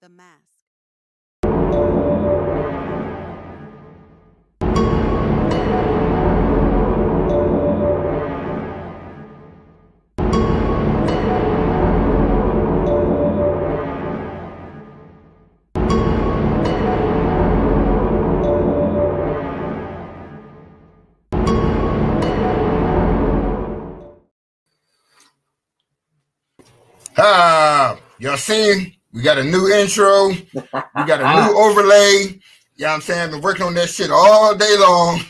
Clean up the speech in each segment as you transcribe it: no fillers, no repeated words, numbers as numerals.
The Mask. Y'all seen? We got a new intro. We got a new overlay. You know what I'm saying? I've been working on that shit all day long.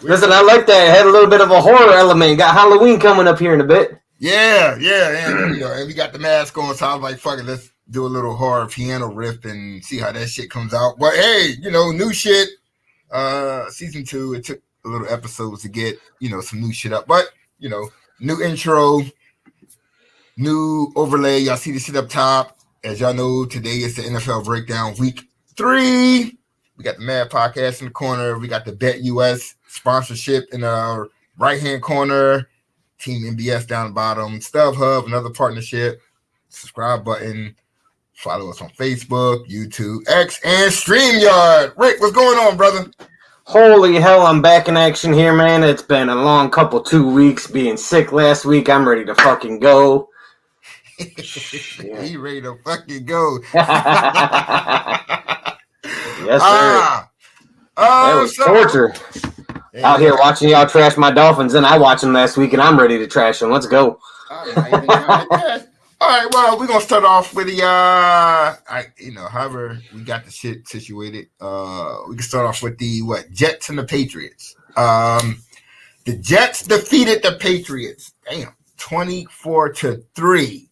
Listen, I like that. It had a little bit of a horror element. Got Halloween coming up here in a bit. Yeah. And, and we got the mask on, so I was like, fuck it, let's do a little horror piano riff and see how that shit comes out. But hey, new shit. Season 2, it took a little episodes to get, some new shit up. But, new intro. New overlay. Y'all see the shit up top. As y'all know, today is the NFL Breakdown Week 3. We got the Mad Podcast in the corner. We got the Bet US sponsorship in our right-hand corner. Team MBS down the bottom. StubHub, another partnership. Subscribe button. Follow us on Facebook, YouTube, X, and StreamYard. Rick, what's going on, brother? Holy hell, I'm back in action here, man. It's been a long 2 weeks. Being sick last week, I'm ready to fucking go. He ready to fucking go. Yes, sir. That was torture. Out here watching y'all trash my Dolphins, and I watched them last week, and I'm ready to trash them. Let's go. All right, well, we're going to start off with the, however we got the shit situated. We can start off with the, Jets and the Patriots. The Jets defeated the Patriots. Damn, 24-3.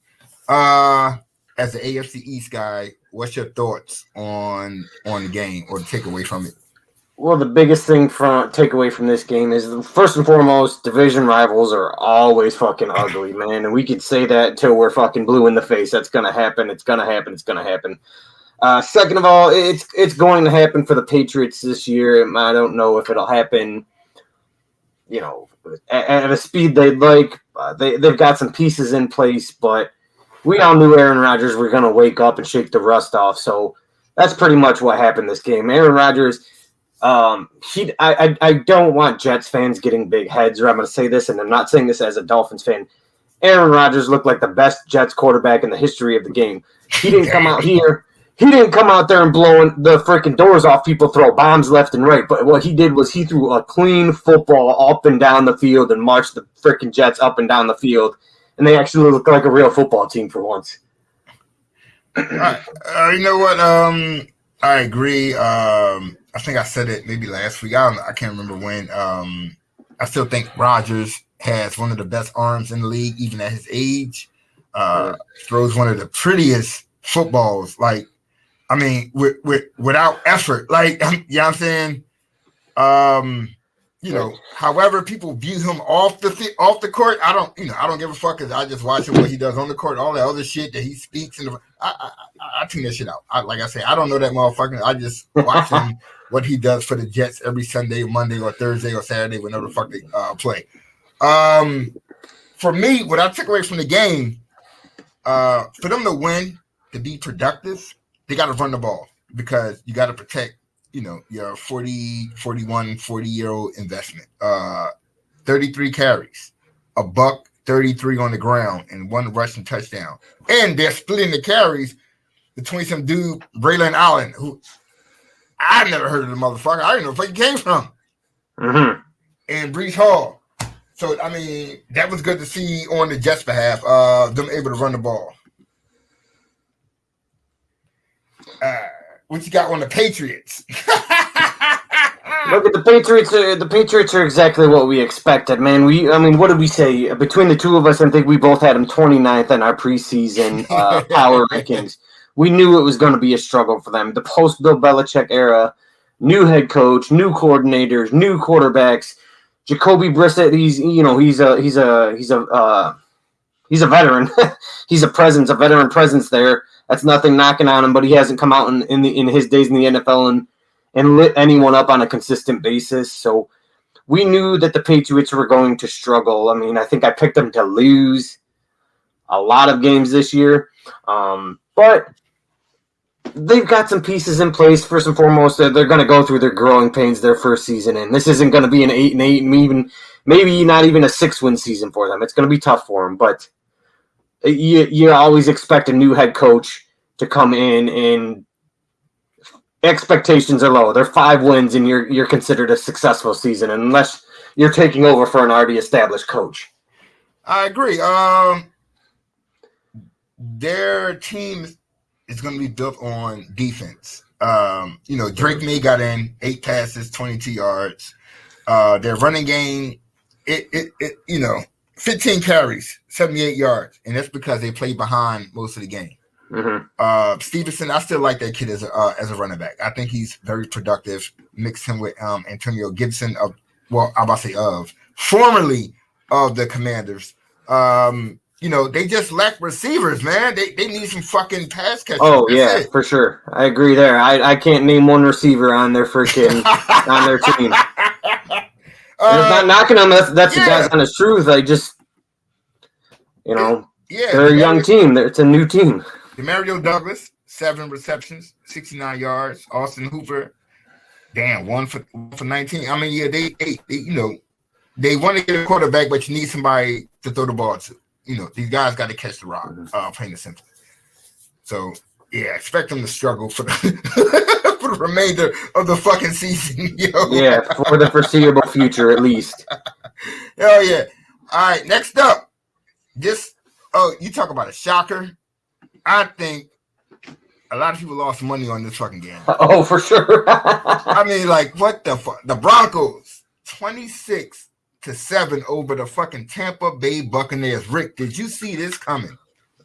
As the AFC East guy, what's your thoughts on the game or the takeaway from it? Well, the biggest thing takeaway from this game is, first and foremost, division rivals are always fucking ugly, man. And we could say that until we're fucking blue in the face. That's going to happen. It's going to happen. It's going to happen. Second of all, it's going to happen for the Patriots this year. I don't know if it'll happen, at a speed they'd like. They've got some pieces in place, but we all knew Aaron Rodgers were going to wake up and shake the rust off. So that's pretty much what happened this game. Aaron Rodgers, I don't want Jets fans getting big heads, or I'm going to say this, and I'm not saying this as a Dolphins fan. Aaron Rodgers looked like the best Jets quarterback in the history of the game. He didn't come out here. He didn't come out there and blowing the freaking doors off people, throw bombs left and right. But what he did was he threw a clean football up and down the field and marched the freaking Jets up and down the field. And they actually look like a real football team for once. You know what? I agree. I think I said it maybe last week. I can't remember when. I still think Rodgers has one of the best arms in the league, even at his age. Throws one of the prettiest footballs. Without effort. You know what I'm saying? However people view him off the court, I don't give a fuck, because I just watch him what he does on the court, all that other shit that he speaks, and I tune that shit out. Like I say, I don't know that motherfucker. I just watch him what he does for the Jets every Sunday, Monday, or Thursday, or Saturday, whenever the fuck they play. For me, what I took away from the game, for them to win, to be productive, they got to run the ball, because you got to protect your 40-year-old investment. 33 carries, $133 on the ground, and 1 rushing touchdown. And they're splitting the carries between some dude, Braylon Allen, who I never heard of the motherfucker. I didn't know where he came from. Mm-hmm. And Breece Hall. So, that was good to see on the Jets' behalf, them able to run the ball. What you got on the Patriots? Look at the Patriots. The Patriots are exactly what we expected, man. What did we say? Between the two of us, I think we both had them 29th in our preseason power rankings. We knew it was going to be a struggle for them. The post-Bill Belichick era, new head coach, new coordinators, new quarterbacks. Jacoby Brissett, he's a veteran. He's a veteran presence there. That's nothing knocking on him, but he hasn't come out in his days in the NFL and lit anyone up on a consistent basis. So we knew that the Patriots were going to struggle. I think I picked them to lose a lot of games this year. But they've got some pieces in place. First and foremost, they're going to go through their growing pains their first season, and this isn't going to be an 8-8, and even maybe not even a 6-win season for them. It's going to be tough for them, but you always expect a new head coach to come in, and expectations are low. They're 5 wins, and you're considered a successful season unless you're taking over for an already established coach. I agree. Their team is going to be built on defense. Drake May got in 8 passes, 22 yards. Their running game, 15 carries, 78 yards, and that's because they played behind most of the game. Mm-hmm. Stevenson, I still like that kid as a running back. I think he's very productive. Mix him with Antonio Gibson formerly of the Commanders. They just lack receivers, man. They need some fucking pass catchers. Oh, yeah, for sure. I agree there. I can't name one receiver on their freaking on their team. And it's not knocking them. That's the guy's honest truth. I just, they're a young team. It's a new team. Demario Douglas, 7 receptions, 69 yards. Austin Hooper, 1 for 19. I mean, yeah, they want to get a quarterback, but you need somebody to throw the ball to. These guys got to catch the rock, plain and simple. So, yeah, expect them to struggle for the for the remainder of the fucking season. Yeah, for the foreseeable future, at least. Hell yeah. All right, next up. You talk about a shocker. I think a lot of people lost money on this fucking game. Oh, for sure. I mean, like, what the fuck? The Broncos, 26-7 over the fucking Tampa Bay Buccaneers. Rick, did you see this coming?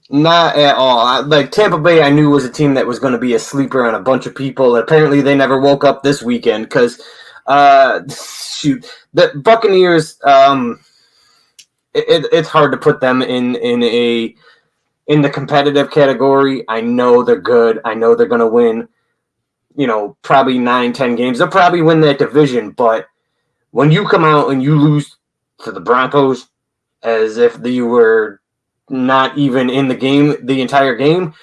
Not at all. Tampa Bay, I knew was a team that was going to be a sleeper on a bunch of people. Apparently, they never woke up this weekend because, the Buccaneers. It's hard to put them in the competitive category. I know they're good. I know they're going to win. Probably 9-10 games. They'll probably win that division, but when you come out and you lose to the Broncos as if you were not even in the game the entire game,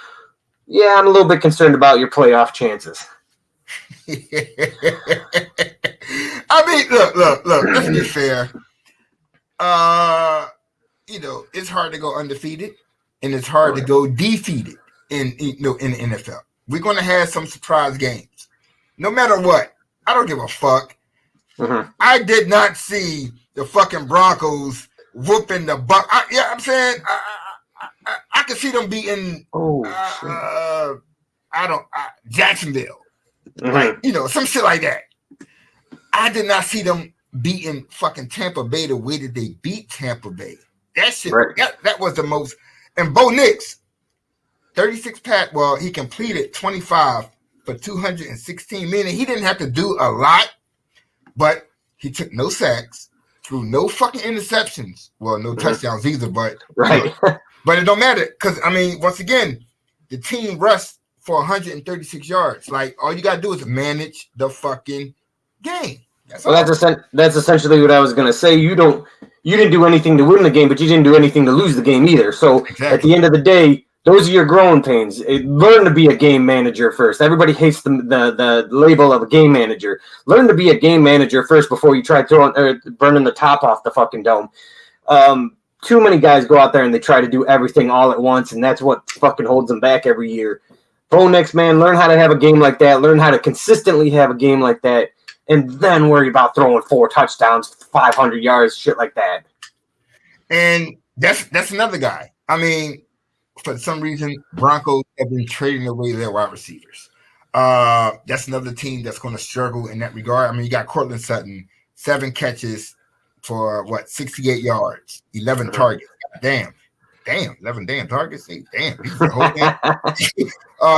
yeah, I'm a little bit concerned about your playoff chances. I mean, look, let's be fair. It's hard to go undefeated and it's hard to go defeated in the NFL. We're going to have some surprise games. No matter what, I don't give a fuck. Mm-hmm. I did not see the fucking Broncos whooping the Buck. I'm saying I could see them beating Jacksonville, mm-hmm. Some shit like that. I did not see them beating fucking Tampa Bay the way that they beat Tampa Bay. That shit, right. that was the most. And Bo Nix, 36 pack. Well, he completed 25 for 216, meaning he didn't have to do a lot. But he took no sacks, threw no fucking interceptions. Well, no touchdowns either, but right. But it don't matter because once again, the team rushed for 136 yards. Like all you gotta do is manage the fucking game. That's essentially what I was gonna say. You didn't do anything to win the game, but you didn't do anything to lose the game either. So At the end of the day, those are your growing pains. Learn to be a game manager first. Everybody hates the label of a game manager. Learn to be a game manager first before you try burning the top off the fucking dome. Too many guys go out there and they try to do everything all at once, and that's what fucking holds them back every year. Bo Nix, man, learn how to have a game like that. Learn how to consistently have a game like that, and then worry about throwing 4 touchdowns, 500 yards, shit like that. And that's another guy. For some reason, Broncos have been trading away their wide receivers. That's another team that's going to struggle in that regard. You got Cortland Sutton, 7 catches for 68 yards, 11 targets. Damn, 11 damn targets. Hey, damn, he's the whole game.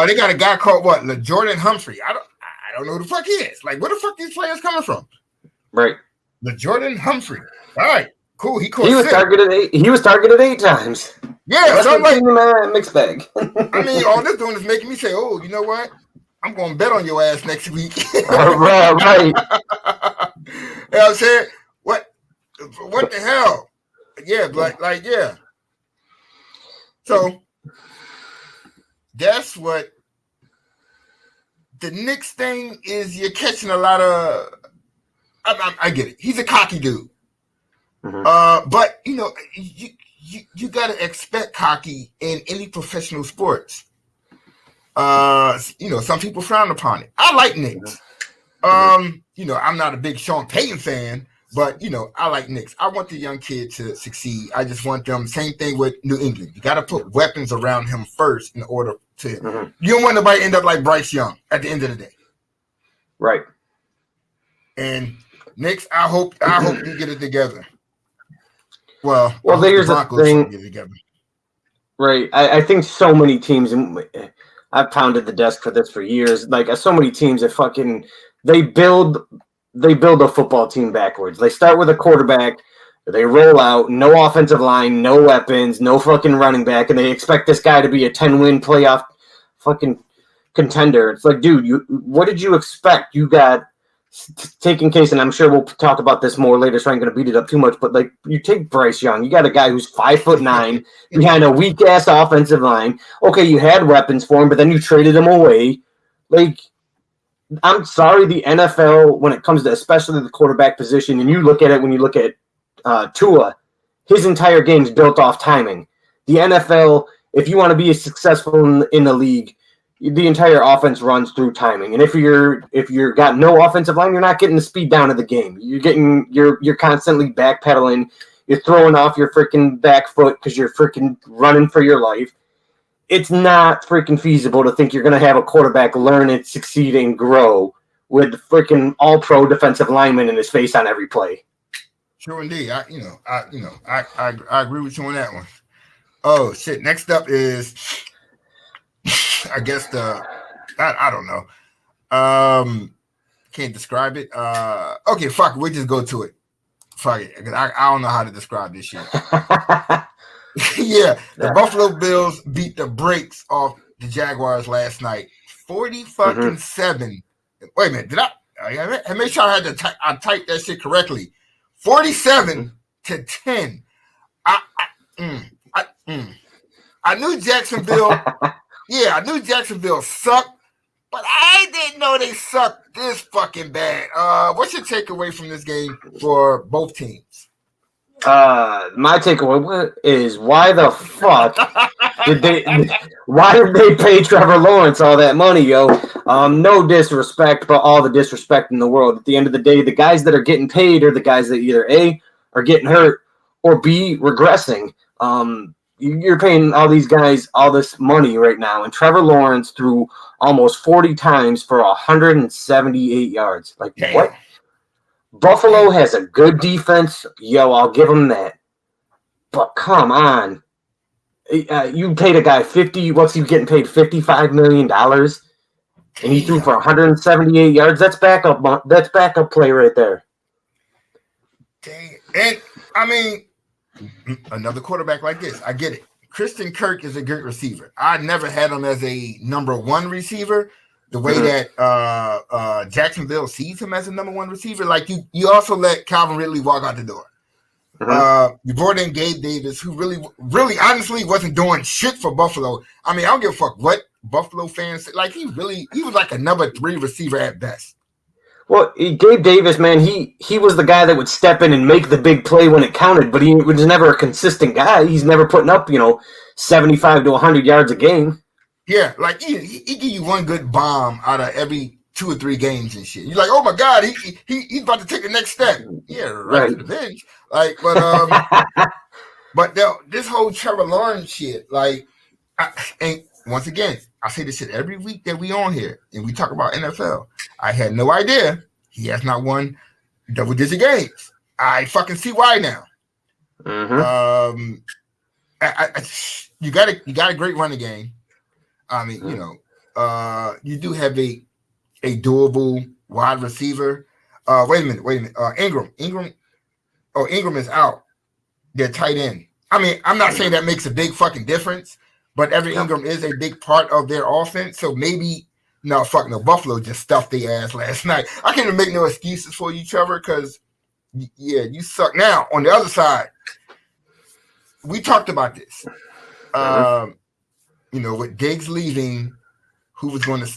They got a guy called Jordan Humphrey. I don't know who the fuck he is. Like, where the fuck these players coming from? Right. Jordan Humphrey. All right, cool. He was targeted 8 times. Yeah, so I'm like, mixed bag. All this doing is making me say, "Oh, you know what? I'm going to bet on your ass next week." Right. You know what I'm saying? What the hell? Yeah, like yeah. So that's what the Knicks thing is you're catching a lot of. I get it. He's a cocky dude. But you know, you gotta expect cocky in any professional sports. You know, some people frown upon it. I like Knicks. You know, I'm not a big Sean Payton fan, but you know, I like Knicks. I want the young kid to succeed. I just want them. Same thing with New England. You got to put weapons around him first in order to. You don't want nobody to end up like Bryce Young at the end of the day. Right. And Knicks, I hope you get it together. Well, here's the thing. Get it together. Right. I think so many teams, and I've pounded the desk for this for years. Like so many teams that fucking they build a football team backwards. They start with a quarterback, they roll out, no offensive line, no weapons, no fucking running back, and they expect this guy to be a 10-win playoff fucking contender. It's like, dude, what did you expect? You got taking case, and I'm sure we'll talk about this more later, so I ain't gonna beat it up too much. But like, you take Bryce Young, you got a guy who's 5'9" behind a weak ass offensive line. Okay, you had weapons for him, but then you traded him away. Like, I'm sorry, the NFL, when it comes to especially the quarterback position, and you look at it when you look at Tua, his entire game's built off timing. The NFL, if you want to be successful in the league, the entire offense runs through timing. And if you're got no offensive line, you're not getting the speed down of the game. You're constantly backpedaling. You're throwing off your freaking back foot because you're freaking running for your life. It's not freaking feasible to think you're going to have a quarterback learn and succeed and grow with freaking all-pro defensive lineman in his face on every play. Sure, indeed. I agree with you on that one. Oh shit! Next up is, I guess I don't know. Can't describe it. Okay, fuck it. We'll just go to it. Fuck it. I don't know how to describe this shit. Yeah, the Buffalo Bills beat the brakes off the Jaguars last night, 40-7. Wait a minute, did I make sure I typed that shit correctly? 47-10. I knew Jacksonville. Yeah, I knew Jacksonville sucked, but I didn't know they sucked this fucking bad. What's your takeaway from this game for both teams? My takeaway is why the fuck did they pay Trevor Lawrence all that money, yo? No disrespect, but all the disrespect in the world. At the end of the day, the guys that are getting paid are the guys that either A, are getting hurt, or B, regressing. You're paying all these guys all this money right now, and Trevor Lawrence threw almost 40 times for 178 yards. Like, damn. What? Buffalo has a good defense. Yo, I'll give them that. But come on. You paid a guy what's he getting paid? $55 million? And he threw for 178 yards. That's backup play right there. Dang. And, I mean, another quarterback like this, I get it. Christian Kirk is a great receiver. I never had him as a number one receiver. The way that Jacksonville sees him as a number one receiver, like you also let Calvin Ridley walk out the door. You brought in Gabe Davis, who really honestly wasn't doing shit for Buffalo. I mean, I don't give a fuck what Buffalo fans say. Like, he was like a number 3 receiver at best. Well, Gabe Davis, man, he was the guy that would step in and make the big play when it counted, but he was never a consistent guy. He's never putting up, 75 to 100 yards a game. Yeah, like he give you one good bomb out of every 2 or 3 games and shit. You're like, oh my god, he's about to take the next step. Yeah, right to the bench. Like, but this whole Trevor Lawrence shit, like, and once again, I say this shit every week that we on here and we talk about NFL. I had no idea he has not won double-digit games. I fucking see why now. You got a great running game. I mean, you do have a doable wide receiver. Wait a minute. Ingram is out. They're tight end. I mean, I'm not saying that makes a big fucking difference, but Evan Ingram is a big part of their offense. So maybe, Buffalo just stuffed their ass last night. I can't even make no excuses for you, Trevor, because, you suck. Now, on the other side, we talked about this. With Diggs leaving, who was going to,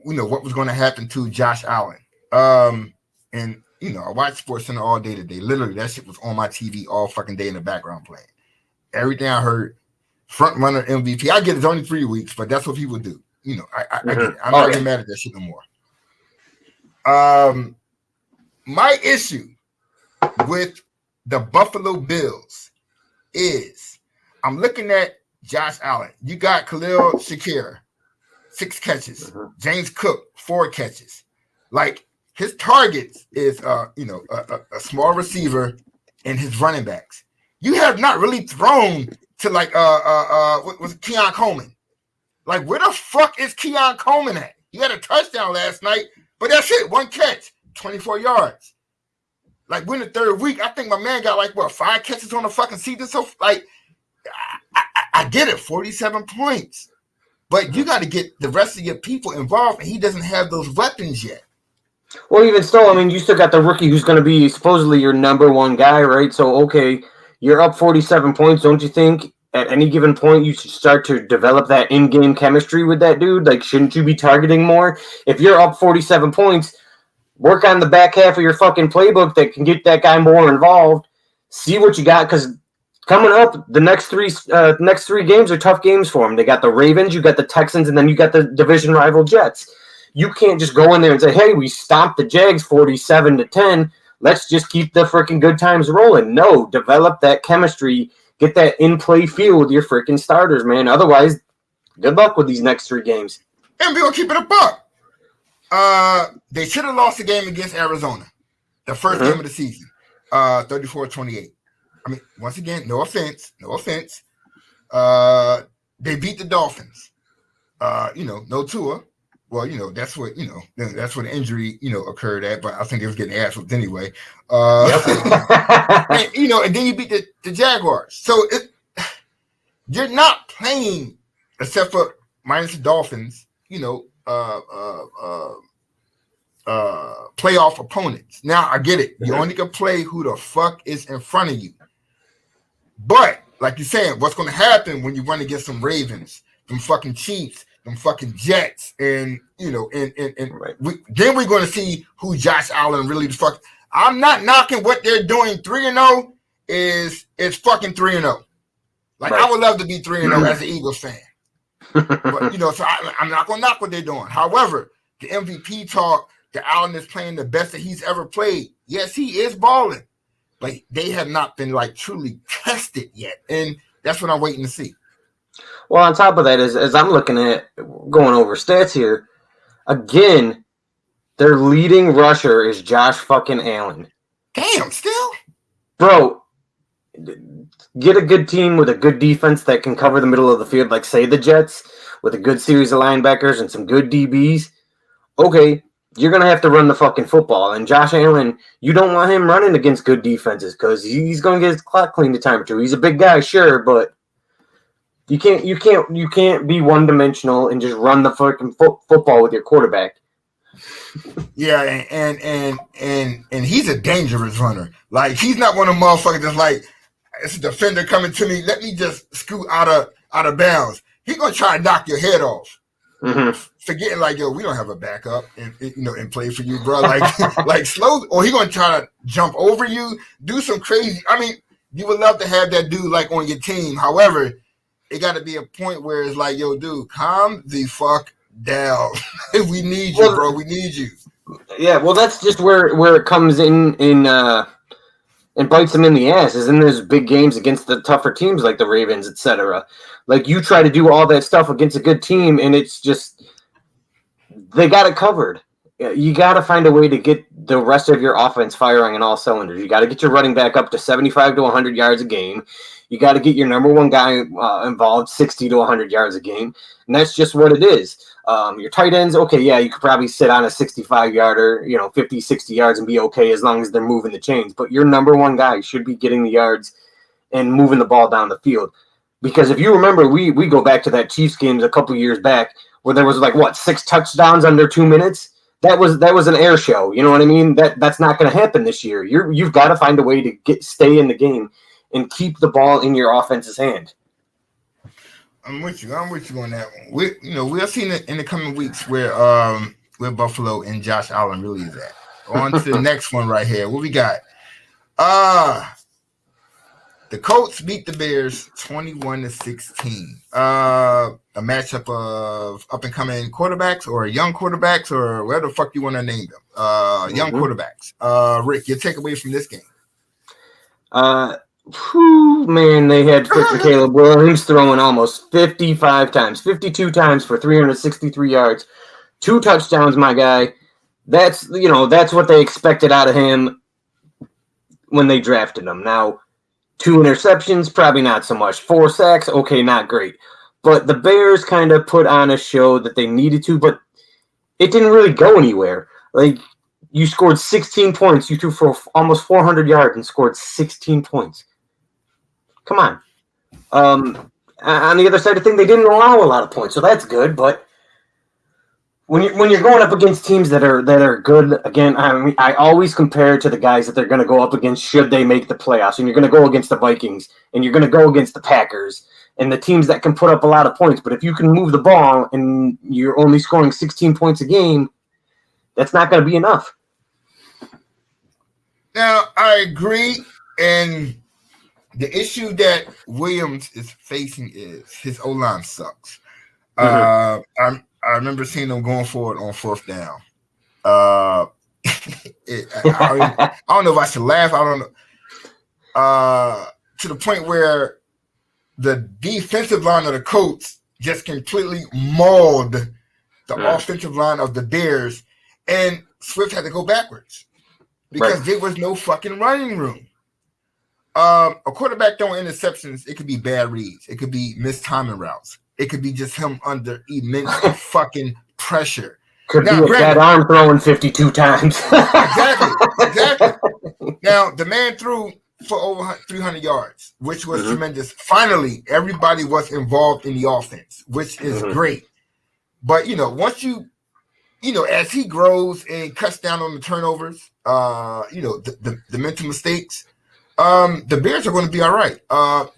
what was going to happen to Josh Allen. And I watched SportsCenter all day today. Literally, that shit was on my TV all fucking day in the background playing. Everything I heard, front runner MVP. I get it's only 3 weeks, but that's what people do. I get it. I'm not even mad at that shit no more. My issue with the Buffalo Bills is I'm looking at Josh Allen. You got Khalil Shakir, 6 catches. James Cook, 4 catches. Like his targets is a small receiver and his running backs. You have not really thrown to like what was Keon Coleman. Like where the fuck is Keon Coleman at? He had a touchdown last night, but that's it. 1 catch, 24 yards. Like we're in the 3rd week. I think my man got 5 catches on the fucking season. So like I get it, 47 points. But you got to get the rest of your people involved, and he doesn't have those weapons yet. Well, even still, I mean, you still got the rookie who's going to be supposedly your number 1 guy, right? So, okay, you're up 47 points. Don't you think at any given point you should start to develop that in-game chemistry with that dude? Like, shouldn't you be targeting more? If you're up 47 points, work on the back half of your fucking playbook that can get that guy more involved. See what you got, because coming up, the next three games are tough games for them. They got the Ravens, you got the Texans, and then you got the division rival Jets. You can't just go in there and say, hey, we stomped the Jags 47-10. Let's just keep the freaking good times rolling. No, develop that chemistry. Get that in-play feel with your freaking starters, man. Otherwise, good luck with these next 3 games. And we're going to keep it a buck. They should have lost the game against Arizona, the first game of the season, 34-28. I mean, once again, no offense. They beat the Dolphins. No Tua. Well, that's what that's where the injury occurred at. But I think it was getting ass whooped anyway. And then you beat the Jaguars. So you're not playing, except for minus the Dolphins. Playoff opponents. Now I get it. You only can play who the fuck is in front of you. But like you're saying, what's going to happen when you run against some Ravens, some fucking Chiefs, them fucking Jets, and right. Then we're going to see who Josh Allen really the fuck. I'm not knocking what they're doing. 3-0 is fucking 3-0. Like right. I would love to be 3-0 as an Eagles fan, but so I'm not going to knock what they're doing. However, the MVP talk, that Allen is playing the best that he's ever played. Yes, he is balling, but they have not been truly tested yet, and that's what I'm waiting to see. Well, on top of that, as I'm looking at going over stats here, again, their leading rusher is Josh fucking Allen. Damn, still? Bro, get a good team with a good defense that can cover the middle of the field, like, say, the Jets, with a good series of linebackers and some good DBs. Okay, you're going to have to run the fucking football. And Josh Allen, you don't want him running against good defenses because he's going to get his clock cleaned a time or two. He's a big guy, sure, but you can't be one-dimensional and just run the fucking football with your quarterback. Yeah, and he's a dangerous runner. Like, he's not one of them motherfuckers that's like, it's a defender coming to me, let me just scoot out of bounds. He's going to try to knock your head off. Mm-hmm. Forgetting we don't have a backup and play for you, bro. Like slow, or he gonna try to jump over you, do some crazy. I mean, you would love to have that dude on your team. However, it got to be a point where it's like, yo, dude, calm the fuck down. We need you, bro. We need you. Yeah, well, that's just where it comes in and bites them in the ass, is in those big games against the tougher teams like the Ravens, etc. Like, you try to do all that stuff against a good team, and it's just they got it covered. You got to find a way to get the rest of your offense firing on all cylinders. You got to get your running back up to 75 to 100 yards a game. You got to get your number 1 guy involved 60 to 100 yards a game, and that's just what it is. Your tight ends, okay, yeah, you could probably sit on a 65-yarder, 50, 60 yards and be okay as long as they're moving the chains. But your number 1 guy should be getting the yards and moving the ball down the field. Because if you remember, we go back to that Chiefs games a couple years back where there was 6 touchdowns under 2 minutes. That was an air show. You know what I mean? That's not going to happen this year. You've got to find a way to stay in the game and keep the ball in your offense's hand. I'm with you. I'm with you on that one. We'll see in the coming weeks where Buffalo and Josh Allen really is at. On to the next one right here. What we got? The Colts beat the Bears 21-16. A matchup of up and coming quarterbacks or young quarterbacks or whatever the fuck you want to name them. Young quarterbacks. Rick, your takeaway from this game? Man, they had freaking Caleb Williams throwing almost 55 times, 52 times for 363 yards, 2 touchdowns, my guy. That's what they expected out of him when they drafted him. Now, 2 interceptions, probably not so much. 4 sacks, okay, not great. But the Bears kind of put on a show that they needed to, but it didn't really go anywhere. Like, you scored 16 points. You threw for almost 400 yards and scored 16 points. Come on. On the other side of things, they didn't allow a lot of points, so that's good. But when you're going up against teams that are good, again, I always compare it to the guys that they're going to go up against should they make the playoffs. And you're going to go against the Vikings, and you're going to go against the Packers, and the teams that can put up a lot of points. But if you can move the ball and you're only scoring 16 points a game, that's not going to be enough. Now, I agree, and the issue that Williams is facing is his O-line sucks. I remember seeing them going for it on 4th down. I don't know if I should laugh. I don't know. To the point where the defensive line of the Colts just completely mauled the offensive line of the Bears, and Swift had to go backwards because there was no fucking running room. A quarterback throwing interceptions, it could be bad reads. It could be missed timing routes. It could be just him under immense fucking pressure. Could be a bad arm throwing 52 times. Exactly. Now, the man threw for over 300 yards, which was tremendous. Finally, everybody was involved in the offense, which is great. But, once as he grows and cuts down on the turnovers, the mental mistakes, the Bears are going to be all right.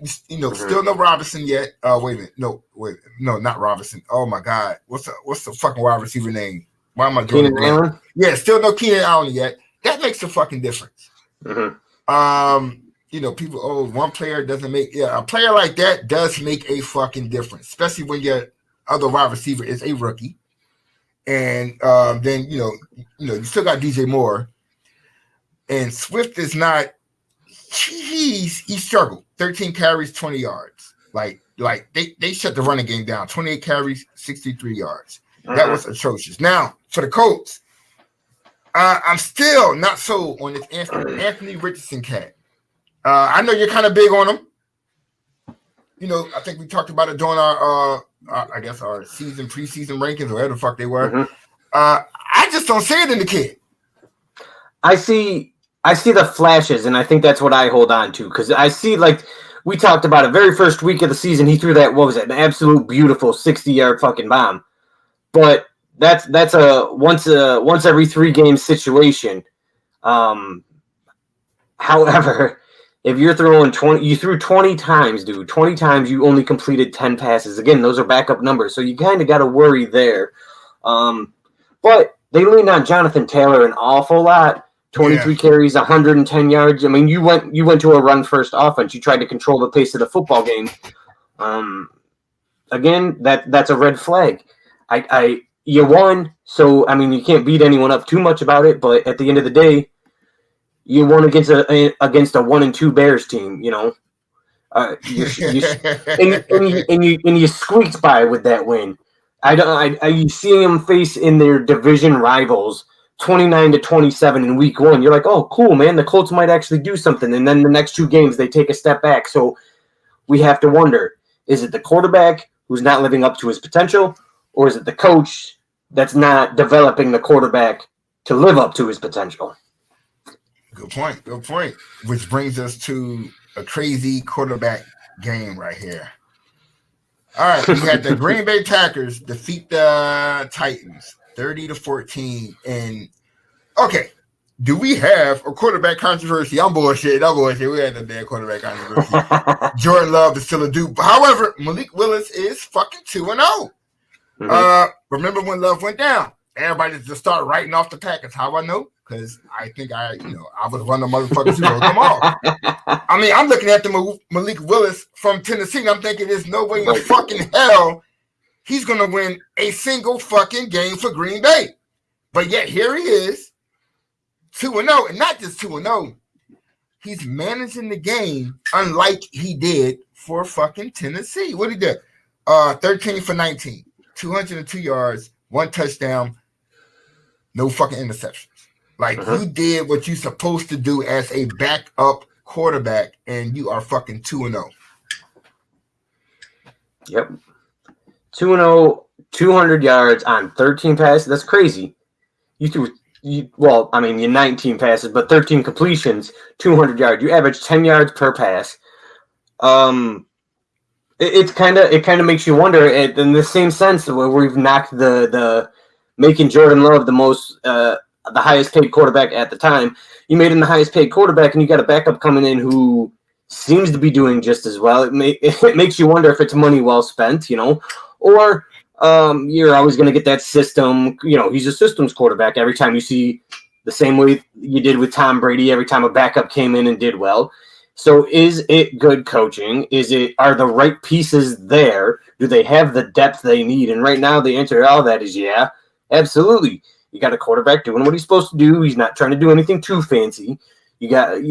Still no Robinson yet. Wait a minute. No, not Robinson. Oh my God. What's the fucking wide receiver name? Why am I doing Keenan Allen? Yeah, still no Keenan Allen yet. That makes a fucking difference. People, one player doesn't make, a player like that does make a fucking difference, especially when your other wide receiver is a rookie. And then, you still got DJ Moore. And Swift is not, he struggled. 13 carries, 20 yards. Like they shut the running game down. 28 carries, 63 yards. That was atrocious. Now, for the Colts, I'm still not sold on this Anthony Richardson cat. I know you're kind of big on him. I think we talked about it during our preseason rankings or whatever the fuck they were. I just don't see it in the kid. I see the flashes, and I think that's what I hold on to, because I see, like we talked about it, very first week of the season, he threw that, an absolute beautiful 60-yard fucking bomb. But that's a once every 3 game situation. However, if you're throwing 20, you threw 20 times, dude. 20 times, you only completed 10 passes. Again, those are backup numbers, so you kind of got to worry there. But they leaned on Jonathan Taylor an awful lot. 23 carries, 110 yards. I mean, you went to a run-first offense. You tried to control the pace of the football game. Again, that's a red flag. You won, so, I mean, you can't beat anyone up too much about it, but at the end of the day, you won against a 1-2 Bears team, and you squeaked by with that win. You see them face in their division rivals 29-27 in week 1. You're like, oh, cool, man. The Colts might actually do something. And then the next 2 games, they take a step back. So we have to wonder, is it the quarterback who's not living up to his potential, or is it the coach that's not developing the quarterback to live up to his potential? Good point. Which brings us to a crazy quarterback game right here. All right, we had the Green Bay Packers defeat the Titans 30-14. And okay, do we have a quarterback controversy? I'm bullshit. We had a damn quarterback controversy. Jordan Love is still a dude. However, Malik Willis is fucking 2-0. Remember when Love went down? Everybody just started writing off the Packers. How I know? Because I think I was one of the motherfuckers who wrote them off. I mean, I'm looking at the Malik Willis from Tennessee, and I'm thinking there's no way in the fucking hell he's going to win a single fucking game for Green Bay. But yet here he is, 2-0, and not just 2-0. He's managing the game unlike he did for fucking Tennessee. What did he do? 13 for 19, 202 yards, 1 touchdown, no fucking interceptions. Like, you did what you're supposed to do as a backup quarterback, and you are fucking 2-0. Yep. 2-0, 200 yards on 13 passes. That's crazy. You 19 passes, but 13 completions, 200 yards. You average 10 yards per pass. It kind of makes you wonder. In the same sense, where we've knocked the making Jordan Love the highest paid quarterback at the time. You made him the highest paid quarterback, and you got a backup coming in who seems to be doing just as well. It makes you wonder if it's money well spent, or you're always going to get that system. He's a systems quarterback. Every time you see the same way you did with Tom Brady, every time a backup came in and did well. So is it good coaching? Are the right pieces there? Do they have the depth they need? And right now the answer to all that is yeah, absolutely. You got a quarterback doing what he's supposed to do. He's not trying to do anything too fancy. You got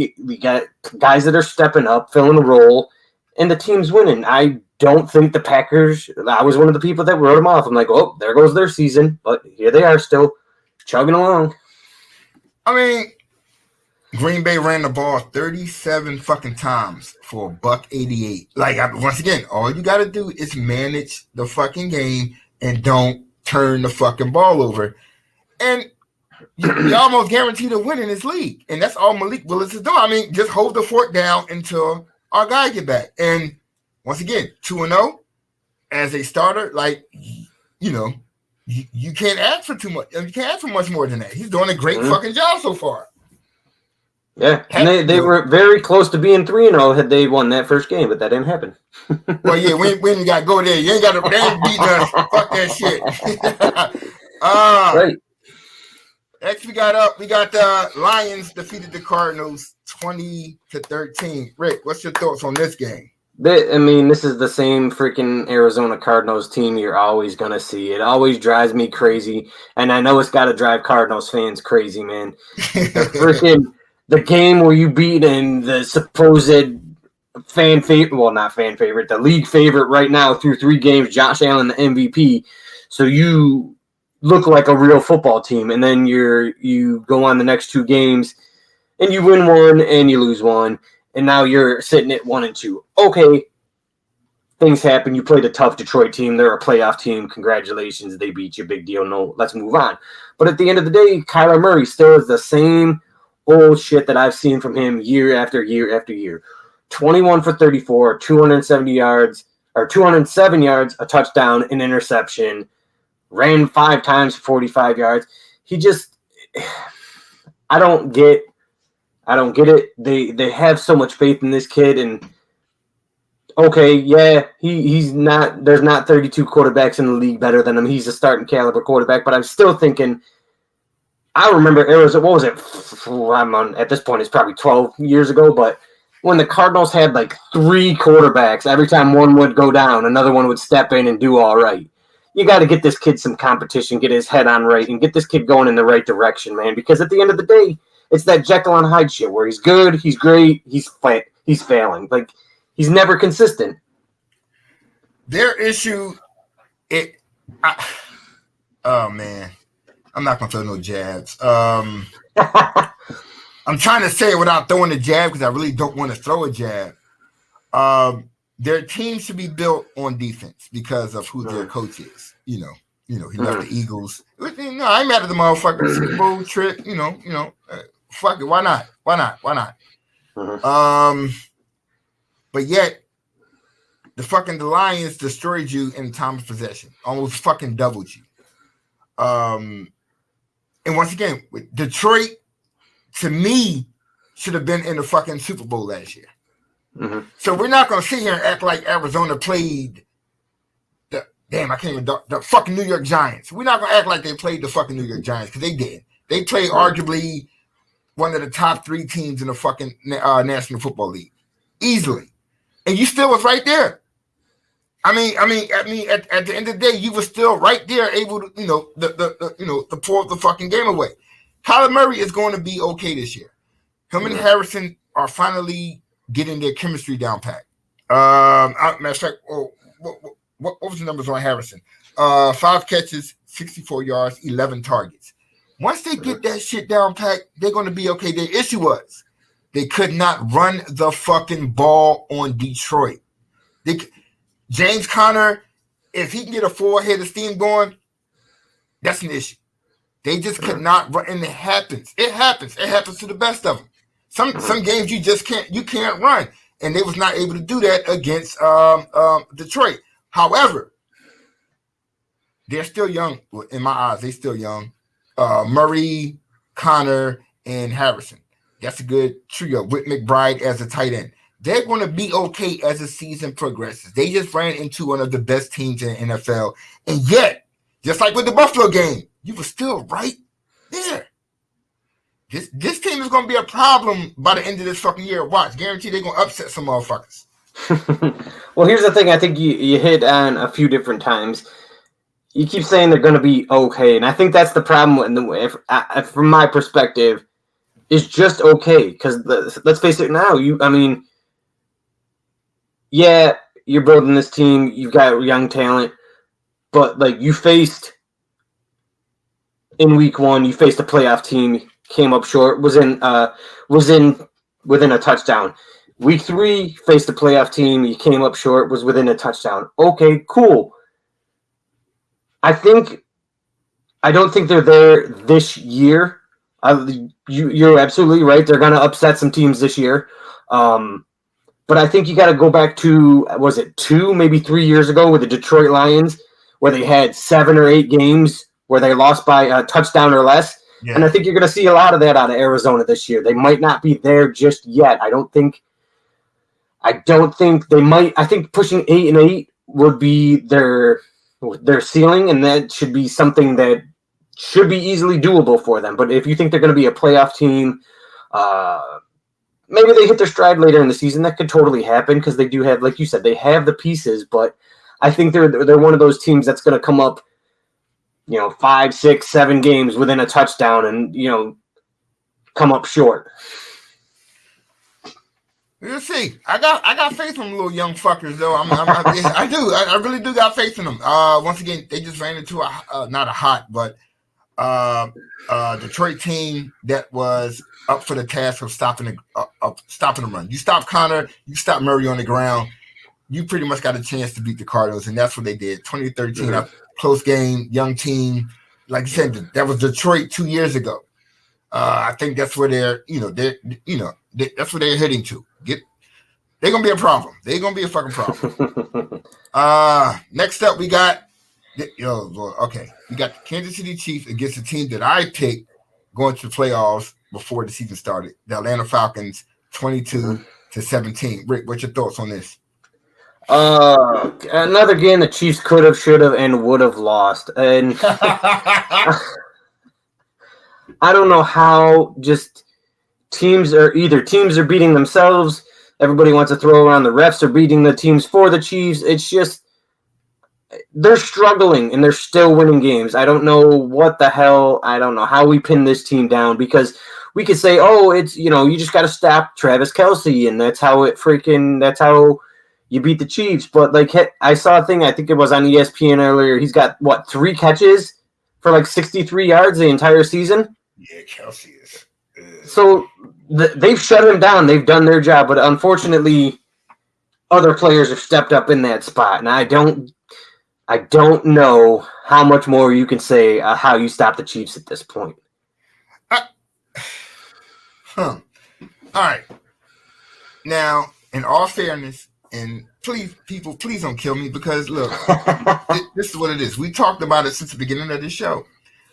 guys that are stepping up, filling a role, and the team's winning. I don't think the Packers, I was one of the people that wrote them off. I'm like, oh, there goes their season. But here they are still chugging along. I mean, Green Bay ran the ball 37 fucking times for $188. Like, once again, all you got to do is manage the fucking game and don't turn the fucking ball over. And you're almost guaranteed to win in this league. And that's all Malik Willis is doing. I mean, just hold the fort down until our guy get back. And once again, 2-0 as a starter, like, you can't ask for too much. You can't ask for much more than that. He's doing a great fucking job so far. Yeah, and they were very close to being 3-0 had they won that first game, but that didn't happen. Well, yeah, when you got to go there, you ain't got to beat us. Fuck that shit. Right. Next, we got the Lions defeated the Cardinals 20-13. Rick, what's your thoughts on this game? This is the same freaking Arizona Cardinals team you're always going to see. It always drives me crazy, and I know it's got to drive Cardinals fans crazy, man. The game where you beat and the supposed the league favorite right now through 3 games, Josh Allen, the MVP. So you look like a real football team, and then you go on the next 2 games and you win 1 and you lose 1, and now you're sitting at 1-2. Okay, things happen. You played a tough Detroit team. They're a playoff team. Congratulations, they beat you. Big deal. No, let's move on. But at the end of the day, Kyler Murray still is the same old shit that I've seen from him year after year after year. 21 for 34, 207 yards, a touchdown, an interception. Ran 5 times for 45 yards. I don't get it. They have so much faith in this kid, and okay, yeah, he's not. There's not 32 quarterbacks in the league better than him. He's a starting caliber quarterback, but I'm still thinking. I remember Arizona. What was it? At this point, it's probably 12 years ago, but when the Cardinals had like 3 quarterbacks, every time one would go down, another one would step in and do all right. You got to get this kid some competition, get his head on right, and get this kid going in the right direction, man. Because at the end of the day, it's that Jekyll and Hyde shit where he's good, he's great, he's failing. Like, he's never consistent. Their issue, oh man, I'm not gonna throw no jabs. I'm trying to say it without throwing a jab because I really don't want to throw a jab. Their team should be built on defense because of who their coach is. He left the Eagles. I ain't mad at the motherfucking Super Bowl trip. Fuck it. Why not? But yet, the Lions destroyed you in time of possession, almost fucking doubled you. And once again, with Detroit, to me, should have been in the fucking Super Bowl last year. Mm-hmm. So we're not going to sit here and act like Arizona played the fucking New York Giants. We're not going to act like they played the fucking New York Giants, because they did. They played arguably one of the top 3 teams in the fucking National Football League. Easily. And you still was right there. I mean, at the end of the day, you were still right there, able to, to pull the fucking game away. Kyler Murray is going to be okay this year. Him and Harrison are finally getting their chemistry down pat. Matter of fact, what was the numbers on Harrison? 5 catches, 64 yards, 11 targets. Once they get that shit down pat, they're going to be okay. Their issue was they could not run the fucking ball on Detroit. James Conner, if he can get a 4-head of steam going, that's an issue. They just could not run, and it happens. It happens. It happens to the best of them. Some games you can't run, and they was not able to do that against Detroit. However, they're still young. In my eyes, they're still young. Murray, Conner, and Harrison. That's a good trio with McBride as a tight end. They're going to be okay as the season progresses. They just ran into one of the best teams in the NFL. And yet, just like with the Buffalo game, you were still right there. This team is going to be a problem by the end of this fucking year. Watch. Guarantee they're going to upset some motherfuckers. Well, here's the thing. I think you hit on a few different times. You keep saying they're going to be okay. And I think that's the problem from my perspective, is just okay. Because let's face it now. Yeah, you're building this team. You've got young talent. But, you faced in week 1, you faced a playoff team, came up short, was within a touchdown. Week 3, faced a playoff team, you came up short, was within a touchdown. Okay, cool. I don't think they're there this year. You're absolutely right. They're going to upset some teams this year. But I think you got to go back to, was it 2, maybe 3 years ago with the Detroit Lions, where they had 7 or 8 games where they lost by a touchdown or less. Yeah. And I think you're going to see a lot of that out of Arizona this year. They might not be there just yet. I don't think they might. I think pushing 8-8 would be their ceiling, and that should be something that should be easily doable for them. But if you think they're going to be a playoff team, maybe they hit their stride later in the season. That could totally happen, because they do have, like you said, they have the pieces. But I think they're one of those teams that's going to come up, 5, 6, 7 games within a touchdown and, come up short. We'll see. I got faith in them little young fuckers, though. I do. I really do got faith in them. Once again, they just ran into not a hot, but Detroit team that was up for the task of stopping the run. You stop Conner, you stop Murray on the ground, you pretty much got a chance to beat the Cardinals, and that's what they did. 2013, close game, young team. Like you said, that was Detroit 2 years ago. I think that's where that's where they're heading to. They're gonna be a problem. They're gonna be a fucking problem. Next up, we got we got the Kansas City Chiefs against a team that I picked going to the playoffs before the season started. The Atlanta Falcons, 22-17. Rick, what's your thoughts on this? Another game the Chiefs could have, should have, and would have lost. And I don't know how teams are beating themselves. Everybody wants to throw around the refs are beating the teams for the Chiefs. It's just they're struggling and they're still winning games. I don't know what the hell. I don't know how we pin this team down, because we could say, oh, it's, you just got to stop Travis Kelce, and that's how you beat the Chiefs. But I saw a thing, I think it was on ESPN earlier. He's got 3 catches for 63 yards the entire season. Yeah, Kelce is. So they've shut him down. They've done their job, but unfortunately, other players have stepped up in that spot, and I don't know how much more you can say how you stop the Chiefs at this point. All right. Now, in all fairness, and please don't kill me, because look, this is what it is. We talked about it since the beginning of this show.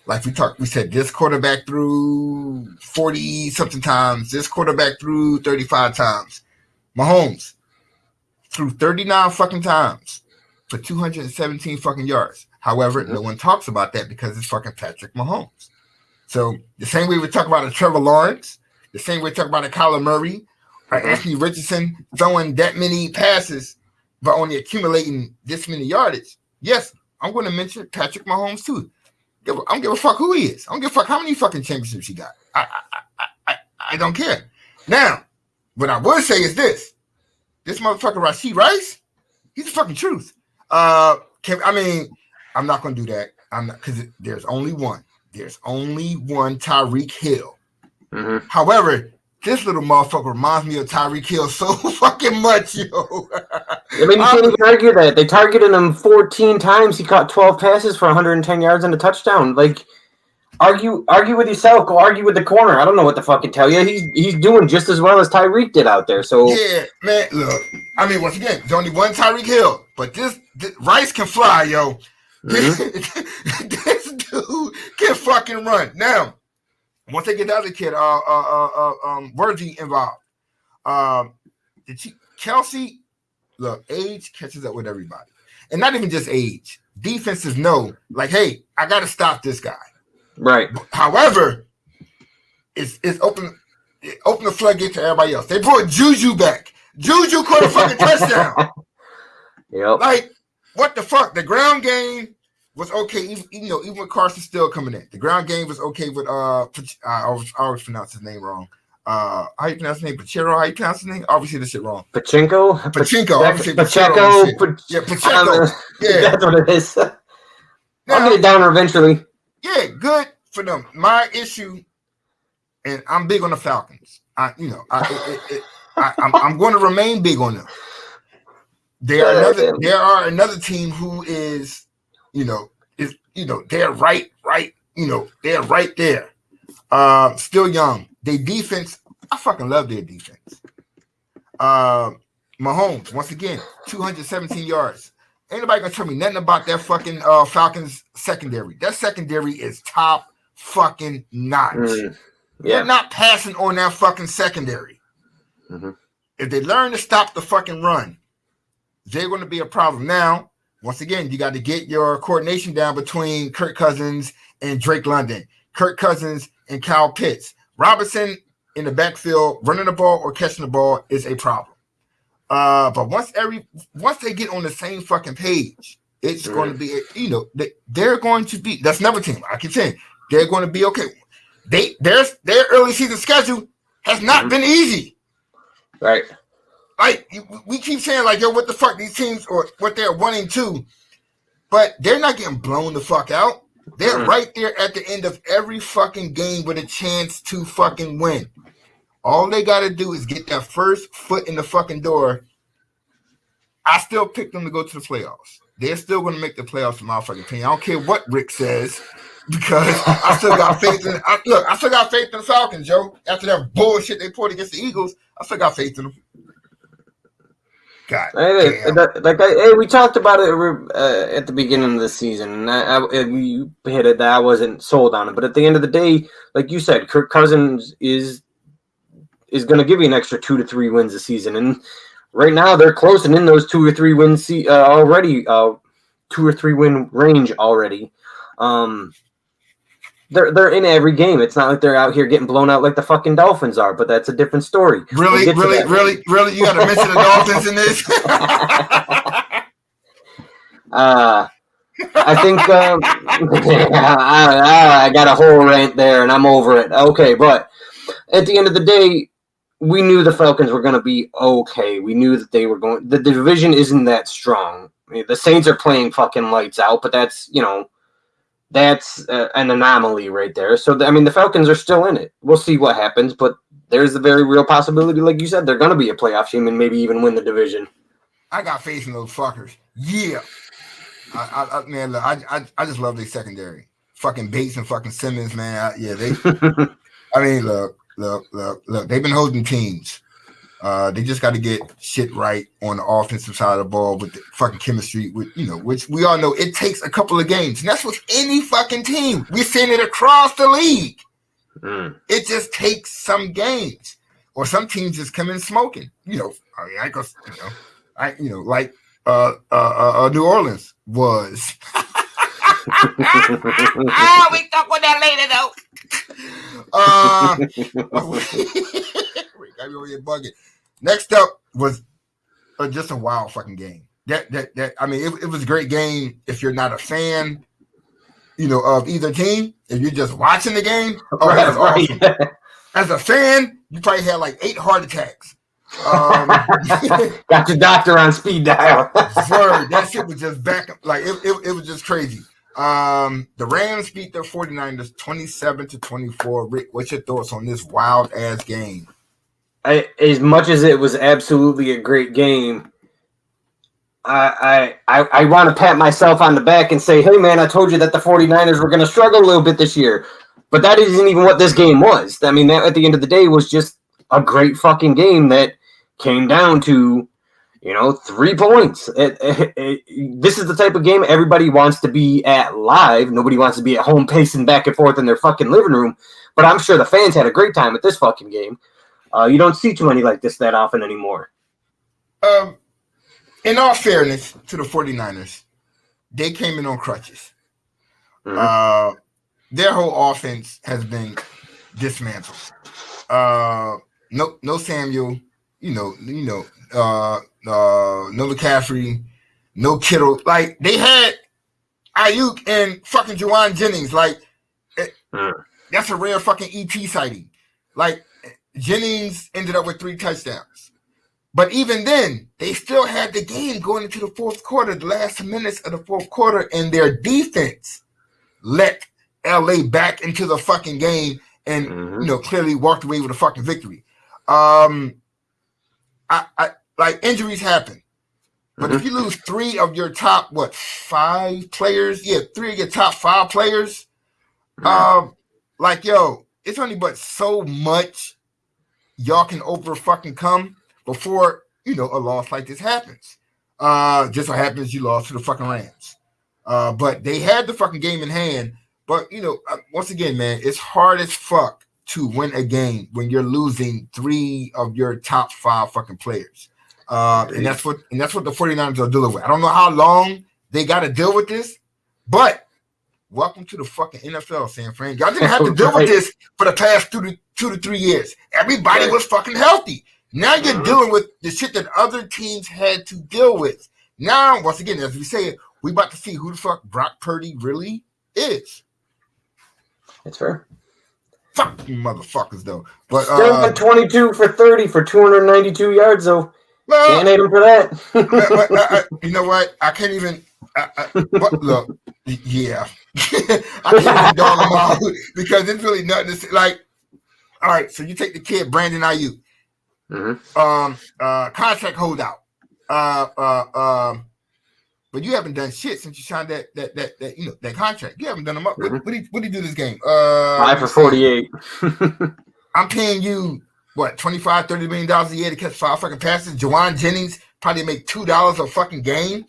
Like we said this quarterback threw 40 something times. This quarterback threw 35 times. Mahomes threw 39 fucking times for 217 fucking yards. However, no one talks about that because it's fucking Patrick Mahomes. So the same way we talk about a Trevor Lawrence, the same way we talk about a Kyler Murray, or Anthony Richardson throwing that many passes but only accumulating this many yardage. Yes, I'm going to mention Patrick Mahomes too. I don't give a fuck who he is. I don't give a fuck how many fucking championships he got. I don't care. Now, what I would say is this motherfucker Rashee Rice, he's the fucking truth. I'm not going to do that. I'm not, because there's only one. There's only one Tyreek Hill. Mm-hmm. However, this little motherfucker reminds me of Tyreek Hill so fucking much, yo. I mean, you can't even argue that. They targeted him 14 times. He caught 12 passes for 110 yards and a touchdown. Like, argue with yourself. Go argue with the corner. I don't know what to fucking tell you. He's doing just as well as Tyreek did out there. So yeah, man. Look, I mean, once again, there's only one Tyreek Hill, but this Rice can fly, yo. Mm-hmm. This dude can fucking run. Now, once they get the other kid, Worthy involved, Kelsey. Look, age catches up with everybody. And not even just age. Defenses know, like, hey, I got to stop this guy. Right. However, it's open the floodgate to everybody else. They brought Juju back. Juju caught a fucking touchdown. Yep. Like, what the fuck? The ground game was okay, even with Carson still coming in. The ground game was okay with I always pronounce his name wrong. How you pronounce his name? Pachero? How you pronounce his name? Obviously, this shit wrong. Pachinko. Obviously, Pacheco. Yeah, Pacheco. Yeah, that's what it is. Now, I'll get it down eventually. Yeah, good for them. My issue, and I'm big on the Falcons. I'm going to remain big on them. They are another team who is, they're right, they're right there. Still young. Their defense, I fucking love their defense. Mahomes, once again, 217 yards. Ain't nobody gonna tell me nothing about that fucking Falcons secondary. That secondary is top fucking notch. Yeah. They're not passing on that fucking secondary. Mm-hmm. If they learn to stop the fucking run, they're going to be a problem. Now, once again, you got to get your coordination down between Kirk Cousins and Drake London, Kirk Cousins and Kyle Pitts. Robinson in the backfield, running the ball or catching the ball is a problem. But once they get on the same fucking page, it's going to be, they're going to be, that's another team. I keep saying they're going to be okay. Their early season schedule has not been easy. Right. Like, we keep saying, like, yo, what the fuck, these teams, or what they're 1-2, but they're not getting blown the fuck out. They're right there at the end of every fucking game with a chance to fucking win. All they got to do is get that first foot in the fucking door. I still pick them to go to the playoffs. They're still going to make the playoffs, in my fucking opinion. I don't care what Rick says, because I still got faith in. I still got faith in the Falcons, Joe. After that bullshit they poured against the Eagles, I still got faith in them. God damn. We talked about it at the beginning of the season. You hit it that I wasn't sold on it, but at the end of the day, like you said, Kirk Cousins is going to give you an extra 2 to 3 wins a season, and right now they're closing in those 2 or 3 wins already, 2 or 3 win range already. They're in every game. It's not like they're out here getting blown out like the fucking Dolphins are, but that's a different story. Really? You got to mention the Dolphins in this? I think I got a whole rant there, and I'm over it. Okay, but at the end of the day, we knew the Falcons were going to be okay. We knew that they were going. The division isn't that strong. I mean, the Saints are playing fucking lights out, but that's an anomaly right there. So, the Falcons are still in it. We'll see what happens, but there's a very real possibility, like you said, they're going to be a playoff team and maybe even win the division. I got faith in those fuckers. Yeah. I just love their secondary. Fucking Bates and fucking Simmons, man. Look. They've been holding teams. They just got to get shit right on the offensive side of the ball with the fucking chemistry, with which we all know it takes a couple of games, and that's with any fucking team. We're seeing it across the league. It just takes some games, or some teams just come in smoking. Like New Orleans was. We talk about that later though. Got me over here bugging. Next up was just a wild fucking game. It was a great game if you're not a fan, of either team. If you're just watching the game, awesome. As a fan, you probably had like 8 heart attacks. Got your doctor on speed dial. Word, that shit was just back up. Like it was just crazy. The Rams beat the 49ers 27-24. Rick, what's your thoughts on this wild ass game? As much as it was absolutely a great game, I want to pat myself on the back and say, hey, man, I told you that the 49ers were going to struggle a little bit this year. But that isn't even what this game was. I mean, that at the end of the day was just a great fucking game that came down to, 3 points. This is the type of game everybody wants to be at live. Nobody wants to be at home pacing back and forth in their fucking living room. But I'm sure the fans had a great time at this fucking game. You don't see too many like this that often anymore. In all fairness to the 49ers, they came in on crutches. Mm-hmm. Their whole offense has been dismantled. No Samuel, no McCaffrey, no Kittle. Like they had Ayuk and fucking Juwan Jennings. Like that's a rare fucking ET sighting. Like Jennings ended up with 3 touchdowns. But even then, they still had the game going into the fourth quarter, the last minutes of the fourth quarter, and their defense let LA back into the fucking game and clearly walked away with a fucking victory. Injuries happen. But if you lose 3 of your top 5 players, 3 of your top 5 players, it's only but so much y'all can over fucking come before a loss like this happens. Just so happens you lost to the fucking Rams. But they had the fucking game in hand. But once again, man, it's hard as fuck to win a game when you're losing 3 of your top 5 fucking players. And that's what the 49ers are dealing with. I don't know how long they got to deal with this, but welcome to the fucking NFL, San Fran. Y'all didn't have to deal with this for the past 2 to 3 years. Everybody was fucking healthy. Now you're dealing with the shit that other teams had to deal with. Now, once again, as we say it, we about to see who the fuck Brock Purdy really is. That's fair. Fuck you motherfuckers, though. But still 22 for 30 for 292 yards, though. Well, can't hate him for that. You know what? I can't even. Look, yeah. I can't even dog him out because it's really nothing to say. Like, all right, so you take the kid, Brandon Ayuk. Contract holdout. But you haven't done shit since you signed that contract. You haven't done them up. What did you do this game? 5 for 48. I'm paying you $25, $30 million a year to catch 5 fucking passes. Juwan Jennings probably make $2 a fucking game.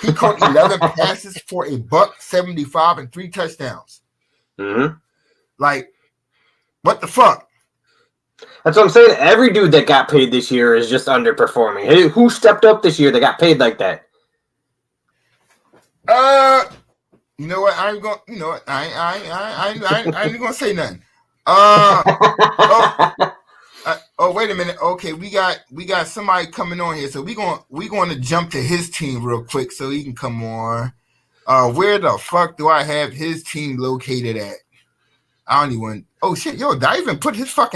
He caught 11 passes for $175 and 3 touchdowns. Like, what the fuck? That's what I'm saying. Every dude that got paid this year is just underperforming. Hey, who stepped up this year that got paid like that? You know what? I ain't going. You know what? I ain't gonna say nothing. Wait a minute. Okay, we got somebody coming on here, so we going to jump to his team real quick so he can come on. Where the fuck do I have his team located at? I don't even. Oh shit, yo! Did I even put his score up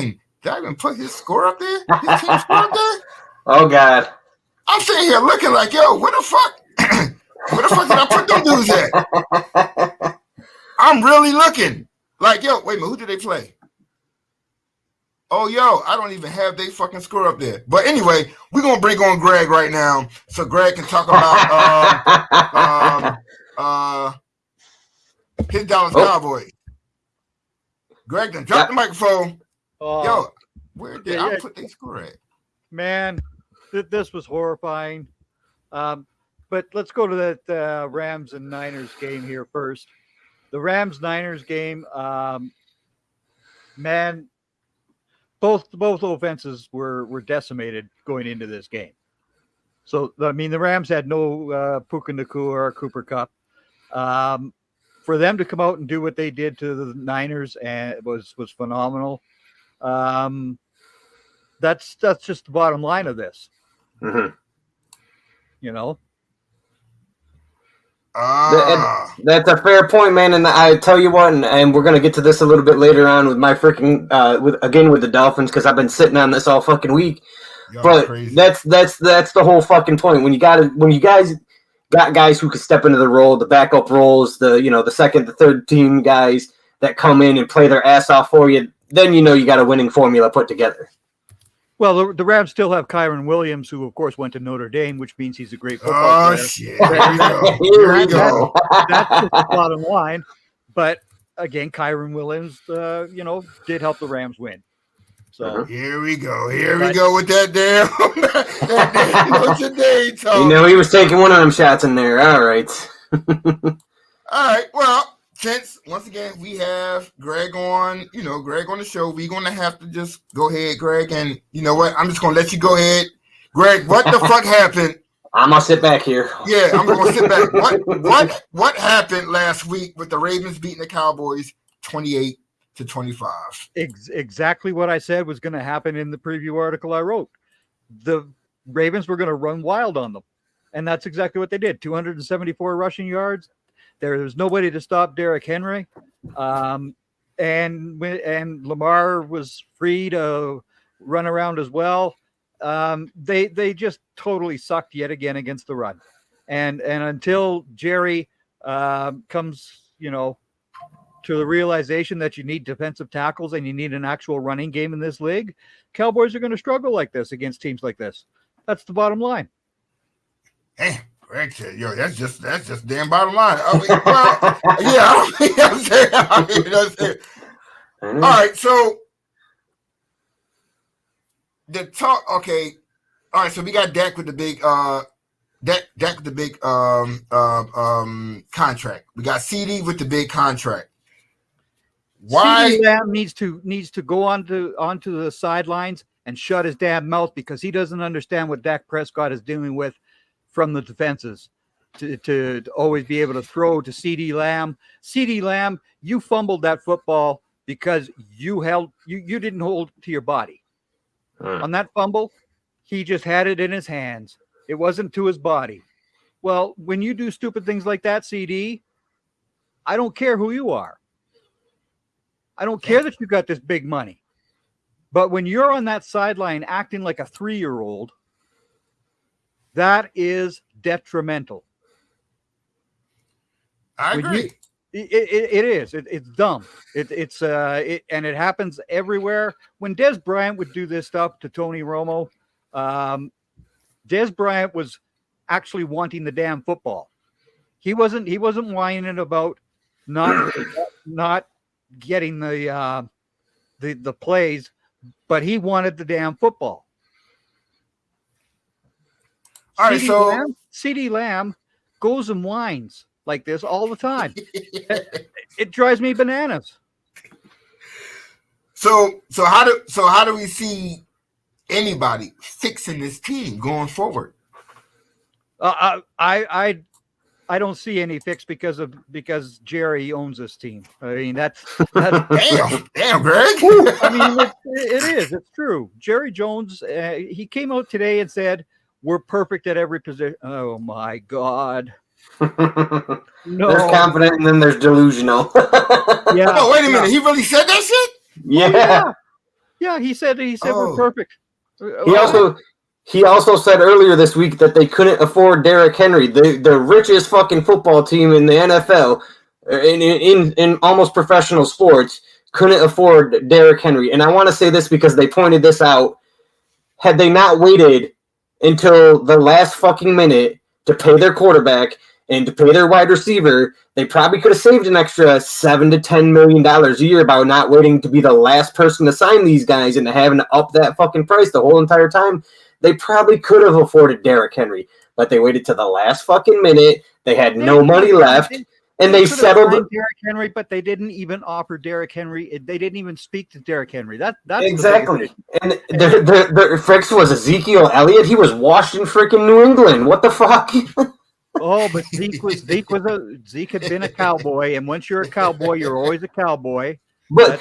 there? His team score up there? Oh god! I'm sitting here looking like, yo, where the fuck? Where the fuck did I put them dudes at? I'm really looking. Like, yo, wait a minute, who did they play? Oh, yo, I don't even have they fucking score up there. But anyway, we're going to bring on Greg right now so Greg can talk about his Dallas Cowboys. Greg, then drop the microphone. Yo, where did I put they score at? Man, this was horrifying. But let's go to that Rams and Niners game here first. The Rams-Niners game, man, both offenses were decimated going into this game. So, I mean, the Rams had no Puka Nacua or Cooper Kupp. For them to come out and do what they did to the Niners and was phenomenal. That's just the bottom line of this. Mm-hmm. You know? That's a fair point, man. And I tell you what, and we're gonna get to this a little bit later on with my freaking with the Dolphins, because I've been sitting on this all fucking week. Y'all but crazy. that's the whole fucking point. When you guys got guys who can step into the role, the backup roles, the second, the third team guys that come in and play their ass off for you, then you got a winning formula put together. Well, the Rams still have Kyron Williams, who, of course, went to Notre Dame, which means he's a great football player. Shit. Here we go. That's the bottom line. But, again, Kyron Williams, did help the Rams win. So Here we go. Here we go with that damn Notre Dame talk. He was taking one of them shots in there. All right. All right. Well, since once again we have Greg on the show, we're gonna have to just go ahead, Greg, and you know what? I'm just gonna let you go ahead, Greg. What the fuck happened? I'm gonna sit back here. Yeah, I'm gonna sit back. What happened last week with the Ravens beating the Cowboys 28-25? Exactly what I said was going to happen in the preview article I wrote. The Ravens were going to run wild on them, and that's exactly what they did. 274 rushing yards. There was nobody to stop Derrick Henry, and Lamar was free to run around as well. They just totally sucked yet again against the run, and until Jerry comes, to the realization that you need defensive tackles and you need an actual running game in this league, Cowboys are going to struggle like this against teams like this. That's the bottom line. Hey, Greg said, "Yo, that's just damn bottom line." I'm saying. All right, so the talk. Okay, all right. So we got Dak with the big Dak with the big contract. We got CD with the big contract. Why CeeDee Lamb needs to go onto the sidelines and shut his damn mouth, because he doesn't understand what Dak Prescott is dealing with from the defenses to always be able to throw to CeeDee Lamb. CeeDee Lamb, you fumbled that football because you didn't hold to your body. On that fumble, he just had it in his hands. It wasn't to his body. Well, when you do stupid things like that, CD, I don't care who you are. I don't care that you got this big money. But when you're on that sideline acting like a 3-year-old, that is detrimental. I agree. It is. It's dumb. And it happens everywhere. When Dez Bryant would do this stuff to Tony Romo, Dez Bryant was actually wanting the damn football. He wasn't whining about not getting the plays, but he wanted the damn football. All right, so CeeDee Lamb goes and whines like this all the time. It drives me bananas. So how do we see anybody fixing this team going forward? I don't see any fix because Jerry owns this team. I mean, that's damn, Greg. I mean, it is. It's true. Jerry Jones, he came out today and said, "We're perfect at every position." Oh my God. No. There's confident and then there's delusional. Yeah. Oh, wait a minute. He really said that shit? Yeah. Yeah, he said we're perfect. He also said earlier this week that they couldn't afford Derrick Henry, the richest fucking football team in the NFL, in almost professional sports, couldn't afford Derrick Henry. And I want to say this because they pointed this out. Had they not waited until the last fucking minute to pay their quarterback And to pay their wide receiver, they probably could have saved an extra $7 to $10 million a year by not waiting to be the last person to sign these guys and having to up that fucking price the whole entire time. They probably could have afforded Derrick Henry, but they waited to the last fucking minute. They had no money left, and they settled Derrick Henry, but they didn't even offer Derrick Henry. They didn't even speak to Derrick Henry. That's exactly. And the Fricks was Ezekiel Elliott. He was washed in freaking New England. What the fuck? Oh, but Zeke had been a cowboy, and once you're a cowboy, you're always a cowboy. But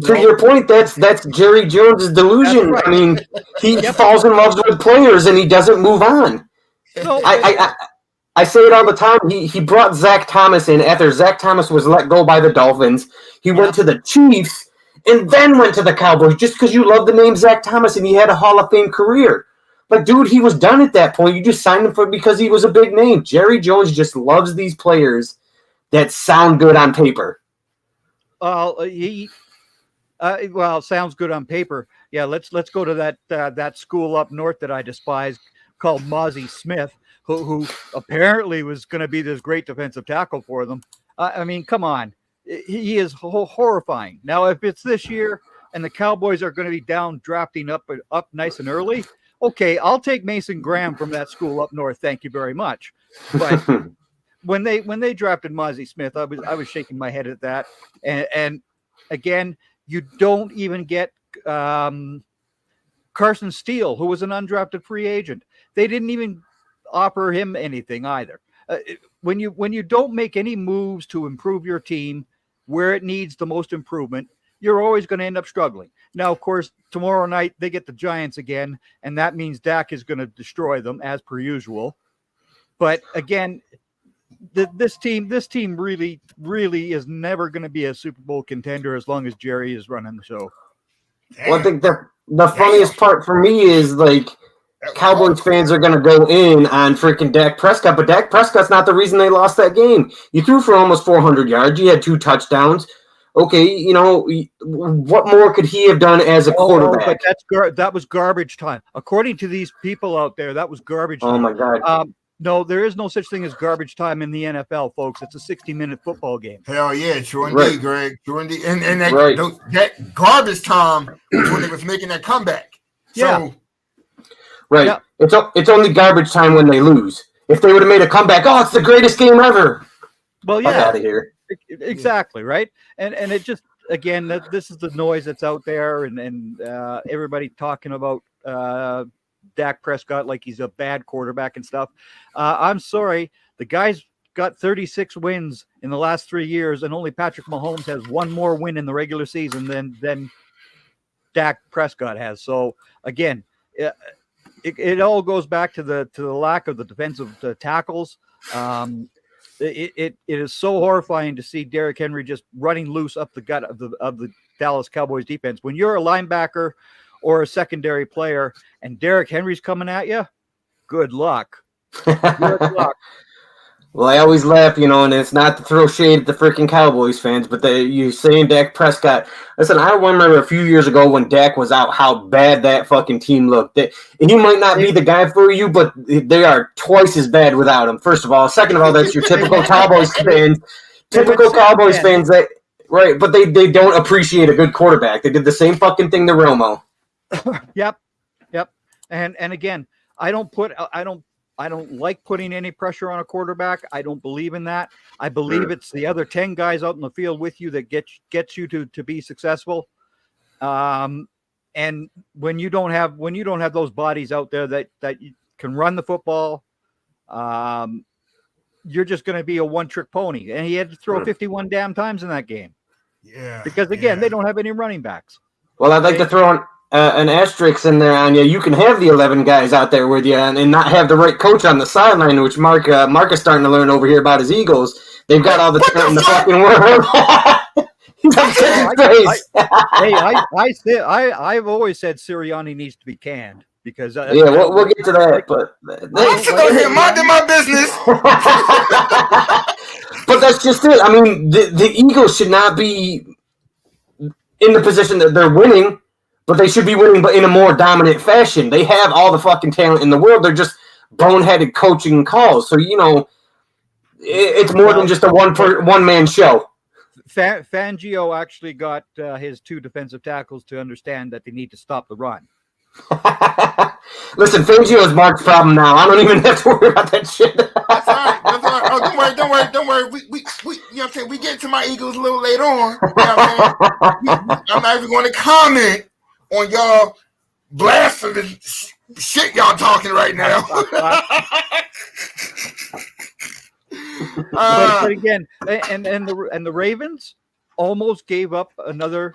to your point, that's Jerry Jones' delusion. Right. I mean, he falls in love with players and he doesn't move on. No, I say it all the time. He brought Zach Thomas in after Zach Thomas was let go by the Dolphins. He went to the Chiefs and then went to the Cowboys just because you love the name Zach Thomas and he had a Hall of Fame career. But, dude, he was done at that point. You just signed him because he was a big name. Jerry Jones just loves these players that sound good on paper. Well, sounds good on paper. Yeah, let's go to that school up north that I despise called Mozzie Smith, who apparently was going to be this great defensive tackle for them. I mean, come on. He is horrifying. Now, if it's this year and the Cowboys are going to be down drafting up nice and early, okay, I'll take Mason Graham from that school up north. Thank you very much. But when they drafted Mozzie Smith, I was shaking my head at that. And again, you don't even get Carson Steele, who was an undrafted free agent. They didn't even offer him anything either. When you don't make any moves to improve your team where it needs the most improvement, you're always going to end up struggling. Now, of course, tomorrow night they get the Giants again, and that means Dak is going to destroy them as per usual. But again, this team really, really is never going to be a Super Bowl contender as long as Jerry is running the show. Well, I think the funniest part for me is like Cowboys fans are going to go in on freaking Dak Prescott, but Dak Prescott's not the reason they lost that game. You threw for almost 400 yards. You had 2 touchdowns. Okay, you know, what more could he have done as a quarterback? But that was garbage time. According to these people out there, that was garbage time. Oh, my God. No, there is no such thing as garbage time in the NFL, folks. It's a 60-minute football game. Hell yeah, true indeed, Greg. True indeed. And that garbage time was when they was making that comeback. So, right. Yeah. It's only garbage time when they lose. If they would have made a comeback, it's the greatest game ever. Well, yeah. Fuck out of here. Exactly, right? And it just, again, this is the noise that's out there, and everybody talking about Dak Prescott like he's a bad quarterback and stuff. I'm sorry, the guy's got 36 wins in the last 3 years, and only Patrick Mahomes has one more win in the regular season than Dak Prescott has. So again, it all goes back to the lack of the defensive tackles. It is so horrifying to see Derrick Henry just running loose up the gut of the Dallas Cowboys defense. When you're a linebacker or a secondary player and Derrick Henry's coming at you, good luck. Good luck. Well, I always laugh, and it's not to throw shade at the freaking Cowboys fans, but you saying Dak Prescott. Listen, I remember a few years ago when Dak was out, how bad that fucking team looked. And he might not be the guy for you, but they are twice as bad without him, first of all. Second of all, that's your typical Cowboys fans. Typical Cowboys fans, right, but they don't appreciate a good quarterback. They did the same fucking thing to Romo. Yep. And again, I don't like putting any pressure on a quarterback. I don't believe in that. I believe it's the other 10 guys out in the field with you that gets you to be successful. And when you don't have those bodies out there that you can run the football, you're just going to be a one-trick pony. And he had to throw 51 damn times in that game. Yeah. Because again, they don't have any running backs. Well, I'd like to throw an asterisk in there on you. You can have the 11 guys out there with you and not have the right coach on the sideline, which Mark is starting to learn over here about his Eagles. They've got all the talent in the fucking world. I've always said Sirianni needs to be canned because we'll get to that. But I'm still here minding my business. But that's just it. I mean, the Eagles should not be in the position that they're winning. But they should be winning, but in a more dominant fashion. They have all the fucking talent in the world. They're just boneheaded coaching calls. So, it's more than just a one man show. Fangio actually got his 2 defensive tackles to understand that they need to stop the run. Listen, Fangio is Mark's problem now. I don't even have to worry about that shit. That's all right. That's all right. Oh, don't worry. We you know what I'm saying? We get to my Eagles a little later on. You know what I'm saying? I'm not even going to comment on y'all blasphemous shit y'all talking right now. But again, and the Ravens almost gave up another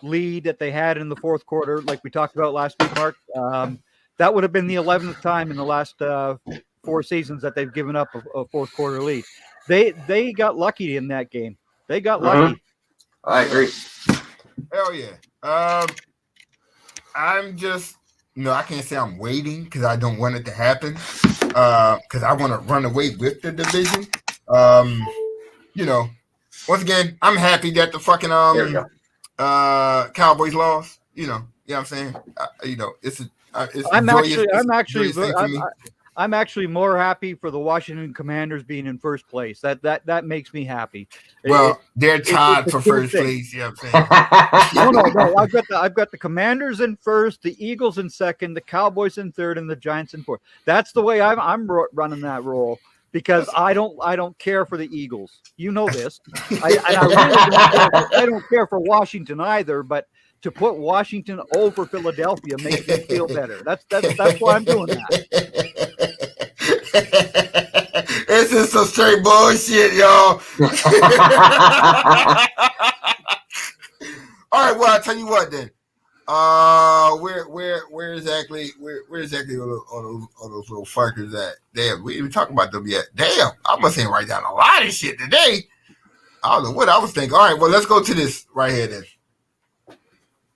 lead that they had in the fourth quarter, like we talked about last week, Mark. That would have been the 11th time in the last 4 seasons that they've given up a fourth quarter lead. They got lucky in that game. They got lucky. I agree. Hell yeah. I'm just I can't say I'm waiting because I don't want it to happen. Because I want to run away with the division. Once again, I'm happy that the fucking Cowboys lost. You know what I'm saying? It's I'm actually more happy for the Washington Commanders being in first place. That makes me happy. Well, they're tied for first place. You know what I'm saying? No. I've got the Commanders in first, the Eagles in second, the Cowboys in third, and the Giants in fourth. That's the way I'm running that role because I don't care for the Eagles. You know this. I don't care for Washington either, but to put Washington over Philadelphia makes me feel better. That's why I'm doing that. This is some straight bullshit, y'all. All right, well, I'll tell you what then. Where exactly all those little fuckers at? Damn, we didn't talk about them yet. Damn, I must ain't write down a lot of shit today. I don't know what I was thinking. All right, well, let's go to this right here then.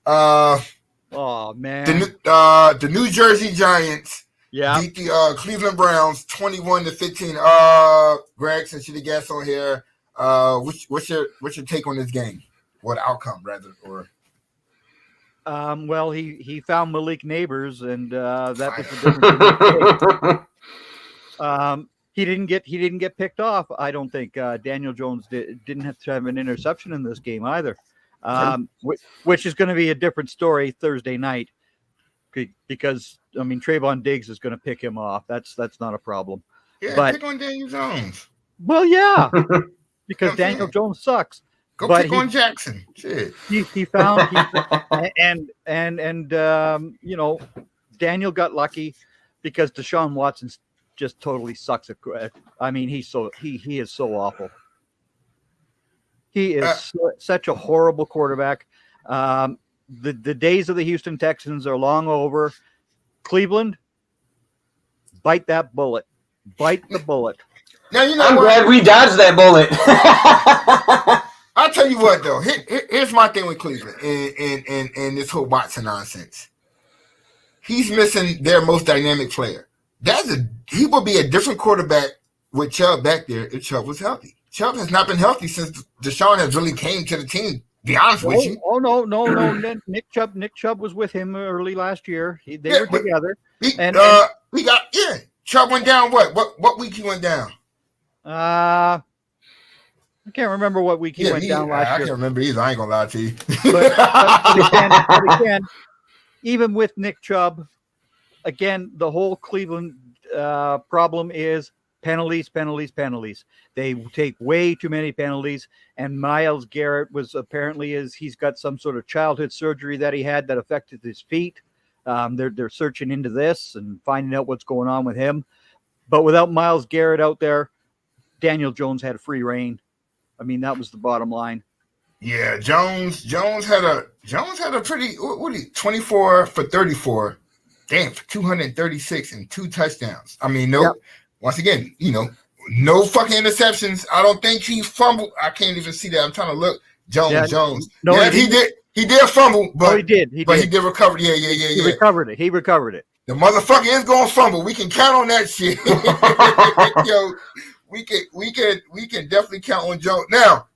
Oh man, the New Jersey Giants beat the Cleveland Browns 21-15. Greg, since you're the guest on here, what's your take on this game? What outcome, rather, or? Well, he found Malik Neighbors, and that was the difference. He didn't get picked off. I don't think Daniel Jones didn't have to have an interception in this game either. Which is going to be a different story Thursday night because Trayvon Diggs is going to pick him off. That's not a problem. Yeah, but, pick on Daniel Jones. Well, yeah, because Daniel Jones sucks. Go pick on Jackson. Shit. He found Daniel got lucky because Deshaun Watson just totally sucks at. He is so awful. He is such a horrible quarterback. The days of the Houston Texans are long over. Cleveland, bite that bullet. Bite the bullet. Now I'm glad we dodged that bullet. I'll tell you what, though. Here's my thing with Cleveland and this whole Watson nonsense. He's missing their most dynamic player. He will be a different quarterback with Chubb back there if Chubb was healthy. Chubb has not been healthy since Deshaun has really came to the team. Be honest with you. Oh no. Nick Chubb was with him early last year. They were together. Chubb went down. What week he went down? I can't remember what week he went down last year. I can't remember either. I ain't gonna lie to you. but again, even with Nick Chubb, again, the whole Cleveland problem is penalties. They take way too many penalties. And Myles Garrett was apparently he's got some sort of childhood surgery that he had that affected his feet. They're searching into this and finding out what's going on with him. But without Myles Garrett out there, Daniel Jones had free reign. That was the bottom line. Yeah, Jones had a pretty 24 for 34. Damn, for 236 and 2 touchdowns. Once again, no fucking interceptions. I don't think he fumbled. I can't even see that. I'm trying to look. Jones. No, yeah, he did fumble, but he did recover. Yeah. He recovered it. The motherfucker is gonna fumble. We can count on that shit. Yo, we can definitely count on Jones. Now,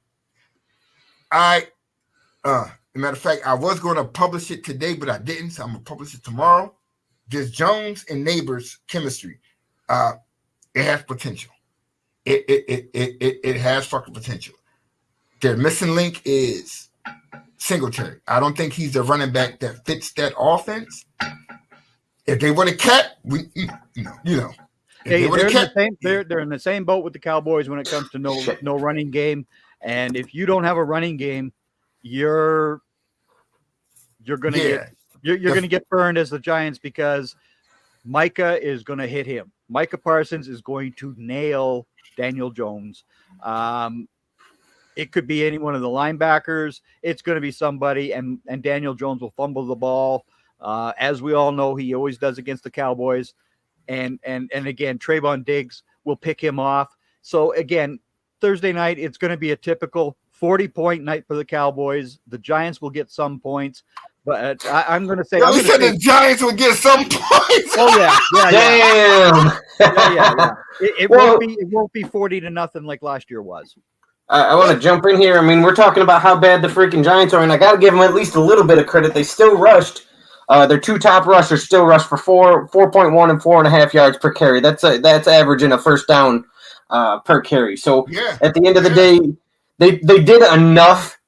as a matter of fact, I was going to publish it today, but I didn't, so I'm gonna publish it tomorrow. This Jones and Neighbors chemistry. It has potential. it has fucking potential. Their missing link is Singletary. I don't think he's the running back that fits that offense. If they would have kept, Hey, they're in the same boat with the Cowboys when it comes to no running game. And if you don't have a running game, you're gonna get burned as the Giants, because Micah is gonna hit him. Micah Parsons is going to nail Daniel Jones. It could be any one of the linebackers. It's going to be somebody, and Daniel Jones will fumble the ball. As we all know, he always does against the Cowboys. And again, Trayvon Diggs will pick him off. So again, Thursday night, it's going to be a typical 40-point night for the Cowboys. The Giants will get some points, but I'm going to say, the Giants will get some points. Oh yeah. Damn. It won't be 40-0 like last year was. I want to jump in here. I mean, we're talking about how bad the freaking Giants are, and I got to give them at least a little bit of credit. They still rushed. Their two top rushers still rushed for 4.1 and 4.5 yards per carry. That's averaging a first down per carry. So at the end of the day, they did enough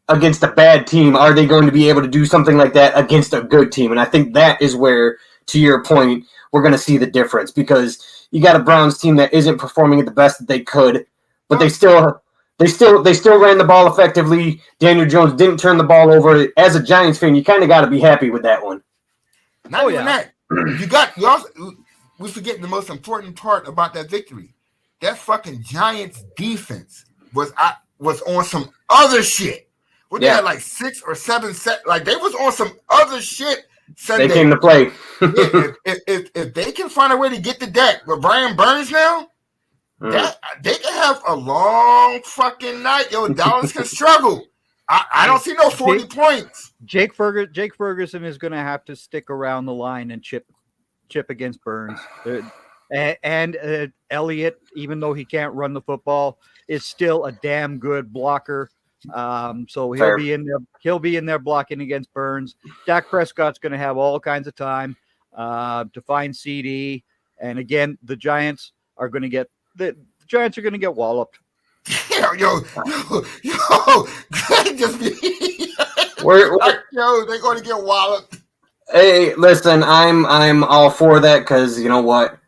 against a bad team. Are they going to be able to do something like that against a good team? And I think that is where, to your point, we're going to see the difference, because you got a Browns team that isn't performing at the best that they could, but they still ran the ball effectively. Daniel Jones didn't turn the ball over. As a Giants fan, you kind of got to be happy with that one. Not even that. We forget the most important part about that victory. That fucking Giants defense was on some other shit. They had like 6 or 7 set. Like, they was on some other shit Sunday. They came to play. if they can find a way to get to Dak with Brian Burns now, they can have a long fucking night. Yo, Dallas can struggle. I don't see no 40 points. Jake Ferguson is going to have to stick around the line and chip against Burns. And Elliott, even though he can't run the football, is still a damn good blocker. So he'll be in there blocking against Burns. Dak Prescott's going to have all kinds of time to find CD. And again, the Giants are going to get walloped. Yo, just be they're going to get walloped. Hey, listen, I'm all for that, because you know what?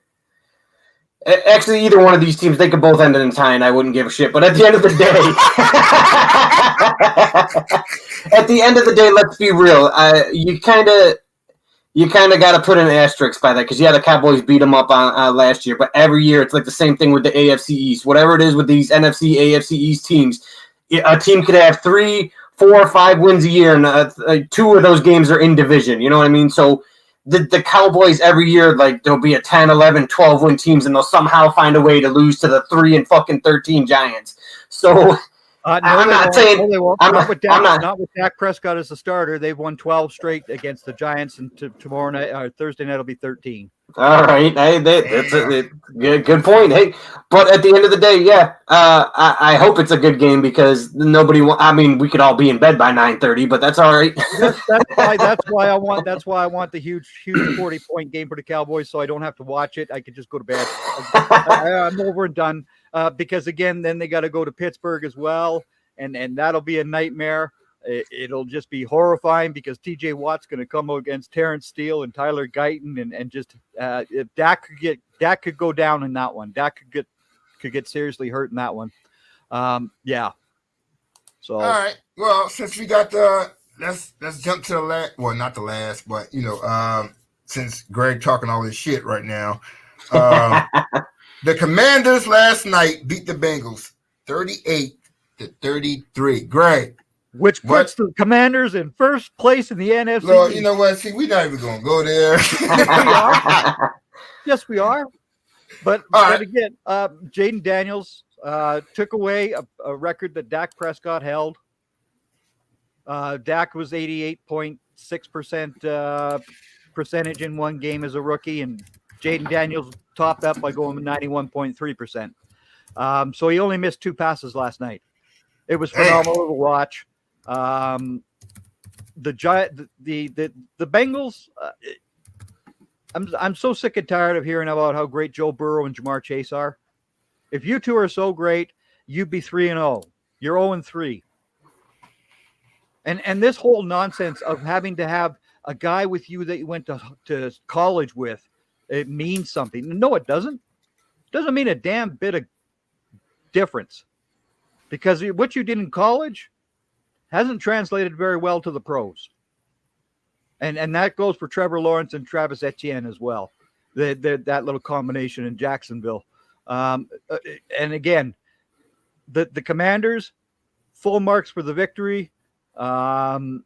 Actually, either one of these teams, they could both end in a tie, and I wouldn't give a shit. But at the end of the day, let's be real. You kind of got to put an asterisk by that, because the Cowboys beat them up on last year. But every year, it's like the same thing with the AFC East. Whatever it is with these NFC, AFC East teams, a team could have 3, 4, 5 wins a year, and 2 of those games are in division. You know what I mean? So the Cowboys every year, like, there'll be a 10, 11, 12 win teams, and they'll somehow find a way to lose to the 3-13 Giants. So I'm not saying not with Dak Prescott as the starter. They've won 12 straight against the Giants, and tomorrow night or Thursday night will be 13. All right, hey, that's a good point. Hey, but at the end of the day, I hope it's a good game, because we could all be in bed by 9:30, but that's all right. That's why I want the huge 40-point game for the Cowboys, so I don't have to watch it. I could just go to bed. I'm over and done. Because again, then they got to go to Pittsburgh as well, and that'll be a nightmare. It'll just be horrifying, because TJ Watt's going to come against Terrence Steele and Tyler Guyton, and just if Dak could go down in that one. Dak could get seriously hurt in that one. So all right. Well, since we got let's jump to the last. Well, not the last, but since Greg talking all this shit right now. The Commanders last night beat the Bengals 38-33. Greg. Which puts the Commanders in first place in the NFC. Well, you know what? See, we're not even going to go there. Yes, we are. But again, Jaden Daniels took away a record that Dak Prescott held. Dak was 88.6% percentage in one game as a rookie, and Jaden Daniels topped up by going 91.3%. So he only missed 2 passes last night. It was phenomenal to watch. The Bengals. I'm so sick and tired of hearing about how great Joe Burrow and Jamar Chase are. If you two are so great, you'd be 3-0. You're 0-3. And this whole nonsense of having to have a guy with you that you went to college with, it means something. No, it doesn't. It doesn't mean a damn bit of difference. Because what you did in college hasn't translated very well to the pros. And that goes for Trevor Lawrence and Travis Etienne as well. That little combination in Jacksonville. And again, the Commanders, full marks for the victory. And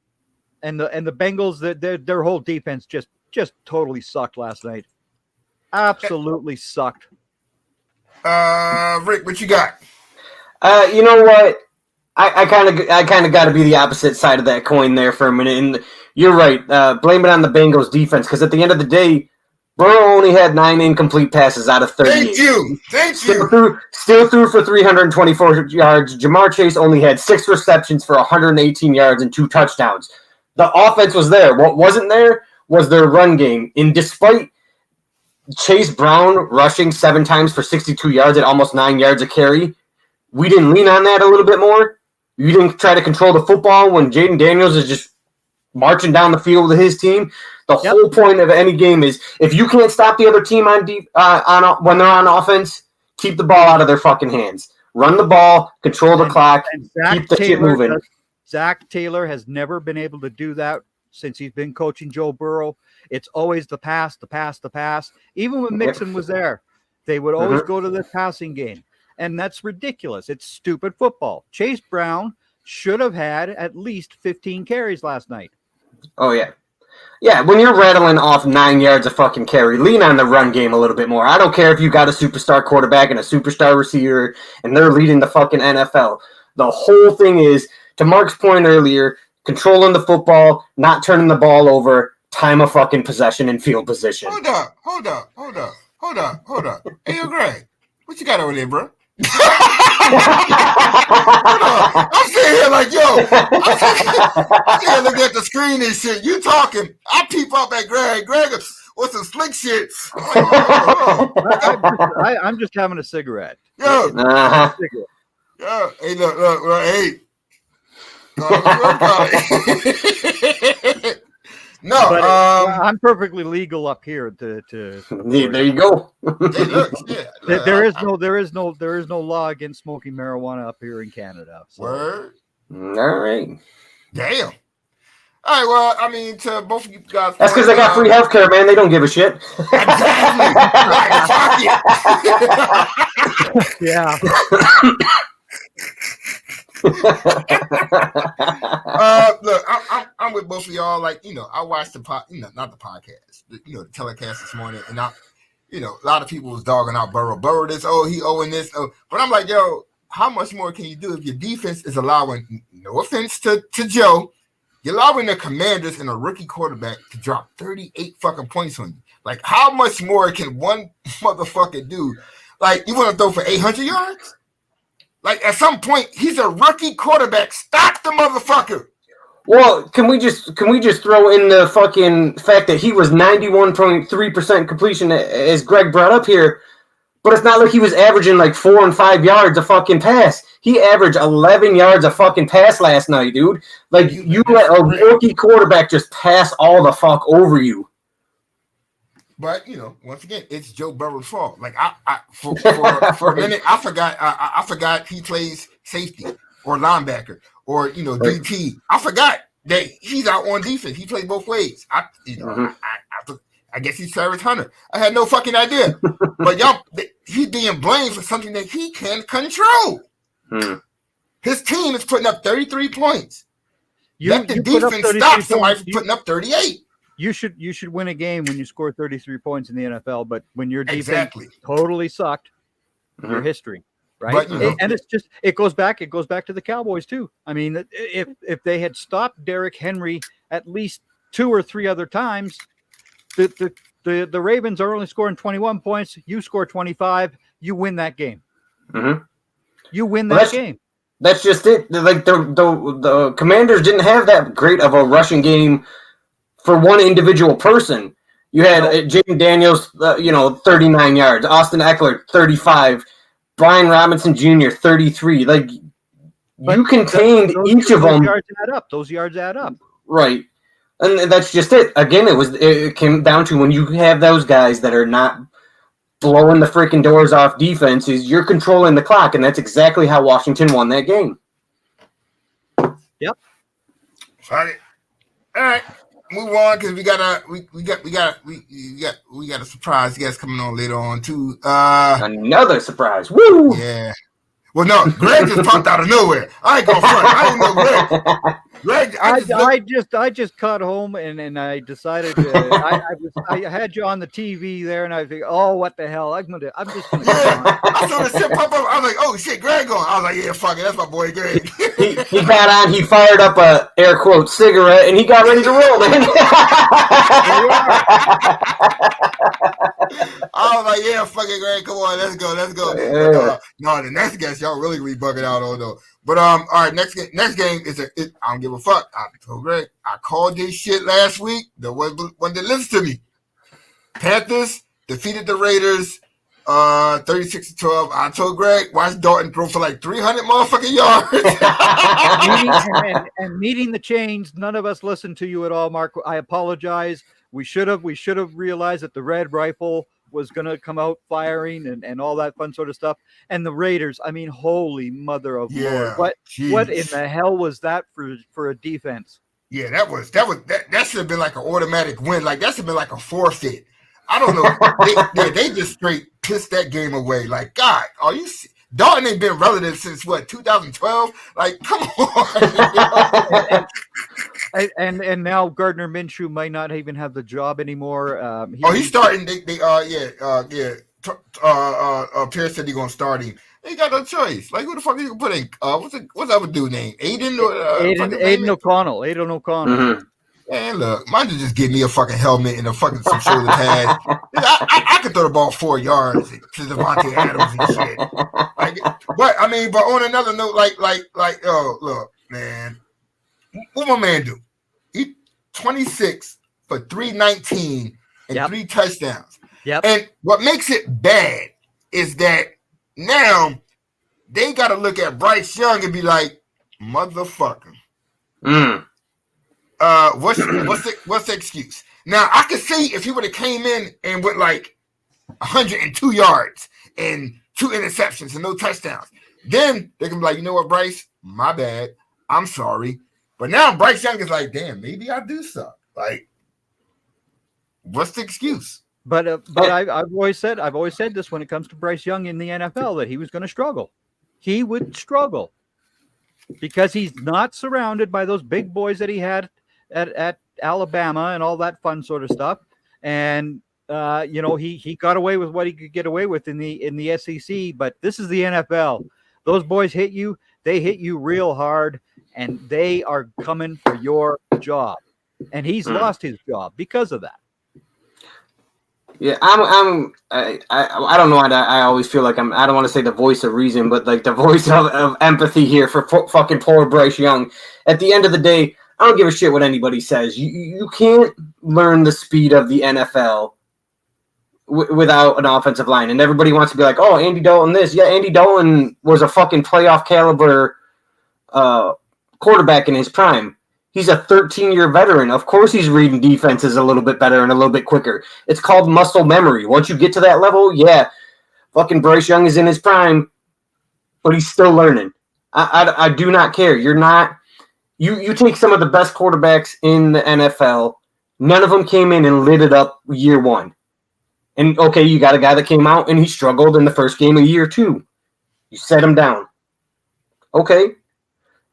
the Bengals, their whole defense just totally sucked last night. Absolutely sucked. Rick, what you got? You know what? I kind of got to be the opposite side of that coin there for a minute. And you're right. Blame it on the Bengals defense, because at the end of the day, Burrow only had 9 incomplete passes out of 38. Thank you. Still threw for 324 yards. Jamar Chase only had 6 receptions for 118 yards and 2 touchdowns. The offense was there. What wasn't there was their run game. And despite Chase Brown rushing 7 times for 62 yards at almost 9 yards a carry, we didn't lean on that a little bit more. You didn't try to control the football when Jaden Daniels is just marching down the field with his team. The whole point of any game is if you can't stop the other team when they're on offense, keep the ball out of their fucking hands. Run the ball, control the clock, keep the shit moving. Zach Taylor has never been able to do that since he's been coaching Joe Burrow. It's always the pass. Even when Mixon was there, they would always go to the passing game. And that's ridiculous. It's stupid football. Chase Brown should have had at least 15 carries last night. Oh, yeah. Yeah, when you're rattling off 9 yards of fucking carry, lean on the run game a little bit more. I don't care if you got a superstar quarterback and a superstar receiver and they're leading the fucking NFL. The whole thing is, to Mark's point earlier, controlling the football, not turning the ball over, time of fucking possession and field position. Hold up. Hey, yo, Greg, what you got over there, bro? I'm sitting here like, yo, I'm sitting here looking at the screen and shit. You talking? I peep up at Greg. Greg, what's some slick shit? I'm just having a cigarette. Yo, hey, look, hey. No, I'm perfectly legal up here to there you go. Hey, look, there is no law against smoking marijuana up here in Canada. So. Word. All right. Damn. All right, well, I mean, to both of you guys. That's because they got free healthcare, man. They don't give a shit. Exactly. Yeah. Look, I'm with both of y'all. Like, I watched the not the podcast, the telecast this morning, and a lot of people was dogging out Burrow. Burrow this, he owing this, but I'm like, yo, how much more can you do if your defense is allowing? No offense to Joe, you're allowing the Commanders and a rookie quarterback to drop 38 fucking points on you. Like, how much more can one motherfucker do? Like, you want to throw for 800 yards? Like, at some point, he's a rookie quarterback. Stop the motherfucker. Well, can we just throw in the fucking fact that he was 91.3% completion, as Greg brought up here, but it's not like he was averaging like 4 and 5 yards a fucking pass. He averaged 11 yards a fucking pass last night, dude. Like, you let a rookie quarterback just pass all the fuck over you. But once again, it's Joe Burrow's fault. Like, for a minute, I forgot he plays safety or linebacker or DT. I forgot that he's out on defense. He plays both ways. I guess he's Travis Hunter. I had no fucking idea. But he's being blamed for something that he can't control. His team is putting up 33 points. Let the defense stop somebody from putting up 38. You should win a game when you score 33 points in the NFL, but when your defense totally sucked, your history, right? But, and it goes back to the Cowboys too. I mean, if they had stopped Derrick Henry at least 2 or 3 other times, the Ravens are only scoring 21 points. You score 25, you win that game. You win that game. That's just it. Like the Commanders didn't have that great of a rushing game. For one individual person, you had Jaden Daniels, 39 yards. Austin Eckler, 35. Brian Robinson Jr., 33. Like, But you contained those each of them. yards add up. Those yards add up. Right. And that's just it. Again, it came down to when you have those guys that are not blowing the freaking doors off defenses, you're controlling the clock, and that's exactly how Washington won that game. Yep. All right. Move on because we got a surprise guest coming on later on too. Another surprise. Woo! Yeah. Well, no, Greg just popped out of nowhere. I ain't gonna front. I didn't know Greg. Greg, I just got home and I decided I had you on the TV there and I think, oh, what the hell? I'm just gonna yeah. I saw the shit pop up. I was like, oh shit, Greg on. I was like, yeah, fuck it, that's my boy Greg. he got on. He fired up a air quote cigarette and he got ready to roll, man. I was like, yeah, fucking Greg, come on, let's go. Yeah. No, the next guest, y'all really be bugging out on though. But all right, next game is I don't give a fuck. I told Greg, I called this shit last week. The one that listens to me. Panthers defeated the Raiders 36-12. I told Greg, watch Dalton throw for like 300 motherfucking yards. Meeting the chains. None of us listened to you at all, Mark. I apologize. We should have realized that the Red Rifle was going to come out firing and all that fun sort of stuff. And the Raiders, I mean, holy mother of Lord. What in the hell was that for a defense? Yeah, that should have been like an automatic win. Like that should have been like a forfeit. I don't know. they just straight pissed that game away. Like, God, are you Dalton ain't been relative since what, 2012? Like, come on. and now Gardner Minshew might not even have the job anymore. He's starting. Pierce said he's gonna start him. They got no choice. Like, who the fuck are you gonna put in? What's that dude name? Aiden O'Connell. Aiden O'Connell. Mm-hmm. Man, look, mine just give me a fucking helmet and a fucking some shoulder pads. I could throw the ball 4 yards to Devontae Adams and shit. Like, but on another note, oh, look, man, what my man do? He 26 for 319 and 3 touchdowns. Yep. And what makes it bad is that now they got to look at Bryce Young and be like, motherfucker. What's the excuse? Now I could see if he would have came in and went like 102 yards and 2 interceptions and no touchdowns, then they can be like, you know what, Bryce, my bad, I'm sorry. But now Bryce Young is like, damn, maybe I do suck. Like, what's the excuse? But I've always said this when it comes to Bryce Young in the NFL that he was going to struggle. He would struggle because he's not surrounded by those big boys that he had at Alabama and all that fun sort of stuff. And he got away with what he could get away with in the SEC. But this is the NFL. Those boys hit you. They hit you real hard, and they are coming for your job. And he's lost his job because of that. Yeah, I don't know. I always feel like I don't want to say the voice of reason, but like the voice of empathy here for fucking poor Bryce Young. At the end of the day, I don't give a shit what anybody says. You can't learn the speed of the NFL without an offensive line. And everybody wants to be like, oh, Andy Dalton this. Yeah, Andy Dalton was a fucking playoff caliber quarterback in his prime. He's a 13-year veteran. Of course he's reading defenses a little bit better and a little bit quicker. It's called muscle memory. Once you get to that level, yeah, fucking Bryce Young is in his prime, but he's still learning. I do not care. You're not – you take some of the best quarterbacks in the NFL. None of them came in and lit it up year one. And, okay, you got a guy that came out and he struggled in the first game of year 2. You set him down. Okay.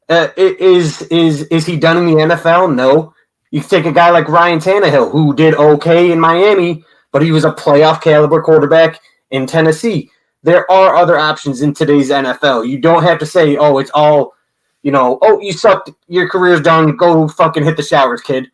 Is he done in the NFL? No. You take a guy like Ryan Tannehill, who did okay in Miami, but he was a playoff caliber quarterback in Tennessee. There are other options in today's NFL. You don't have to say, oh, it's all, oh, you sucked, your career's done, go fucking hit the showers, kid.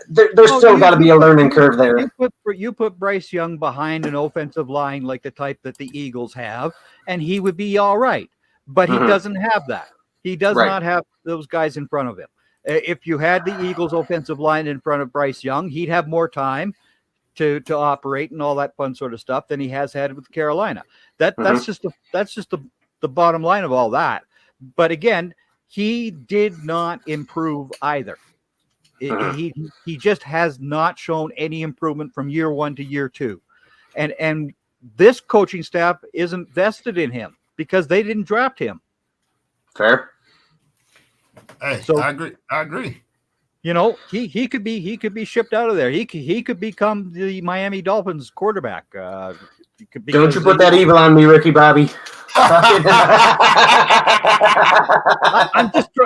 There's still got to be a learning curve there. You put Bryce Young behind an offensive line like the type that the Eagles have, and he would be all right. But he doesn't have that. He does not have those guys in front of him. If you had the Eagles offensive line in front of Bryce Young, he'd have more time to operate and all that fun sort of stuff than he has had with Carolina. That's just the bottom line of all that. But again, he did not improve either. He just has not shown any improvement from year one to year two. And this coaching staff isn't vested in him because they didn't draft him. Fair. Hey, So- I agree. You know, he could be shipped out of there. He could become the Miami Dolphins quarterback. Don't you put that evil on me, Ricky Bobby.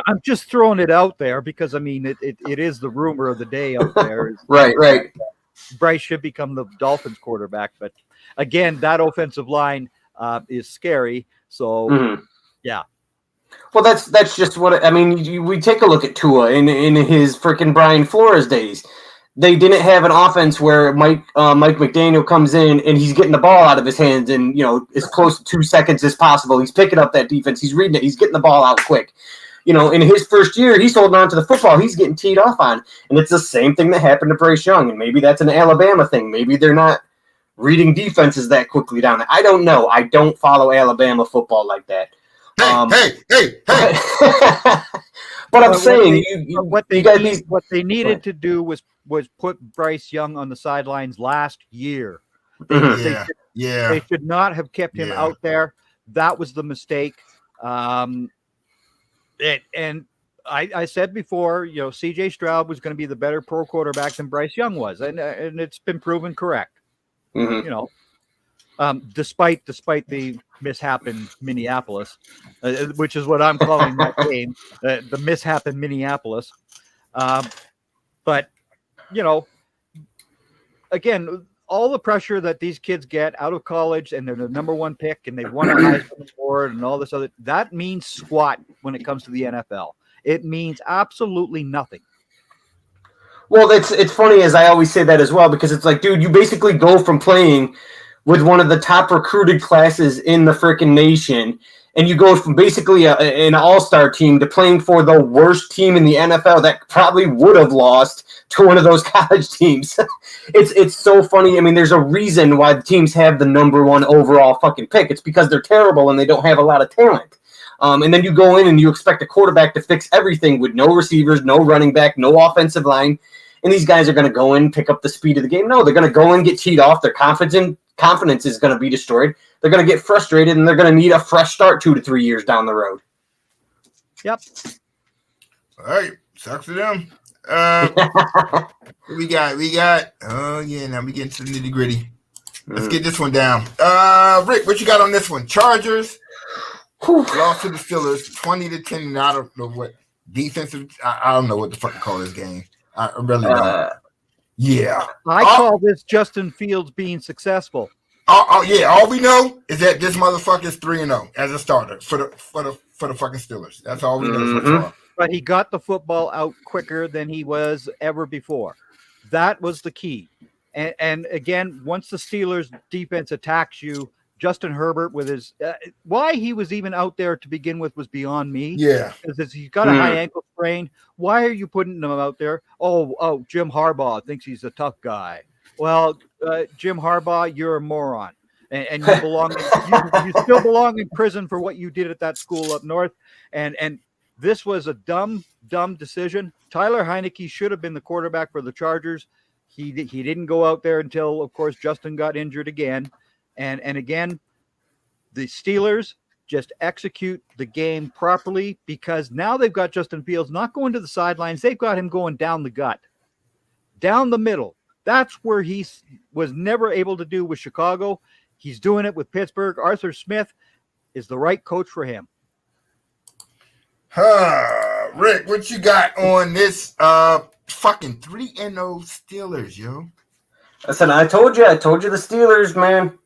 I'm just throwing it out there because I mean it is the rumor of the day out there. Right. Bryce should become the Dolphins quarterback, but again, that offensive line is scary. So yeah. Well, that's just what I mean. We take a look at Tua in his freaking Brian Flores days. They didn't have an offense where Mike McDaniel comes in and he's getting the ball out of his hands in as close to 2 seconds as possible. He's picking up that defense. He's reading it. He's getting the ball out quick. In his first year, he's holding on to the football. He's getting teed off on, and it's the same thing that happened to Bryce Young. And maybe that's an Alabama thing. Maybe they're not reading defenses that quickly down. I don't know. I don't follow Alabama football like that. Hey. But I'm saying what they needed to do was put Bryce Young on the sidelines last year. They should not have kept him out there. That was the mistake. And I said before, CJ Stroud was going to be the better pro quarterback than Bryce Young was, and it's been proven correct. Despite the mishap in Minneapolis, which is what I'm calling that game, the mishap in Minneapolis. But again, all the pressure that these kids get out of college, and they're the number one pick, and they've won a Heisman Award, and all this other, that means squat when it comes to the NFL. It means absolutely nothing. Well, it's funny, as I always say that as well, because it's like, dude, you basically go from playing with one of the top recruited classes in the freaking nation, and you go from basically an all-star team to playing for the worst team in the NFL that probably would have lost to one of those college teams. It's so funny. I mean, there's a reason why the teams have the number one overall fucking pick. It's because they're terrible and they don't have a lot of talent. And then you go in and you expect a quarterback to fix everything with no receivers, no running back, no offensive line. And these guys are going to go in, pick up the speed of the game. No, they're going to go in, get teed off. Their confidence is going to be destroyed. They're going to get frustrated, and they're going to need a fresh start 2 to 3 years down the road. Yep. All right. Sucks to them. We got. Oh, yeah. Now we get to the nitty gritty. Let's get this one down. Rick, what you got on this one? Chargers lost to the Steelers 20-10. I don't know what defensive. I don't know what the fuck to call this game. I really don't. Yeah. I call this Justin Fields being successful. Yeah. All we know is that this motherfucker is 3-0 as a starter for the fucking Steelers. That's all we know so far. But he got the football out quicker than he was ever before. That was the key. And again, once the Steelers defense attacks you, Justin Herbert with his why he was even out there to begin with was beyond me. Yeah, because he's got a high ankle sprain. Why are you putting him out there? Oh, Jim Harbaugh thinks he's a tough guy. Well, Jim Harbaugh, you're a moron, and you belong. You still belong in prison for what you did at that school up north. And this was a dumb decision. Tyler Heineke should have been the quarterback for the Chargers. He didn't go out there until, of course, Justin got injured again. And again, the Steelers just execute the game properly because now they've got Justin Fields not going to the sidelines. They've got him going down the gut, down the middle. That's where he was never able to do with Chicago. He's doing it with Pittsburgh. Arthur Smith is the right coach for him. Rick, what you got on this fucking 3-0 Steelers, yo? Listen, I told you the Steelers, man.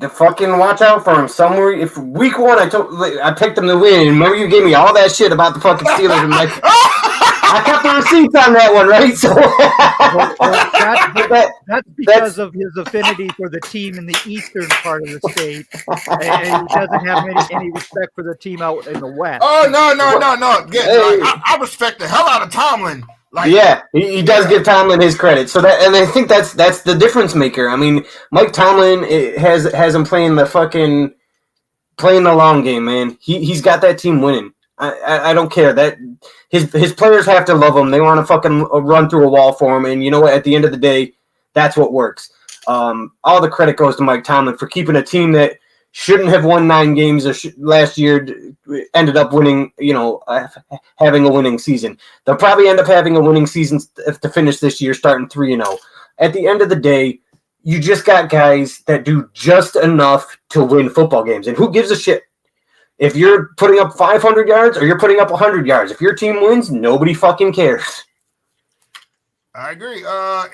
To fucking watch out for him. Somewhere, if week one, I picked them to win. Remember, you gave me all that shit about the fucking Steelers, and like, I kept the receipts on that one, right? So that's because of his affinity for the team in the eastern part of the state, and he doesn't have any respect for the team out in the west. Oh no! Yeah, I respect the hell out of Tomlin. Like, yeah, he does give Tomlin his credit. So that, and I think that's the difference maker. I mean, Mike Tomlin has him playing the long game, man. He's got that team winning. I don't care that his players have to love him. They want to fucking run through a wall for him, and you know what? At the end of the day, that's what works. All the credit goes to Mike Tomlin for keeping a team that shouldn't have won 9 games last year, ended up winning, having a winning season. They'll probably end up having a winning season to finish this year, starting 3-0. At the end of the day, you just got guys that do just enough to win football games. And who gives a shit? If you're putting up 500 yards or you're putting up 100 yards, if your team wins, nobody fucking cares. I agree.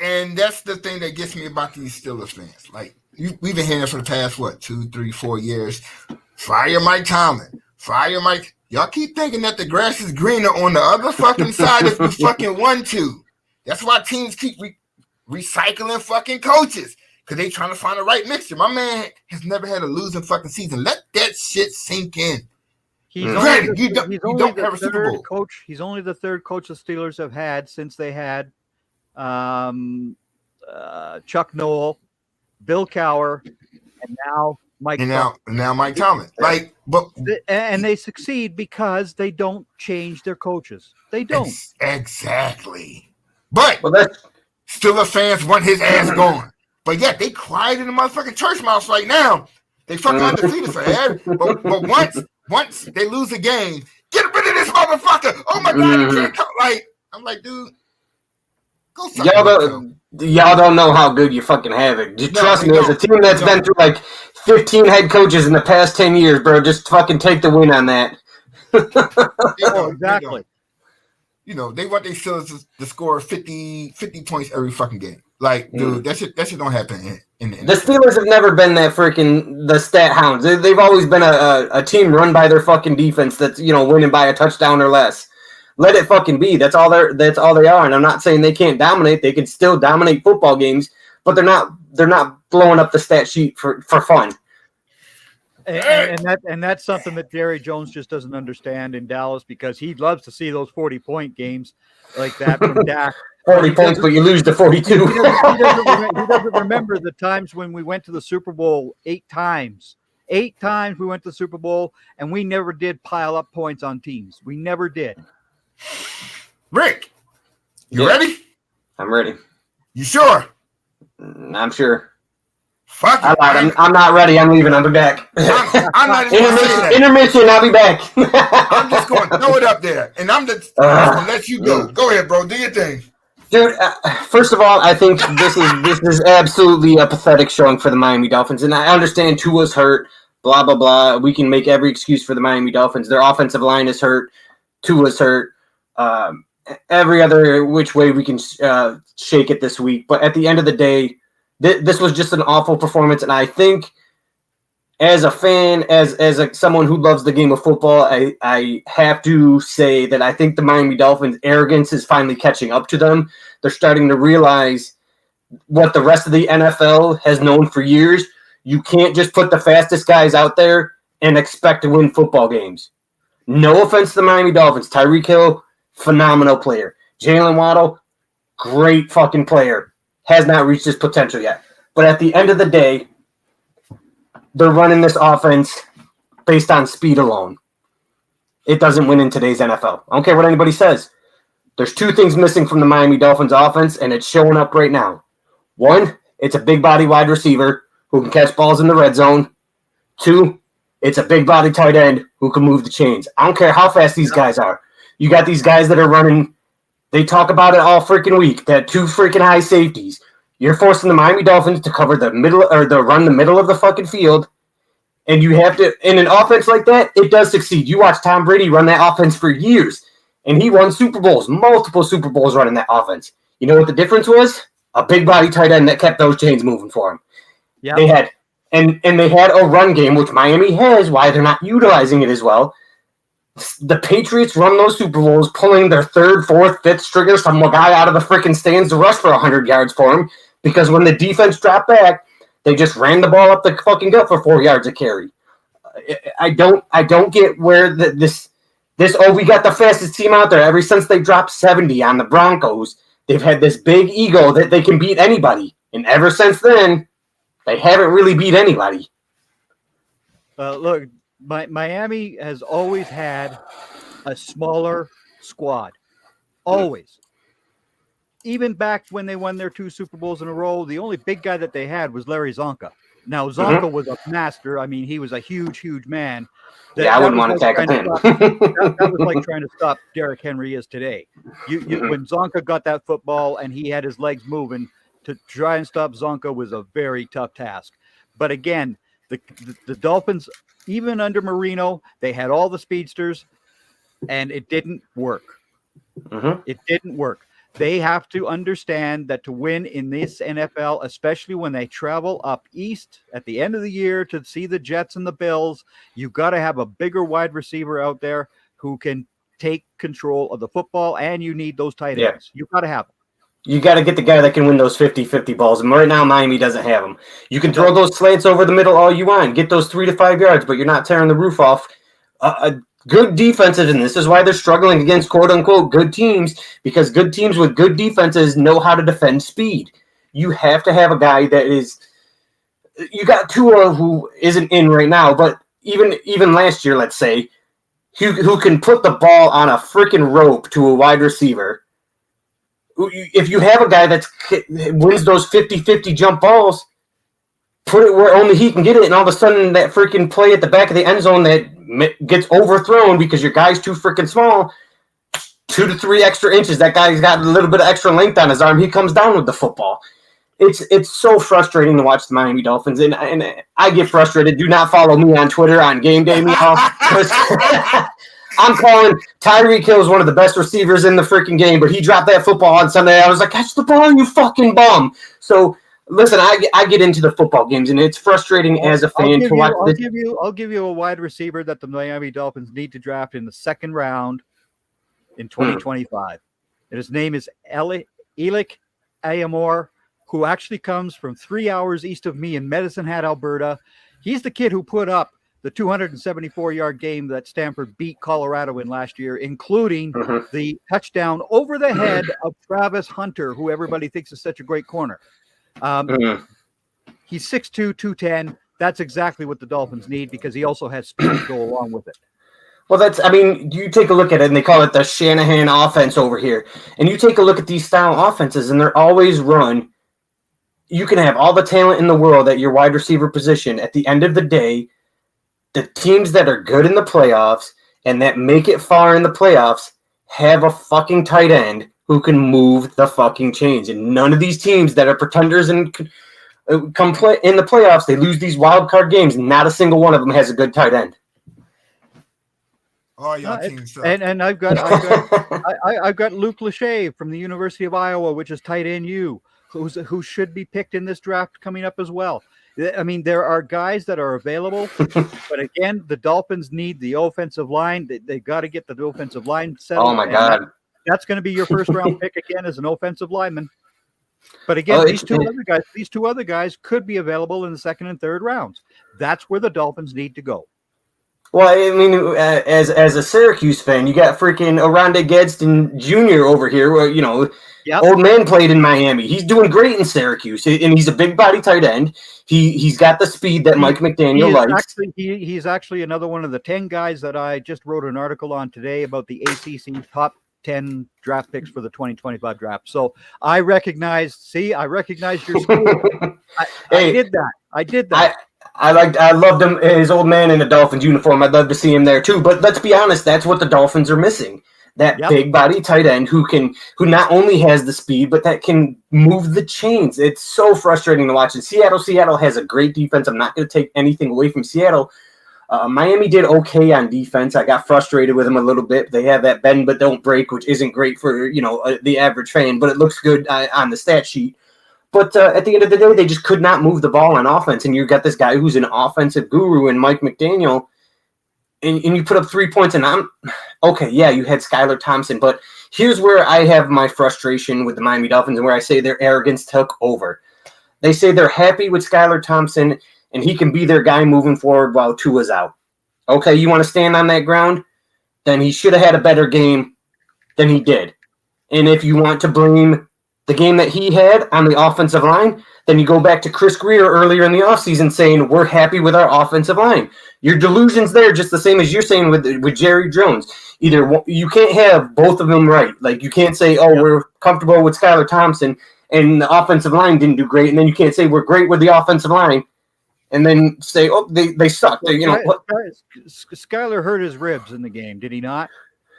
And that's the thing that gets me about these Steelers fans. Like, we've been hearing it for the past, 2, 3, 4 years. Fire Mike Tomlin. Fire Mike. Y'all keep thinking that the grass is greener on the other fucking side if you fucking want to. That's why teams keep recycling fucking coaches. Because they trying to find the right mixture. My man has never had a losing fucking season. Let that shit sink in. He's Granted, only you don't have a Super Bowl. coach. He's only the third coach the Steelers have had since they had Chuck Noll, Bill Cowher, and now Mike. And now Mike Tomlin. Like, but and they succeed because they don't change their coaches. They don't. Exactly. But that's Steelers fans want his ass gone. But yet they quiet in the motherfucking church mouse right now. They fucking undefeated forever. But once they lose a game, get rid of this motherfucker. Oh my God. Like, I'm like, dude, go suck y'all don't know how good you fucking have it. Just trust me, as a team that's been through like 15 head coaches in the past 10 years, bro, just fucking take the win on that. Exactly. They want their Steelers to score 50 points every fucking game. Like, dude, that shit don't happen in the Steelers have never been that freaking the stat hounds. They've always been a team run by their fucking defense that's winning by a touchdown or less. Let it fucking be. That's all they are. And I'm not saying they can't dominate. They can still dominate football games, but they're not blowing up the stat sheet for fun. And that's something that Jerry Jones just doesn't understand in Dallas, because he loves to see those 40-point games like that from Dak. 40 points, but you lose to 42. He doesn't remember the times when we went to the Super Bowl 8 times. 8 times we went to the Super Bowl, and we never did pile up points on teams. We never did. Rick, you ready? I'm ready. You sure? I'm sure. Fuck it. I'm not ready. I'm leaving. I'll be back. I'm not even going to say that. Intermission. I'll be back. I'm just going to throw it up there, and I'm just going to let you go. Go ahead, bro. Do your thing. Dude, first of all, I think this is absolutely a pathetic showing for the Miami Dolphins, and I understand Tua's hurt, blah, blah, blah. We can make every excuse for the Miami Dolphins. Their offensive line is hurt. Tua's hurt. Every other which way we can shake it this week. But at the end of the day, this was just an awful performance, and I think as a fan, as someone who loves the game of football, I have to say that I think the Miami Dolphins' arrogance is finally catching up to them. They're starting to realize what the rest of the NFL has known for years. You can't just put the fastest guys out there and expect to win football games. No offense to the Miami Dolphins. Tyreek Hill, phenomenal player. Jalen Waddle, great fucking player. Has not reached his potential yet. But at the end of the day, they're running this offense based on speed alone. It doesn't win in today's NFL. I don't care what anybody says. There's 2 things missing from the Miami Dolphins offense, and it's showing up right now. 1, it's a big body wide receiver who can catch balls in the red zone. 2, it's a big body tight end who can move the chains. I don't care how fast these guys are. You got these guys that are running. They talk about it all freaking week. That 2 freaking high safeties. You're forcing the Miami Dolphins to cover the middle or run the middle of the fucking field. And you have to, in an offense like that, it does succeed. You watch Tom Brady run that offense for years, and he won Super Bowls, multiple Super Bowls running that offense. You know what the difference was? A big body tight end that kept those chains moving for him. Yeah. They had, and they had a run game, which Miami has, why they're not utilizing it as well. The Patriots run those Super Bowls, pulling their 3rd, 4th, 5th stringers from a guy out of the freaking stands to rush for 100 yards for him, because when the defense dropped back, they just ran the ball up the fucking gut for 4 yards a carry. I don't get where this We got the fastest team out there. Ever since they dropped 70 on the Broncos, they've had this big ego that they can beat anybody. And ever since then, they haven't really beat anybody. Look, Miami has always had a smaller squad. Always. Even back when they won their 2 Super Bowls in a row, the only big guy that they had was Larry Zonka. Now, Zonka was a master. I mean, he was a huge, huge man. I wouldn't want to tackle him. That was like trying to stop Derrick Henry is today. When Zonka got that football and he had his legs moving, to try and stop Zonka was a very tough task. But again, the Dolphins, even under Marino, they had all the speedsters, and it didn't work. It didn't work. They have to understand that to win in this NFL, especially when they travel up east at the end of the year to see the Jets and the Bills, you've got to have a bigger wide receiver out there who can take control of the football, and you need those tight ends. You've got to have them. You got to get the guy that can win those 50-50 balls. And right now, Miami doesn't have them. You can throw those slants over the middle all you want, get those 3 to 5 yards, but you're not tearing the roof off. Good defenses, and this is why they're struggling against quote-unquote good teams, because good teams with good defenses know how to defend speed. You have to have a guy that is – you got Tua, who isn't in right now, but even last year, let's say, who can put the ball on a freaking rope to a wide receiver. If you have a guy that wins those 50-50 jump balls, put it where only he can get it, and all of a sudden that freaking play at the back of the end zone that gets overthrown because your guy's too freaking small, 2 to 3 extra inches, that guy's got a little bit of extra length on his arm, he comes down with the football. It's so frustrating to watch the Miami Dolphins, and I get frustrated. Do not follow me on Twitter on game day, meow. I'm calling Tyreek Hill is one of the best receivers in the freaking game, but he dropped that football on Sunday. I was like, catch the ball, you fucking bum. So listen, I get into the football games, and it's frustrating as a fan to watch. I'll give you a wide receiver that the Miami Dolphins need to draft in the second round in 2025. And his name is Elik Ayamor, who actually comes from 3 hours east of me in Medicine Hat, Alberta. He's the kid who put up the 274-yard game that Stanford beat Colorado in last year, including the touchdown over the head of Travis Hunter, who everybody thinks is such a great corner. He's 6'2", 210. That's exactly what the Dolphins need, because he also has speed to go along with it. Well, you take a look at it, and they call it the Shanahan offense over here. And you take a look at these style offenses, and they're always run. You can have all the talent in the world at your wide receiver position. At the end of the day, the teams that are good in the playoffs and that make it far in the playoffs have a fucking tight end who can move the fucking chains. And none of these teams that are pretenders and come play in the playoffs, they lose these wild card games. Not a single one of them has a good tight end. Oh, y'all teams suck. And I've got Luke Lachey from the University of Iowa, which is tight end who should be picked in this draft coming up as well. I mean, there are guys that are available, but again, the Dolphins need the offensive line. They got to get the offensive line settled. Oh my God. That's going to be your first round pick again as an offensive lineman. But again, these two other guys could be available in the second and third rounds. That's where the Dolphins need to go. Well, I mean, as a Syracuse fan, you got freaking Oronde Gadsden Jr. over here. Where, old man played in Miami. He's doing great in Syracuse, and he's a big body tight end. He's got the speed that Mike McDaniel likes. He's actually another one of the 10 guys that I just wrote an article on today about the ACC top 10 draft picks for the 2025 draft. So I recognize your school. I did that. I loved him, his old man in a Dolphins uniform. I'd love to see him there too. But let's be honest, that's what the Dolphins are missing. That big body tight end who not only has the speed, but that can move the chains. It's so frustrating to watch. And Seattle has a great defense. I'm not going to take anything away from Seattle. Miami did okay on defense. I got frustrated with them a little bit. They have that bend but don't break, which isn't great for the average fan, but it looks good on the stat sheet. But at the end of the day, they just could not move the ball on offense. And you got this guy who's an offensive guru in Mike McDaniel, and you put up 3 points. And you had Skylar Thompson. But here's where I have my frustration with the Miami Dolphins and where I say their arrogance took over. They say they're happy with Skylar Thompson, and he can be their guy moving forward while Tua's out. Okay, you want to stand on that ground? then he should have had a better game than he did. And if you want to blame the game that he had on the offensive line, then you go back to Chris Greer earlier in the offseason saying, we're happy with our offensive line. Your delusion's there just the same as you're saying with Jerry Jones. Either you can't have both of them right. Like, you can't say, we're comfortable with Skylar Thompson and the offensive line didn't do great. And then you can't say we're great with the offensive line and then say, they suck. Skylar hurt his ribs in the game, did he not?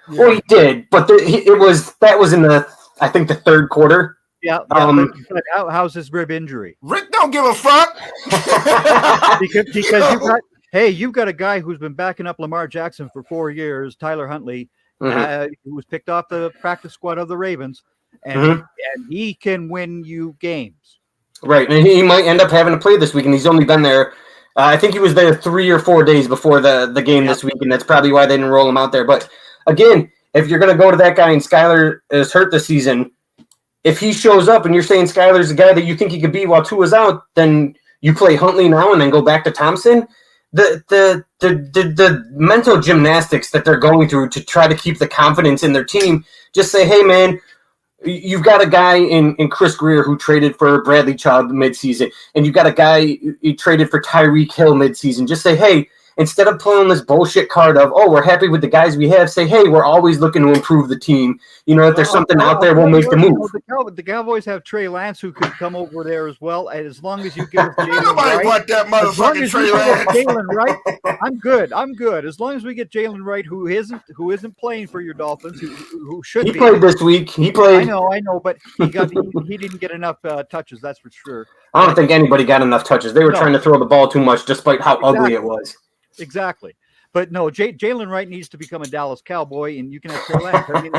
Well, he did, but that was in the third quarter. Yeah. But how's his rib injury? Rick don't give a fuck. because you've got a guy who's been backing up Lamar Jackson for 4 years, Tyler Huntley, who was picked off the practice squad of the Ravens, and he can win you games. Right, and he might end up having to play this week, and he's only been there. I think he was there 3 or 4 days before the game this week, and that's probably why they didn't roll him out there. But again, if you're going to go to that guy and Skylar is hurt this season, if he shows up and you're saying Skylar's the guy that you think he could be while Tua's out, then you play Huntley now and then go back to Thompson. The mental gymnastics that they're going through to try to keep the confidence in their team, just say, hey, man, you've got a guy in Chris Greer who traded for Bradley Chubb midseason, and you've got a guy who traded for Tyreek Hill midseason. Just say, hey, instead of playing this bullshit card of, we're happy with the guys we have, say, hey, we're always looking to improve the team. If there's something out there, we'll make the move. The Cowboys have Trey Lance who could come over there as well. And as long as you give Jalen Nobody Wright, want that motherfucking Trey Lance. Jalen Wright, I'm good. As long as we get Jalen Wright, who isn't playing for your Dolphins, who should be. He played this week. He played. I know, but he didn't get enough touches. That's for sure. I don't think anybody got enough touches. They were trying to throw the ball too much, despite how ugly it was. Exactly. But no, Jalen Wright needs to become a Dallas Cowboy, and you can have Trey Lance. I mean,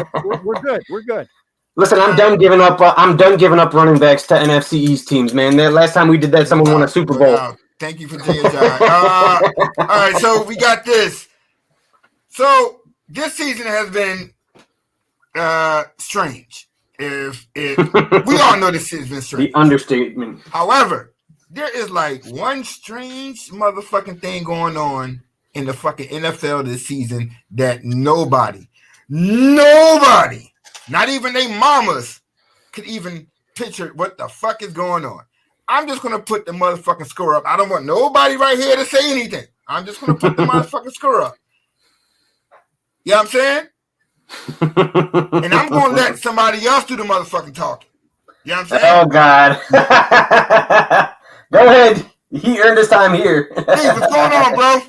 we're good. We're good. Listen, I'm done giving up. I'm done giving up running backs to NFC East teams, man. That last time we did that, someone won a Super Bowl. Wow. Thank you for doing that. All right, so we got this. So this season has been strange. We all know this has been strange. The understatement. However, there is like one strange motherfucking thing going on in the fucking NFL this season that nobody, not even they mamas, could even picture what the fuck is going on. I'm just going to put the motherfucking score up. I don't want nobody right here to say anything. I'm just going to put the motherfucking score up. You know what I'm saying? And I'm going to let somebody else do the motherfucking talking. You know what I'm saying? Oh, God. Go ahead. He earned his time here. Hey, what's going on, bro?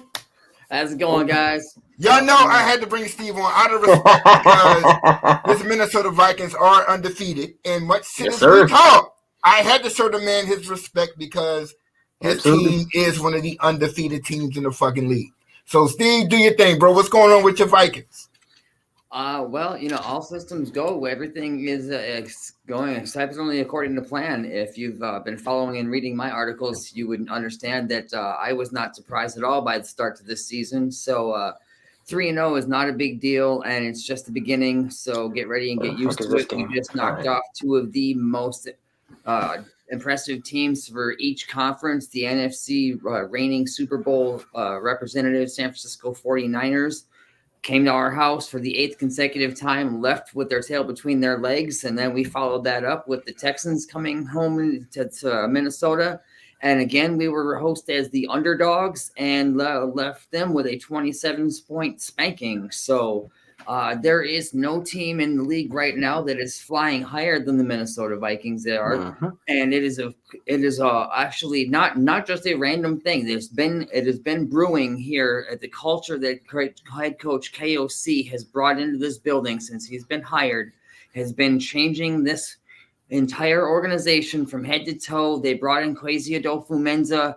How's it going, guys? Y'all know I had to bring Steve on out of respect because this Minnesota Vikings are undefeated. And much since we talk, I had to show the man his respect because his team is one of the undefeated teams in the fucking league. So, Steve, do your thing, bro. What's going on with your Vikings? Well, all systems go. Everything is going exceptionally according to plan. If you've been following and reading my articles, you would understand that I was not surprised at all by the start to this season. So 3-0 is not a big deal, and it's just the beginning. So get ready and get used to it. We just knocked off two of the most impressive teams for each conference. The NFC reigning Super Bowl representative, San Francisco 49ers. Came to our house for the 8th consecutive time, left with their tail between their legs, and then we followed that up with the Texans coming home to Minnesota. And again, we were host as the underdogs and left them with a 27-point spanking. So there is no team in the league right now that is flying higher than the Minnesota Vikings. They are, and it is actually not just a random thing. It has been brewing here at the culture that head coach KOC has brought into this building since he's been hired, has been changing this entire organization from head to toe. They brought in Kwesi Adolfo-Mensah.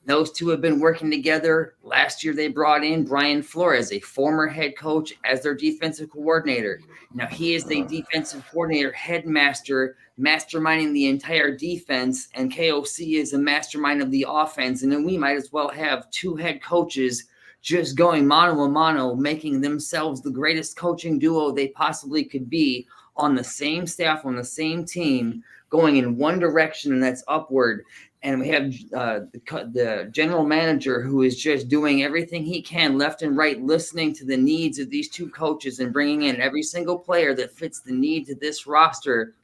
Those two have been working together. Last year, they brought in Brian Flores, a former head coach, as their defensive coordinator. Now, he is the defensive coordinator, headmaster, masterminding the entire defense, and KOC is a mastermind of the offense. And then we might as well have two head coaches just going mano a mano, making themselves the greatest coaching duo they possibly could be on the same staff, on the same team, going in one direction, and that's upward. and we have the general manager who is just doing everything he can left and right, listening to the needs of these two coaches and bringing in every single player that fits the needs of this roster.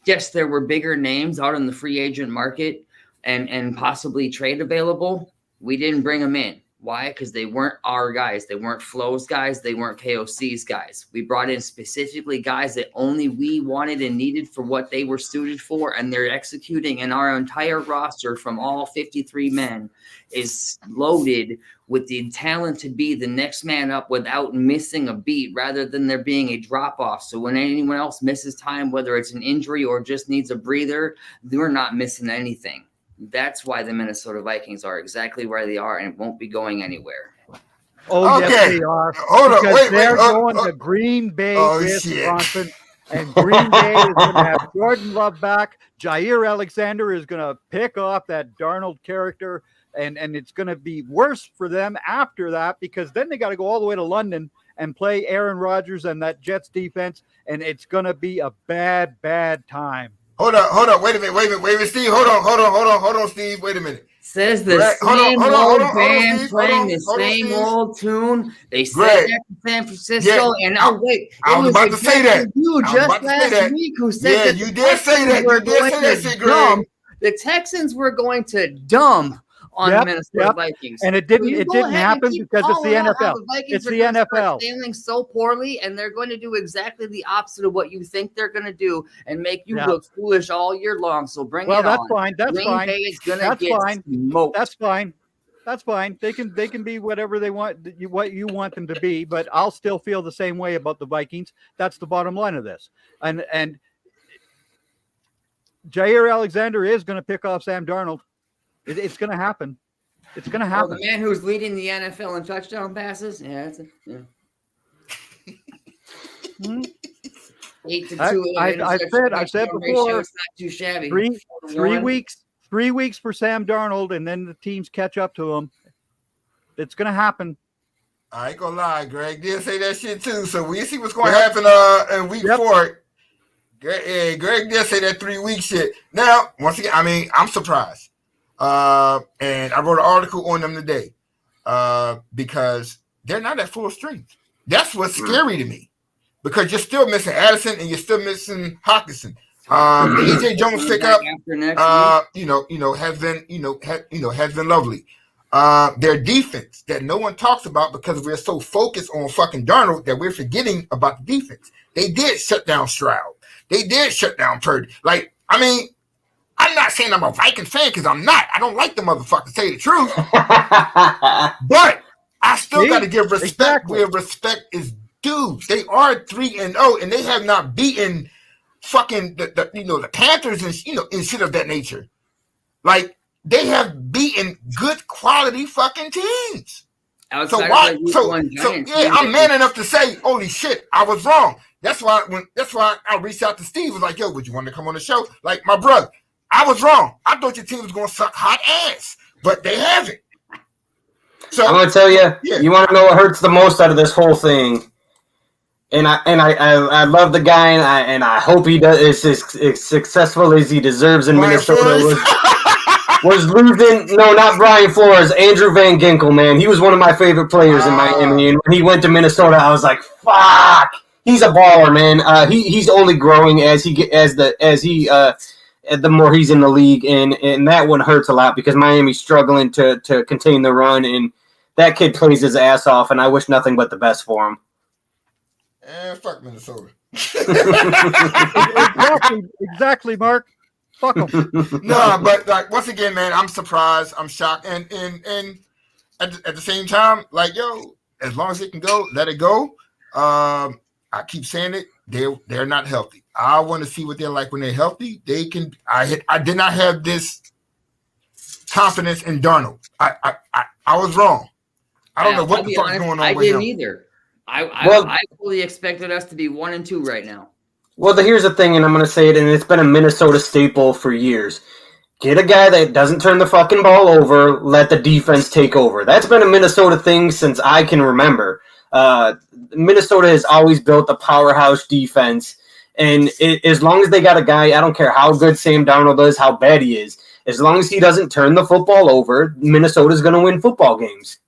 Yes, there were bigger names out in the free agent market and possibly trade available. We didn't bring them in. Why? Because they weren't our guys. They weren't Flo's guys. They weren't KOC's guys. We brought in specifically guys that only we wanted and needed for what they were suited for, and they're executing. And our entire roster from all 53 men is loaded with the talent to be the next man up without missing a beat, rather than there being a drop-off. So when anyone else misses time, whether it's an injury or just needs a breather, they're not missing anything. That's why the Minnesota Vikings are exactly where they are and won't be going anywhere. Oh, Okay. yes, they are. Hold on, Because wait, they're wait, going to Green Bay, shit. Wisconsin, and Green Bay is going to have Jordan Love back. Jair Alexander is going to pick off that Darnold character, and it's going to be worse for them after that, because then they got to go all the way to London and play Aaron Rodgers and that Jets defense, and it's going to be a bad, bad time. Hold on. Wait a minute, Steve. Hold on, Steve. Wait a minute. Says the Greg, same hold on, old band Steve, playing the hold on, same Steve. old tune. They said Greg. that to San Francisco, Yeah, and now wait, I was about to say that. You I was just about to say last that. week who said Yeah, that you the did say Texans that. were You did say going that to shit, Greg. dump. The Texans were going to dump on Yep, the Minnesota yep. Vikings. And it So didn't. you It go didn't ahead and happen keep because it's the calling out how NFL. the Vikings It's are the gonna start NFL. failing so poorly, and they're going to do exactly the opposite of what you think they're going to do, and make you Yeah. look foolish all year long. So bring Well, it that's on. fine. That's Green fine. Bay is going to That's get fine. smoked. That's fine. That's fine. They can be whatever they want, what you want them to be. But I'll still feel the same way about the Vikings. That's the bottom line of this. And Jair Alexander is going to pick off Sam Darnold. It's going to happen. It's going to Oh, happen. the man who's leading the NFL in touchdown passes. Yeah, that's it. Yeah. Hmm? 8-2. I've said before, It's not too shabby. 3 weeks. 3 weeks for Sam Darnold, and then the teams catch up to him. It's going to happen. I ain't gonna lie, Greg did say that shit too. So we see what's going to happen in week 4. Greg did say that 3 week shit. Now, once again, I mean, I'm surprised. And I wrote an article on them today because they're not at full strength. That's what's scary to me, because you're still missing Addison and you're still missing Hawkinson. The EJ Jones pickup, has been lovely. Their defense that no one talks about because we're so focused on fucking Darnold that we're forgetting about the defense. They did shut down Stroud. They did shut down Purdy. Like, I mean, I'm not saying I'm a Viking fan because I'm not. I don't like the motherfucker, to tell you the truth. But I still got to give respect where respect is due. They are 3-0, and they have not beaten fucking the Panthers and shit of that nature. Like, they have beaten good quality fucking teams. Outside So why? of the So Giants team, I'm man enough to say, holy shit, I was wrong. That's why I reached out to Steve. Was like, yo, would you want to come on the show? Like, my brother, I was wrong. I thought your team was gonna suck hot ass, but they haven't. So I'm gonna tell you, you want to know what hurts the most out of this whole thing, and I love the guy, and I hope he is as successful as he deserves in Brian Minnesota. Was losing, no, not Brian Flores, Andrew Van Ginkel, man. He was one of my favorite players in Miami, and when he went to Minnesota, I was like, fuck, he's a baller, man. He's only growing the more he's in the league, and that one hurts a lot because Miami's struggling to contain the run, and that kid plays his ass off, and I wish nothing but the best for him. Fuck Minnesota. Exactly, Mark. Fuck them. No, but like, once again, man, I'm surprised. I'm shocked, and at the same time, like, yo, as long as it can go, let it go. I keep saying it. They're not healthy. I want to see what they're like when they're healthy. They can. I did not have this confidence in Darnold. I was wrong. I don't know what the fuck is going on I with him. didn't either. I fully expected us to be 1-2 right now. Well, here's the thing, and I'm going to say it, and it's been a Minnesota staple for years. Get a guy that doesn't turn the fucking ball over, let the defense take over. That's been a Minnesota thing since I can remember. Minnesota has always built a powerhouse defense, and as long as they got a guy, I don't care how good Sam Darnold is, how bad he is, As long as he doesn't turn the football over, Minnesota's going to win football games.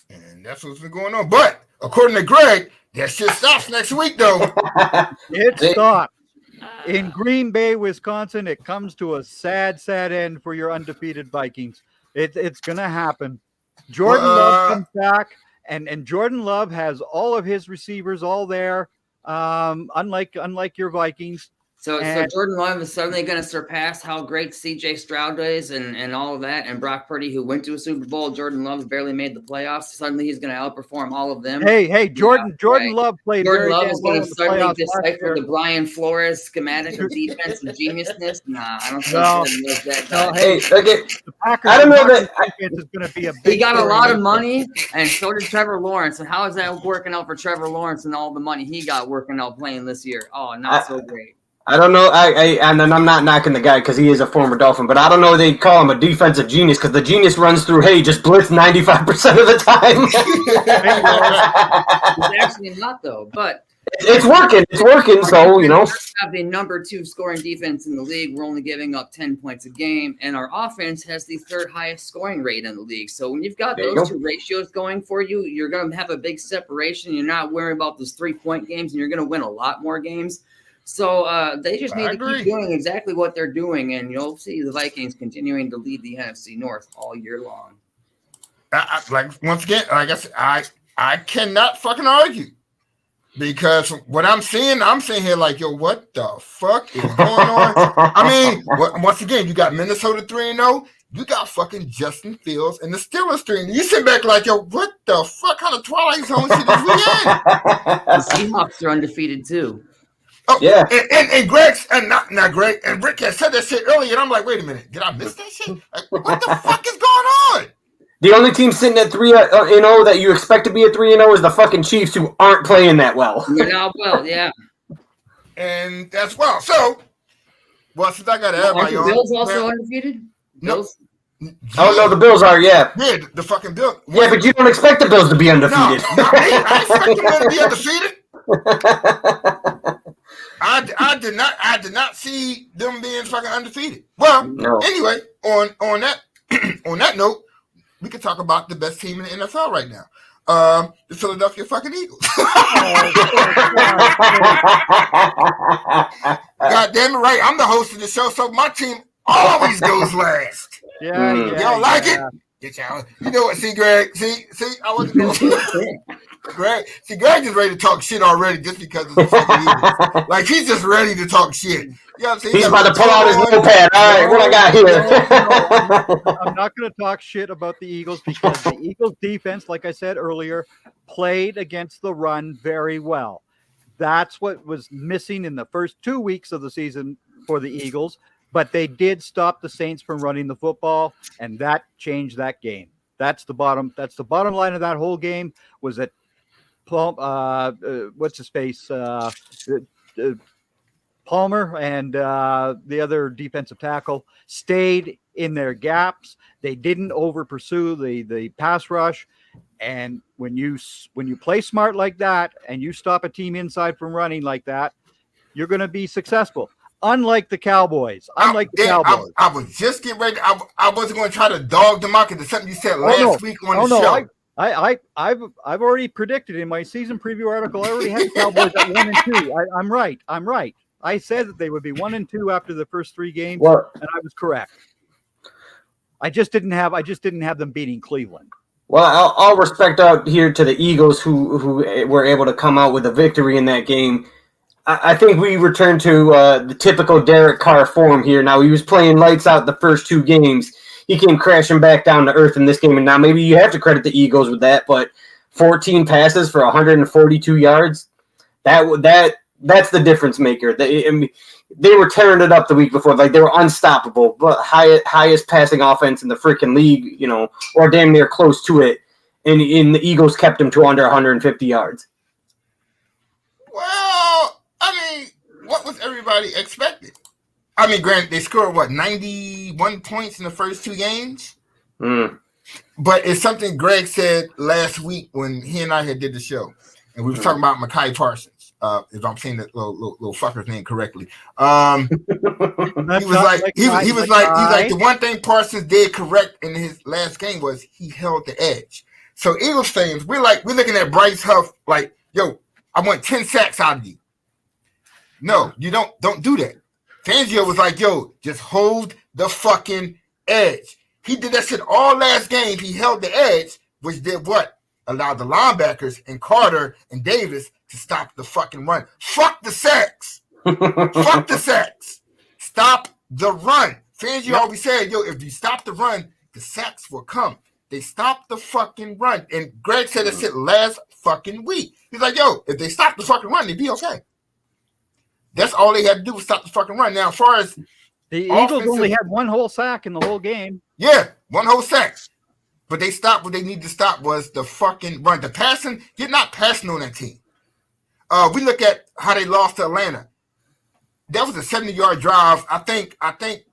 And that's what's been going on. But according to Greg, that shit stops next week, though. It stopped. In Green Bay, Wisconsin, it comes to a sad, sad end for your undefeated Vikings. It's going to happen. Jordan Love comes back, and Jordan Love has all of his receivers all there, unlike your Vikings. So Jordan Love is suddenly going to surpass how great C.J. Stroud is and all of that, and Brock Purdy, who went to a Super Bowl. Jordan Love's barely made the playoffs. Suddenly, he's going to outperform all of them. Hey, Jordan right? Love played. Jordan very Love damn is well going in to the suddenly playoffs last decipher year. the Brian Flores schematic of defensive geniusness. Nah, I don't think No. he knows that No, guy. Hey, okay. The Packers, I don't know Packers that- defense is going to be a He big got a story lot of this money, and so did Trevor Lawrence. And how is that working out for Trevor Lawrence and all the money he got working out playing this year? Oh, not so great. I don't know. And then I'm not knocking the guy because he is a former Dolphin, but I don't know they call him a defensive genius because the genius runs through, hey, just blitz 95% of the time. He's actually not, though. But It's working. It's working. So, we have the number 2 scoring defense in the league. We're only giving up 10 points a game, and our offense has the 3rd highest scoring rate in the league. So when you've got There you those go. 2 ratios going for you, you're going to have a big separation. You're not worrying about those 3-point games, and you're going to win a lot more games. So they just need to keep doing exactly what they're doing, and you'll see the Vikings continuing to lead the NFC North all year long. Once again, like I said, I cannot fucking argue. Because what I'm seeing here like, yo, what the fuck is going on? I mean, once again, you got Minnesota 3-0. You got fucking Justin Fields and the Steelers 3-0. You sit back like, yo, what the fuck kind of Twilight Zone shit is we in? The Seahawks are undefeated too. Oh, Yeah. And Greg's and not Greg and Rick had said that shit earlier, and I'm like, wait a minute, did I miss that shit? Like, what the fuck is going on? The only team sitting at 3-0 that you expect to be at 3-0 is the fucking Chiefs, who aren't playing that well. They're not well, yeah. And that's well. So, since I got Aren't everybody the on, Bills also undefeated? No. Bills? Oh, no, the Bills are, yeah. Yeah, the fucking Bill. Yeah, but you don't expect the Bills to be No, undefeated. I expect them to be undefeated. I did not see them being fucking undefeated. Well, No. anyway, on that on that note, we can talk about the best team in the NFL right now. The Philadelphia fucking Eagles. God damn it, right. I'm the host of the show, so my team always goes last. Yeah, Mm. yeah, Y'all like yeah. it? Get y'all. You know what? See, Greg. See, I wasn't going. Greg. See, Greg is ready to talk shit already just because of the fucking Eagles. Like he's just ready to talk shit. You know what I'm saying? He's about to pull out his notepad. All right, what I got here? I'm not going to talk shit about the Eagles because the Eagles defense, like I said earlier, played against the run very well. That's what was missing in the first 2 weeks of the season for the Eagles, but they did stop the Saints from running the football, and that changed that game. That's the bottom line of that whole game was that what's his face? Palmer and the other defensive tackle stayed in their gaps. They didn't over pursue the pass rush. And when you play smart like that and you stop a team inside from running like that, you're going to be successful. Unlike the Cowboys. I was just getting ready. I wasn't going to try to dog them out because something you said last week on the show. I've already predicted in my season preview article. I already had the Cowboys at 1-2. I'm right. I said that they would be 1-2 after the first 3 games, and I was correct. I just didn't have them beating Cleveland. Well, all respect out here to the Eagles who were able to come out with a victory in that game. I think we returned to the typical Derek Carr form here. Now, he was playing lights out the first 2 games. He came crashing back down to earth in this game, and now maybe you have to credit the Eagles with that, but 14 passes for 142 yards, that's the difference maker. They were tearing it up the week before. Like, they were unstoppable, but highest passing offense in the freaking league, or damn near close to it, and the Eagles kept them to under 150 yards. Well, I mean, what was everybody expecting? I mean, granted, they scored, 91 points in the first 2 games? Mm. But it's something Greg said last week when he and I had did the show. And we were talking about Mekhi Parsons. if I'm saying that little fucker's name correctly. That's He was not like, I- he's like the one thing Parsons did correct in his last game was he held the edge. So Eagles fans, we're looking at Bryce Huff like, yo, I want 10 sacks out of you. No, you don't do that. Fangio was like, yo, just hold the fucking edge. He did that shit all last game. He held the edge, which did what? Allowed the linebackers and Carter and Davis to stop the fucking run. Fuck the sacks. Fuck the sacks. Stop the run. Fangio always said, yo, if you stop the run, the sacks will come. They stopped the fucking run. And Greg said that shit last fucking week. He's like, yo, if they stop the fucking run, they'd be okay. That's all they had to do was stop the fucking run. Now, as far as the Eagles only had one whole sack in the whole game. yeah, one whole sack. But they stopped what they needed to stop was the fucking run. The passing, you're not passing on that team. We look at how they lost to Atlanta. That was a 70-yard drive. I think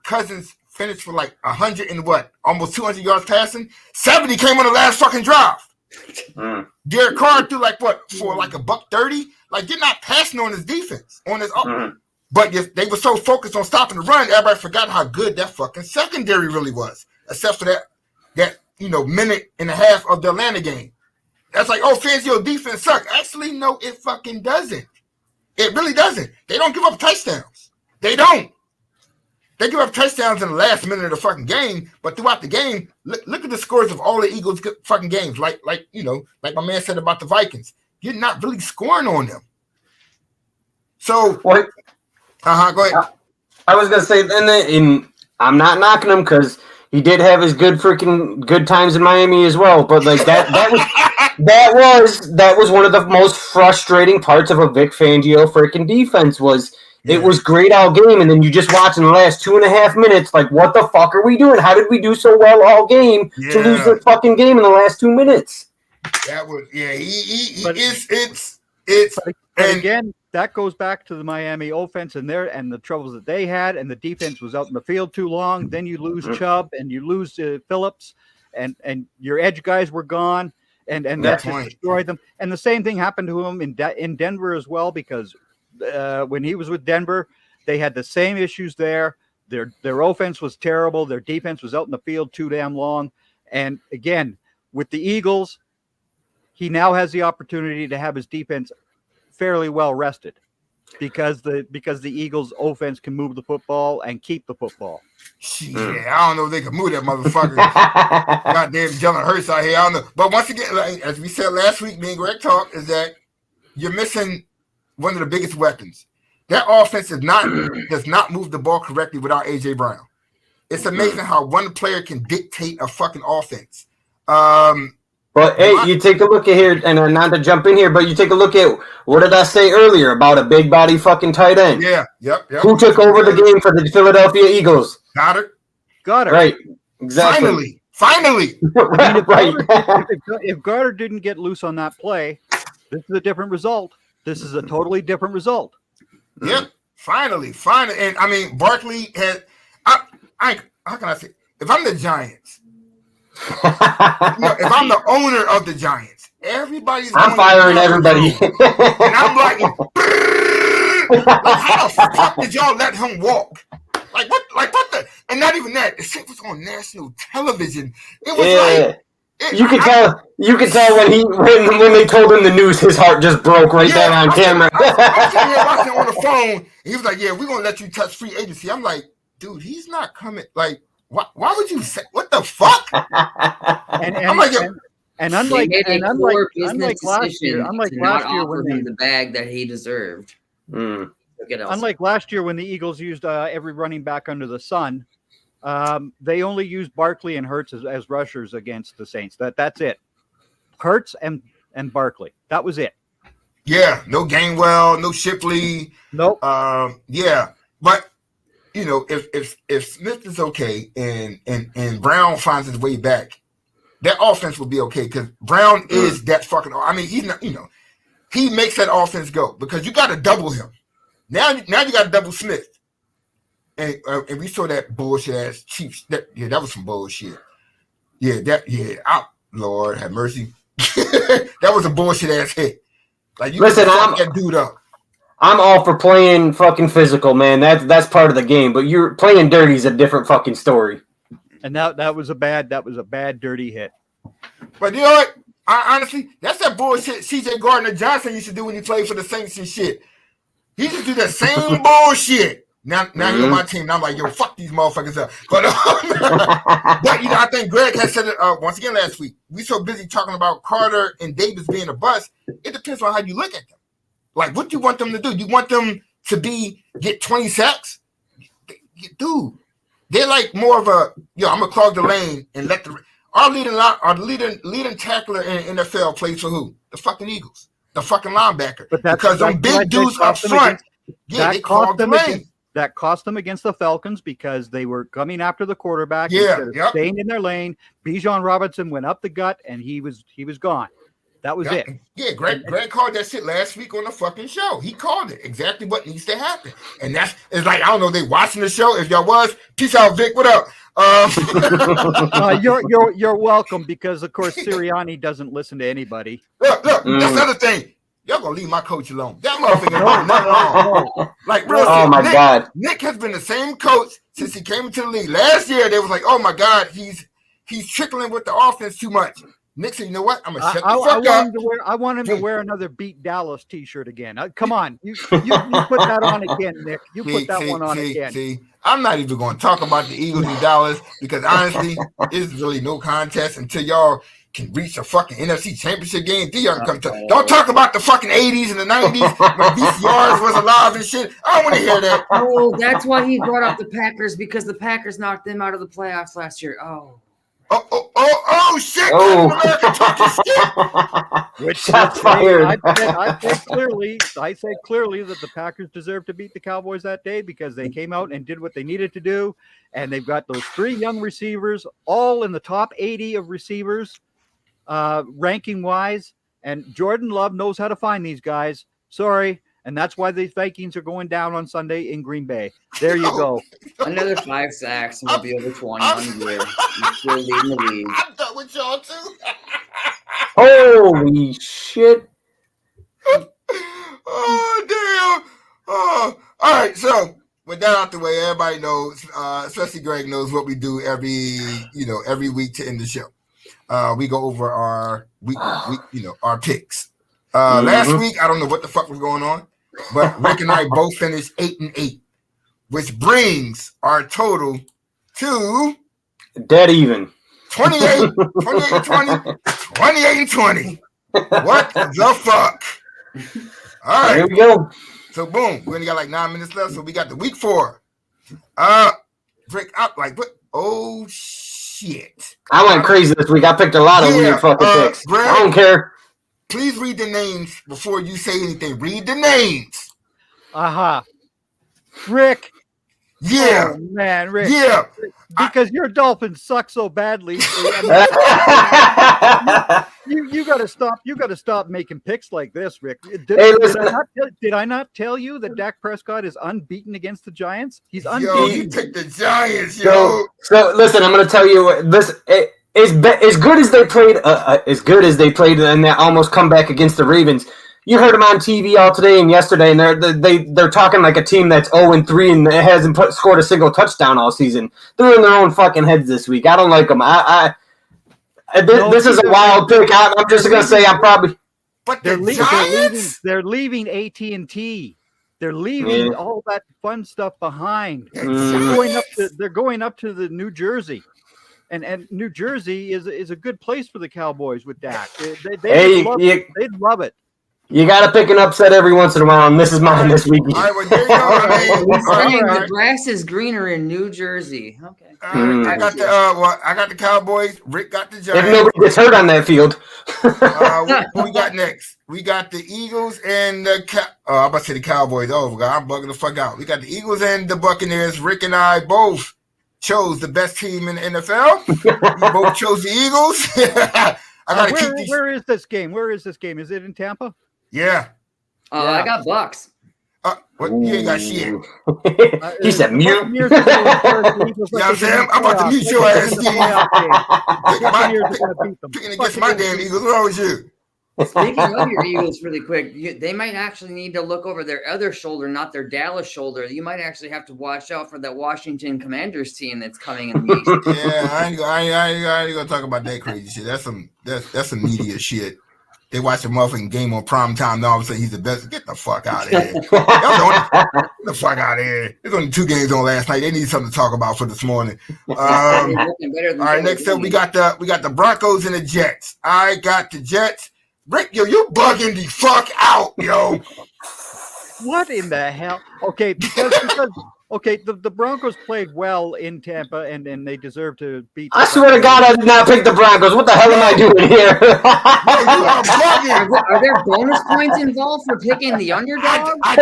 Cousins finished for like 100 and what? Almost 200 yards passing. 70 came on the last fucking drive. Derek Carr threw like what? For like $130? Like, you're not passing on his defense. On his But they were so focused on stopping the run, everybody forgot how good that fucking secondary really was. Except for that minute and a half of the Atlanta game. That's like, oh, Fangio defense sucks. Actually, no, it fucking doesn't. It really doesn't. They don't give up touchdowns. They don't. They give up touchdowns in the last minute of the fucking game, but throughout the game, look at the scores of all the Eagles fucking games. Like my man said about the Vikings. You're not really scoring on them. So, What? Go ahead. I was gonna say, and I'm not knocking him because he did have his good times in Miami as well. But like that was one of the most frustrating parts of a Vic Fangio freaking defense was. Yeah. It was great all game, and then you just watch in the last 2.5 minutes, like, what the fuck are we doing? How did we do so well all game to lose the fucking game in the last 2 minutes? That was But again, that goes back to the Miami offense and the troubles that they had, and the defense was out in the field too long. Then you lose Chubb and you lose Phillips, and your edge guys were gone, and that just destroyed them. And the same thing happened to him in Denver as well, because when he was with Denver, they had the same issues there. Their offense was terrible. Their defense was out in the field too damn long. And again, with the Eagles, he now has the opportunity to have his defense fairly well rested because the Eagles offense can move the football and keep the football. Yeah, I don't know if they can move that motherfucker. Goddamn Jalen Hurts out here. I don't know. But once again, like, as we said last week, me and Greg talked, is that you're missing one of the biggest weapons. That offense does not move the ball correctly without AJ Brown. It's amazing how one player can dictate a fucking offense. But hey, you take a look at here, and not to jump in here, but you take a look at what did I say earlier about a big body fucking tight end? Yeah, yep. Who took over the game for the Philadelphia Eagles? Goddard. Right, exactly. Finally. Right. If Goddard didn't get loose on that play, this is a different result. This is a totally different result. Yep. Finally. And I mean, Barkley had. How can I say? If I'm the Giants, if I'm the owner of the Giants, everybody's. I'm firing everybody. And I'm like, how the fuck did y'all let him walk? Like what the? And not even that. The shit was on national television. It was like. You could tell when they told him the news, his heart just broke right there on camera. I'm sitting here watching on the phone, and he was like, "Yeah, we're gonna let you touch free agency." I'm like, "Dude, he's not coming. Like, why would you say what the fuck?" I'm like, unlike last year, when the bag that he deserved. Unlike last year when the Eagles used every running back under the sun. They only used Barkley and Hurts as rushers against the Saints. That's it. Hurts and Barkley. That was it. Yeah, no Gainwell, no Shipley. Nope. Yeah, but if Smith is okay and Brown finds his way back, that offense will be okay because Brown is that fucking. I mean, he's not. He makes that offense go because you got to double him. Now you got to double Smith. And we saw that bullshit ass Chiefs. That was some bullshit. Lord have mercy. That was a bullshit ass hit. Like you listen, fuck that dude up. I'm all for playing fucking physical, man. That's part of the game. But you're playing dirty is a different fucking story. And that was a bad dirty hit. But you know what? Honestly, that's that bullshit C.J. Gardner-Johnson used to do when he played for the Saints and shit. He used to do the same bullshit. Now he's on my team. And I'm like, yo, fuck these motherfuckers up. But, but I think Greg has said it once again last week. We so busy talking about Carter and Davis being a bust. It depends on how you look at them. Like, what do you want them to do? You want them to get 20 sacks? Dude, they're like more of a, I'm gonna clog the lane and let our leading tackler in NFL plays for who? The fucking Eagles, the fucking linebacker. Because them big dudes up front, they clog the lane. That cost them against the Falcons because they were coming after the quarterback instead of staying in their lane. Bijan Robinson went up the gut and he was gone. That was it. Yeah, Greg called that shit last week on the fucking show. He called it exactly what needs to happen. And it's like, I don't know, they watching the show. If y'all was, peace out, Vic. What up? You're welcome because of course Sirianni doesn't listen to anybody. Look, that's another thing. Y'all gonna leave my coach alone. That motherfucker ain't nothing wrong. Like, real shit, God. Nick has been the same coach since he came into the league. Last year, they was like, oh my God, he's trickling with the offense too much. Nick said, you know what? I'm gonna shut the fuck up. I want him to wear another Beat Dallas t-shirt again. Come on. You put that on again, Nick. You put that one on again. See, I'm not even going to talk about the Eagles and Dallas because honestly, it's really no contest until y'all can reach a fucking NFC championship game. Then y'all can come to. Don't talk about the fucking 80s and the 90s when VCRs was alive and shit. I don't want to hear that. Oh, that's why he brought up the Packers because the Packers knocked them out of the playoffs last year. Oh, shit! Which shots fired. I said clearly that the Packers deserve to beat the Cowboys that day because they came out and did what they needed to do, and they've got those 3 young receivers, all in the top 80 of receivers, ranking wise. And Jordan Love knows how to find these guys. Sorry. And that's why the Vikings are going down on Sunday in Green Bay. There you go. Another 5 sacks and we'll be over 20 on the year. You're still leading the league. I'm done with y'all too. Holy shit. Oh, damn. Oh. All right, so with that out the way, everybody knows, especially Greg knows what we do every week to end the show. We go over our our picks. Last week, I don't know what the fuck was going on, but Rick and I both finished 8-8, which brings our total to dead even. 28-20. What the fuck? All right. Here we go. So boom, we only got like 9 minutes left. So we got the week 4. Rick up like what? Oh shit! I went crazy this week. I picked a lot of weird fucking picks. Greg, I don't care. Please read the names before you say anything. Read the names. Rick. Yeah. Oh, man, Rick. Yeah. Because your Dolphins suck so badly. You got to stop. You got to stop making picks like this, Rick. Did I not tell you that Dak Prescott is unbeaten against the Giants? He's unbeaten. Yo, you picked the Giants, yo. So listen, I'm going to tell you this. As good as they played, and they almost come back against the Ravens. You heard them on TV all today and yesterday, and they're talking like a team that's 0-3 and hasn't scored a single touchdown all season. They're in their own fucking heads this week. I don't like them. This is a wild pick. I'm just gonna say I'm probably. But they're leaving AT&T. They're leaving all that fun stuff behind. They're going up to the New Jersey. And New Jersey is a good place for the Cowboys with Dak. They'd love it. You got to pick an upset every once in a while, and this is mine this week. All right, well, there you go. The grass is greener in New Jersey. Okay. I got the Cowboys. Rick got the Giants. If nobody gets hurt on that field. What we got next? We got the Eagles and the I'm about to say the Cowboys. Oh, God, I'm bugging the fuck out. We got the Eagles and the Buccaneers. Rick and I both chose the best team in the NFL. We both chose the Eagles. Where is this game? Is it in Tampa? Yeah. I got Bucks. What? You ain't got shit. He said mute. You know what I'm saying? I'm about to mute your ass. Picking against my damn Eagles. What wrong with you? Speaking of your Eagles, really quick, they might actually need to look over their other shoulder, not their Dallas shoulder. You might actually have to watch out for that Washington Commanders team that's coming in the East. Yeah, I ain't gonna talk about that crazy shit. That's some media shit. They watch a motherfucking game on prime time, and all of a sudden he's the best. Get the fuck out of here. Get the fuck out of here. There's only 2 games on last night. They need something to talk about for this morning. All right, next up we got the Broncos and the Jets. I got the Jets. Rick, yo, you bugging the fuck out, yo. What in the hell? Okay, because the Broncos played well in Tampa, and they deserve to beat. I swear to God, I did not pick the Broncos. What the hell am I doing here? You are bugging. Are there bonus points involved for picking the underdog? I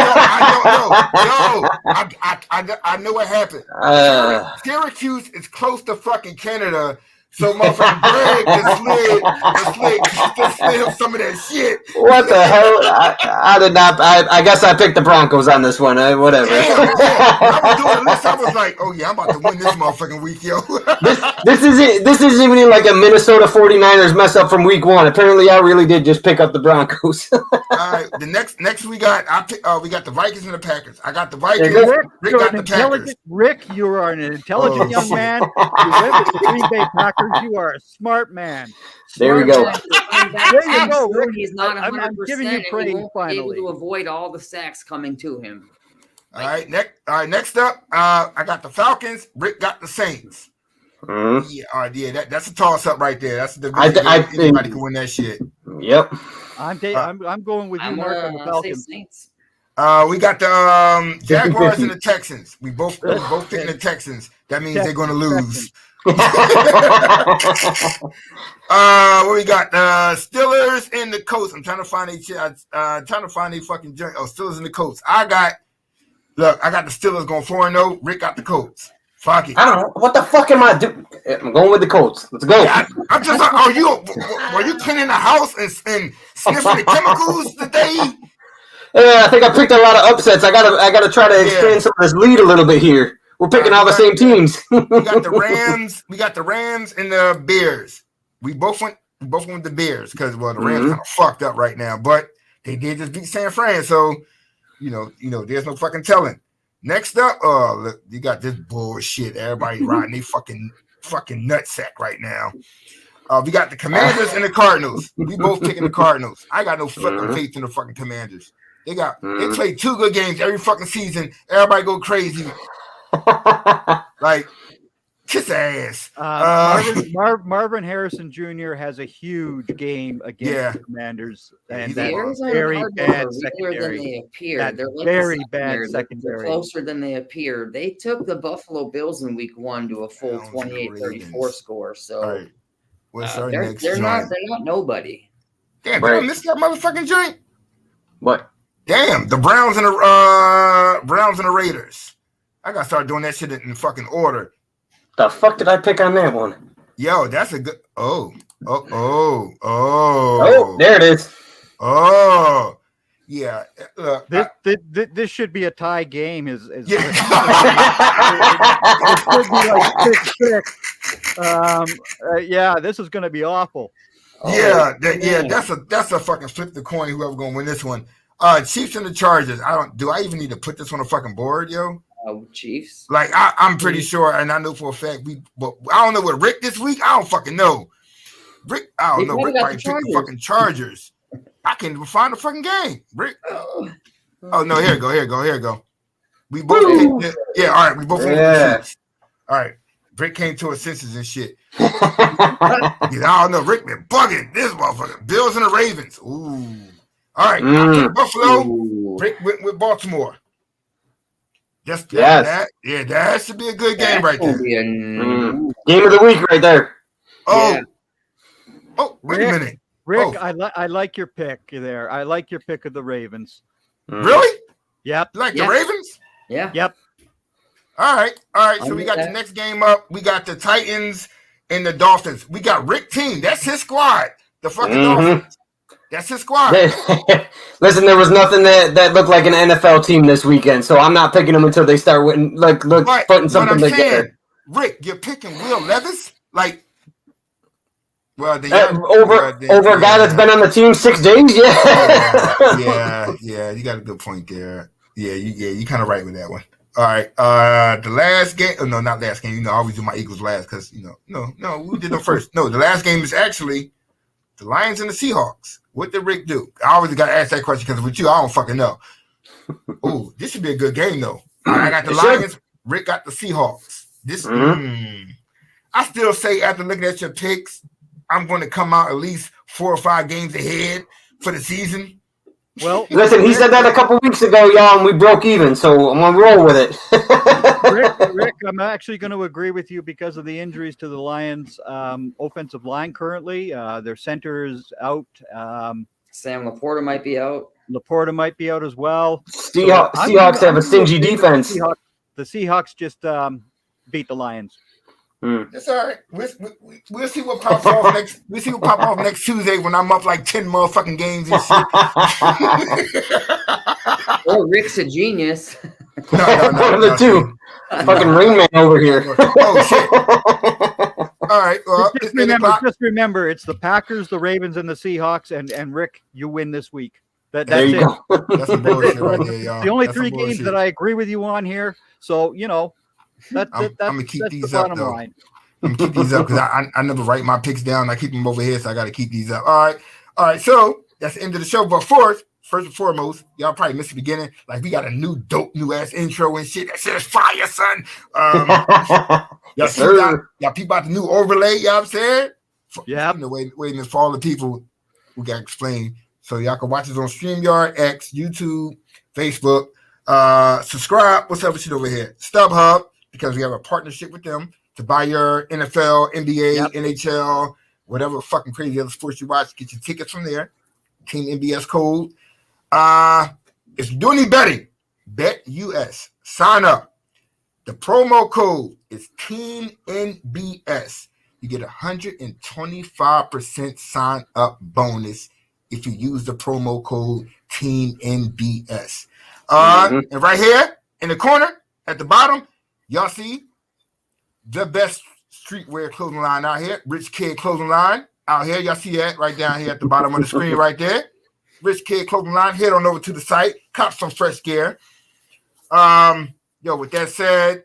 know what happened. Syracuse is close to fucking Canada. So motherfucking Greg just slid some of that shit. What the hell? I did not. I guess I picked the Broncos on this one. Whatever. Yeah. I was doing this. I was like, oh yeah, I'm about to win this motherfucking week, yo. This isn't even like a Minnesota 49ers mess up from week 1. Apparently, I really did just pick up the Broncos. All right, the next we got the Vikings and the Packers. I got the Vikings. Rick got the Packers. Rick, you are an intelligent young man. You went with the Green Bay Packers. You are a smart man. There we go. There you go, Rick. He's not 100%. I'm giving you praise. He won't be able Finally, to avoid all the sacks coming to him. All right, next up, I got the Falcons. Rick got the Saints. Mm-hmm. Yeah, all right, yeah, that's a toss up right there. That's the anybody can win that shit. Yep. I'm going with you, Mark, on the Falcons. Saints. We got the Jaguars and the Texans. We both picking the Texans. That means they're going to lose. What we got? Steelers and the Colts. I'm trying to find a fucking joint. Oh, Steelers and the Colts. I got the Steelers going 4-0. Rick got the Colts. Fuck it. I don't know. What the fuck am I doing? I'm going with the Colts. Let's go. Yeah, I'm just like, were you cleaning the house and sniffing the chemicals today? Yeah, I think I picked a lot of upsets. I gotta try to expand some of this lead a little bit here. We're picking all the same teams. We got the Rams. We got the Rams and the Bears. We both went with the Bears because the Rams kind of fucked up right now, but they did just beat San Fran, so you know, there's no fucking telling. Next up, look, you got this bullshit. Everybody riding they fucking nutsack right now. We got the Commanders and the Cardinals. We both picking the Cardinals. I got no fucking faith in the fucking Commanders. They play 2 good games every fucking season. Everybody go crazy. Like, kiss ass. Marvin Harrison Jr. has a huge game against the Commanders, and that very bad secondary. Very bad secondary. They're closer than they appear. They took the Buffalo Bills in week 1 to a full 28-34 score. So they're not nobody. Damn, I missed that motherfucking joint. What? Damn, the Browns and the Raiders. I gotta start doing that shit in fucking order. The fuck did I pick on that one? Yo, that's a good. Oh, there it is. Oh, yeah. This should be a tie game. It should be like 6-6. This is gonna be awful. That's a fucking flip the coin. Whoever gonna win this one? Chiefs and the Chargers. Do I even need to put this on a fucking board, yo? Chiefs. Like I'm pretty sure, and I know for a fact but I don't know what Rick this week. I don't fucking know. Rick, I don't know. Rick might pick the fucking Chargers. I can't even find the fucking game. Rick. Oh no, here you go. We both picked all right. We both picked the Chiefs. All right. Rick came to his senses and shit. I don't know. Rick been bugging this motherfucker. Bills and the Ravens. Ooh. All right. Buffalo. Ooh. Rick went with Baltimore. That should be a good game right there. Game of the week right there. Oh, wait a minute. Rick, I like your pick there. I like your pick of the Ravens. Really? Yep. You like the Ravens? Yeah. Yep. All right. So we got the next game up. We got the Titans and the Dolphins. We got Rick team. That's his squad. The fucking Dolphins. That's his squad. Listen, there was nothing that looked like an NFL team this weekend, so I'm not picking them until they start putting something together. Rick, you're picking Will Levis? Like, Well, then over a guy that's been on the team 6 days. Yeah. You got a good point there. Yeah, you kind of right with that one. All right. The last game. Oh, no, not last game. You know, I always do my Eagles last because no, we did them first. No, the last game is actually the Lions and the Seahawks. What did Rick do? I always got to ask that question because with you, I don't fucking know. Oh, this should be a good game though. I got the Lions. Rick got the Seahawks. I still say after looking at your picks, I'm going to come out at least 4 or 5 games ahead for the season. Well, listen, he said that a couple weeks ago, y'all, and we broke even, so I'm gonna roll with it. Rick, I'm actually going to agree with you because of the injuries to the Lions' offensive line currently. Their center is out. Sam Laporta might be out. Laporta might be out as well. Seahawks have a stingy defense. The Seahawks just beat the Lions. That's all right. We'll see what pops off next. We'll see what pops off next Tuesday when I'm up like 10 motherfucking games and shit. Or Rick's a genius. No, One of the two. Fucking Rain Man over here. Oh shit! All right. Well, just remember, it's the Packers, the Ravens, and the Seahawks, and Rick, you win this week. That's there you it. go. That's some bullshit right there, y'all. The only That's 3 some games bullshit. that I agree with you on here. So that's I'm gonna keep that's these the up bottom though. line. I'm gonna keep these up because I never write my picks down. I keep them over here, so I got to keep these up. All right. So that's the end of the show. But first and foremost, y'all probably missed the beginning. Like we got a new ass intro and shit. That shit is fire, son. Yes, sir. Y'all peep out the new overlay. You know what I'm saying? Yeah. Waiting for all the people who got to explain. So y'all can watch us on StreamYard, X, YouTube, Facebook. Subscribe. What's up with shit over here? StubHub, because we have a partnership with them to buy your NFL, NBA, NHL, whatever fucking crazy other sports you watch. Get your tickets from there. Team MBS code. If you do any betting, BetUS. Sign up. The promo code is Team NBS. You get 125% sign up bonus if you use the promo code Team NBS. And right here in the corner at the bottom, y'all see the best streetwear clothing line out here. Rich Kid Clothing Line out here. Y'all see that right down here at the bottom of the screen right there. Rich Kid Clothing Line. Head on over to the site. Cop some fresh gear. With that said,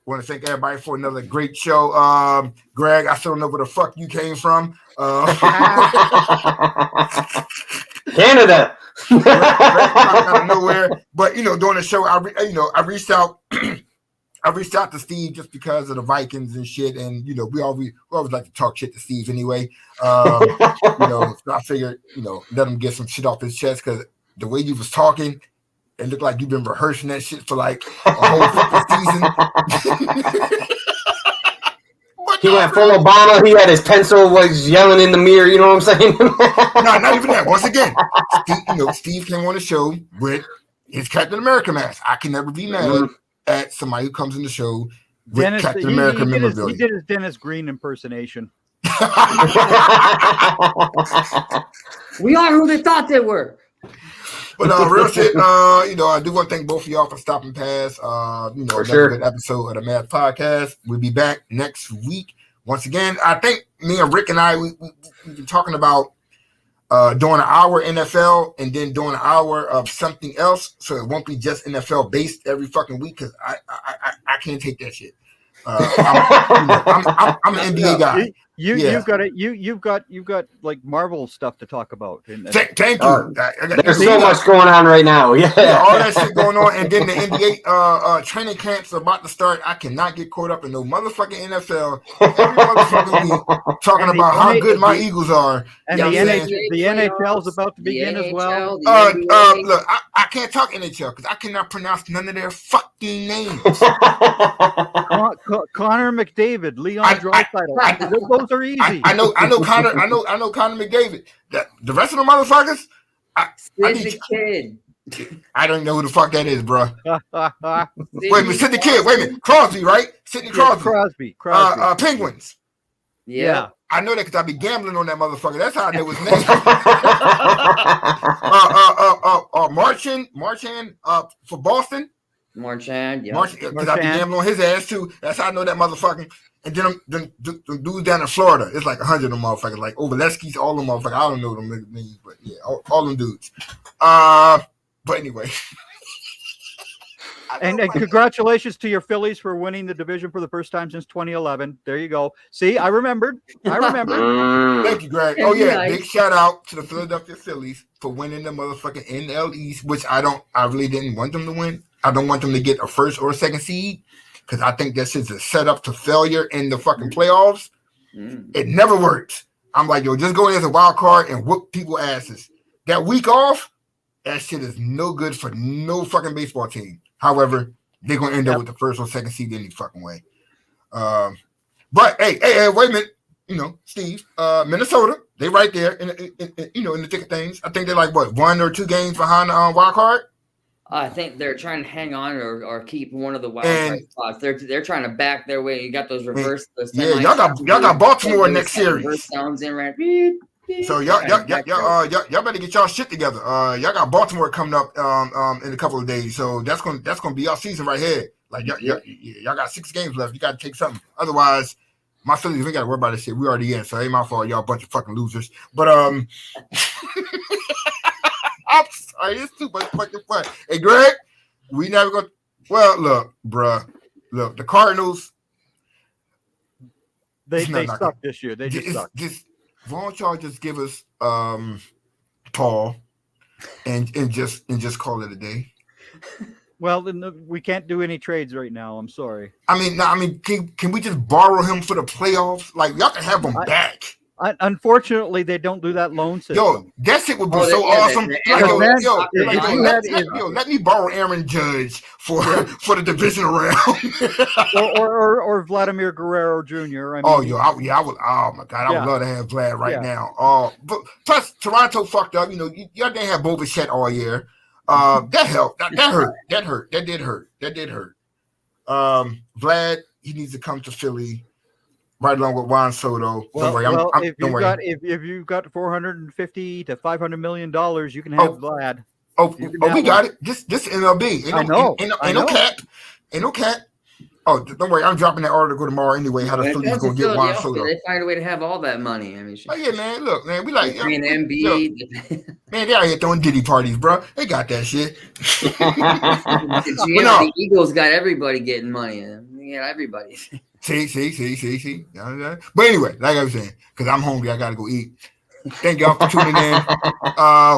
want to thank everybody for another great show. Greg, I still don't know where the fuck you came from. Canada. Out of nowhere, but during the show, I reached out. I reached out to Steve just because of the Vikings and shit, and we always like to talk shit to Steve anyway. So I figured let him get some shit off his chest because the way you was talking, it looked like you've been rehearsing that shit for like a whole fucking season. He went full Obama. He had his pencil, was yelling in the mirror. You know what I'm saying? No, not even that. Once again, Steve came on the show with his Captain America mask. I can never be mad at somebody who comes in the show with Captain America memorabilia. He did his Dennis Green impersonation. We are who they thought they were. But real shit, I do want to thank both of y'all for stopping past. Another good episode of the Mad Podcast. We'll be back next week. Once again, I think me and Rick and I we've been talking about doing an hour NFL and then doing an hour of something else, so it won't be just NFL based every fucking week because I can't take that shit. I'm an NBA guy. You've got like Marvel stuff to talk about. Thank you. There's so much going on right now. Yeah, all that shit going on, and then the NBA training camps are about to start. I cannot get caught up in no motherfucking NFL every motherfucking week talking about how good my Eagles are. And the NHL is about to begin as well. Look, I can't talk NHL because I cannot pronounce none of their fucking names. Connor McDavid, Leon Draisaitl. Those are easy. I know Connor McDavid. The rest of the motherfuckers, Sid the Kid. I don't know who the fuck that is, bro. Wait a minute, Sid the Kid. Wait a minute, Crosby, right? Sidney Crosby. Crosby. Penguins. Yeah. I know that because I be gambling on that motherfucker. That's how I know his name. Marchand for Boston. Marchand, yeah. Because I be Marchand. gambling on his ass too. That's how I know that motherfucking. And then them dudes down in Florida, it's like 100 of them motherfuckers. Like Ovaleski's, all them motherfuckers. I don't know them names, but yeah, all them dudes. But anyway. And congratulations to your Phillies for winning the division for the first time since 2011. There you go. See, I remembered. Thank you, Greg. Oh yeah, Nice. big shout out to the Philadelphia Phillies for winning the motherfucking NL East, which I really didn't want them to win. I don't want them to get a first or a second seed because I think that shit's a setup to failure in the fucking playoffs. It never works. I'm like, yo, just go in as a wild card and whoop people asses. That week off, that shit is no good for no fucking baseball team. However, they're gonna end up with the first or second seed any fucking way. But hey, wait a minute. You know, Steve, Minnesota, they right there in the thick of things. I think they're like what, 1 or 2 games behind the wild card. I think they're trying to hang on or keep one of the wild And- card spots. They're trying to back their way. You got those reverse. Those Yeah, y'all got Baltimore next series. Reverse sounds in right. Beep, beep. So y'all better get y'all shit together. Y'all got Baltimore coming up in a couple of days. So that's gonna be y'all season right here. Like y'all got 6 games left. You gotta take something. Otherwise, my Phillies, we gotta worry about this shit. We already in, so it ain't my fault. Y'all a bunch of fucking losers. But I'm sorry, it's too much fucking fun. Hey Greg, we never go. Well, look, bruh. Look, the Cardinals. They not suck gonna- this year. They just suck. Why don't y'all just give us Paul and just call it a day? Well, then we can't do any trades right now. I'm sorry. I mean, can we just borrow him for the playoffs? Like y'all can have him back. Unfortunately, they don't do that loan system. Yo, that shit would be Oh, so yeah, awesome. the- man, Let me borrow Aaron Judge for the divisional round. or Vladimir Guerrero Jr. I mean, I would. Oh my god, I would love to have Vlad right now. But plus Toronto fucked up. You know, y'all didn't have Bo Bichette all year. That helped. That hurt. That did hurt. Vlad, he needs to come to Philly right along with Juan Soto. Don't worry. If you've got $450 to $500 million, you can have Vlad. We got it. This MLB. I know. Ain't no cap. Ain't no cap. Oh, don't worry. I'm dropping that article tomorrow anyway. How the Phillies gonna get Juan Soto? They find a way to have all that money. I mean, Oh yeah, man. Look, man. We like Embiid. man. They out here throwing Diddy parties, bro. They got that shit. The Eagles got everybody getting money. Yeah, everybody. See. But anyway, like I was saying, because I'm hungry, I gotta go eat. Thank y'all for tuning in.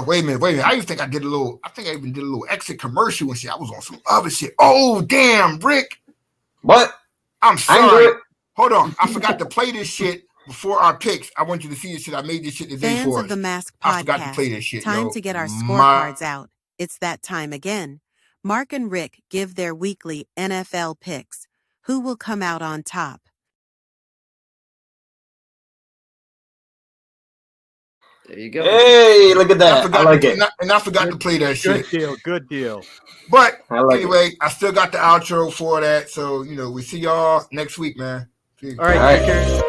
Wait a minute. I even think I even did a little exit commercial and shit. I was on some other shit. Oh damn, Rick. What? I'm sorry. Hold on. I forgot to play this shit before our picks. I want you to see this shit. I made this shit the day Fans before. of the Mask I forgot to play podcast, this shit. time to get our scorecards out. It's that time again. Mark and Rick give their weekly NFL picks. Who will come out on top? There you go. Hey, look at that. I like it. And I forgot to play that shit. Good deal. But I like anyway, I still got the outro for that. So, we see y'all next week, man. See you. All right. All right. Take care.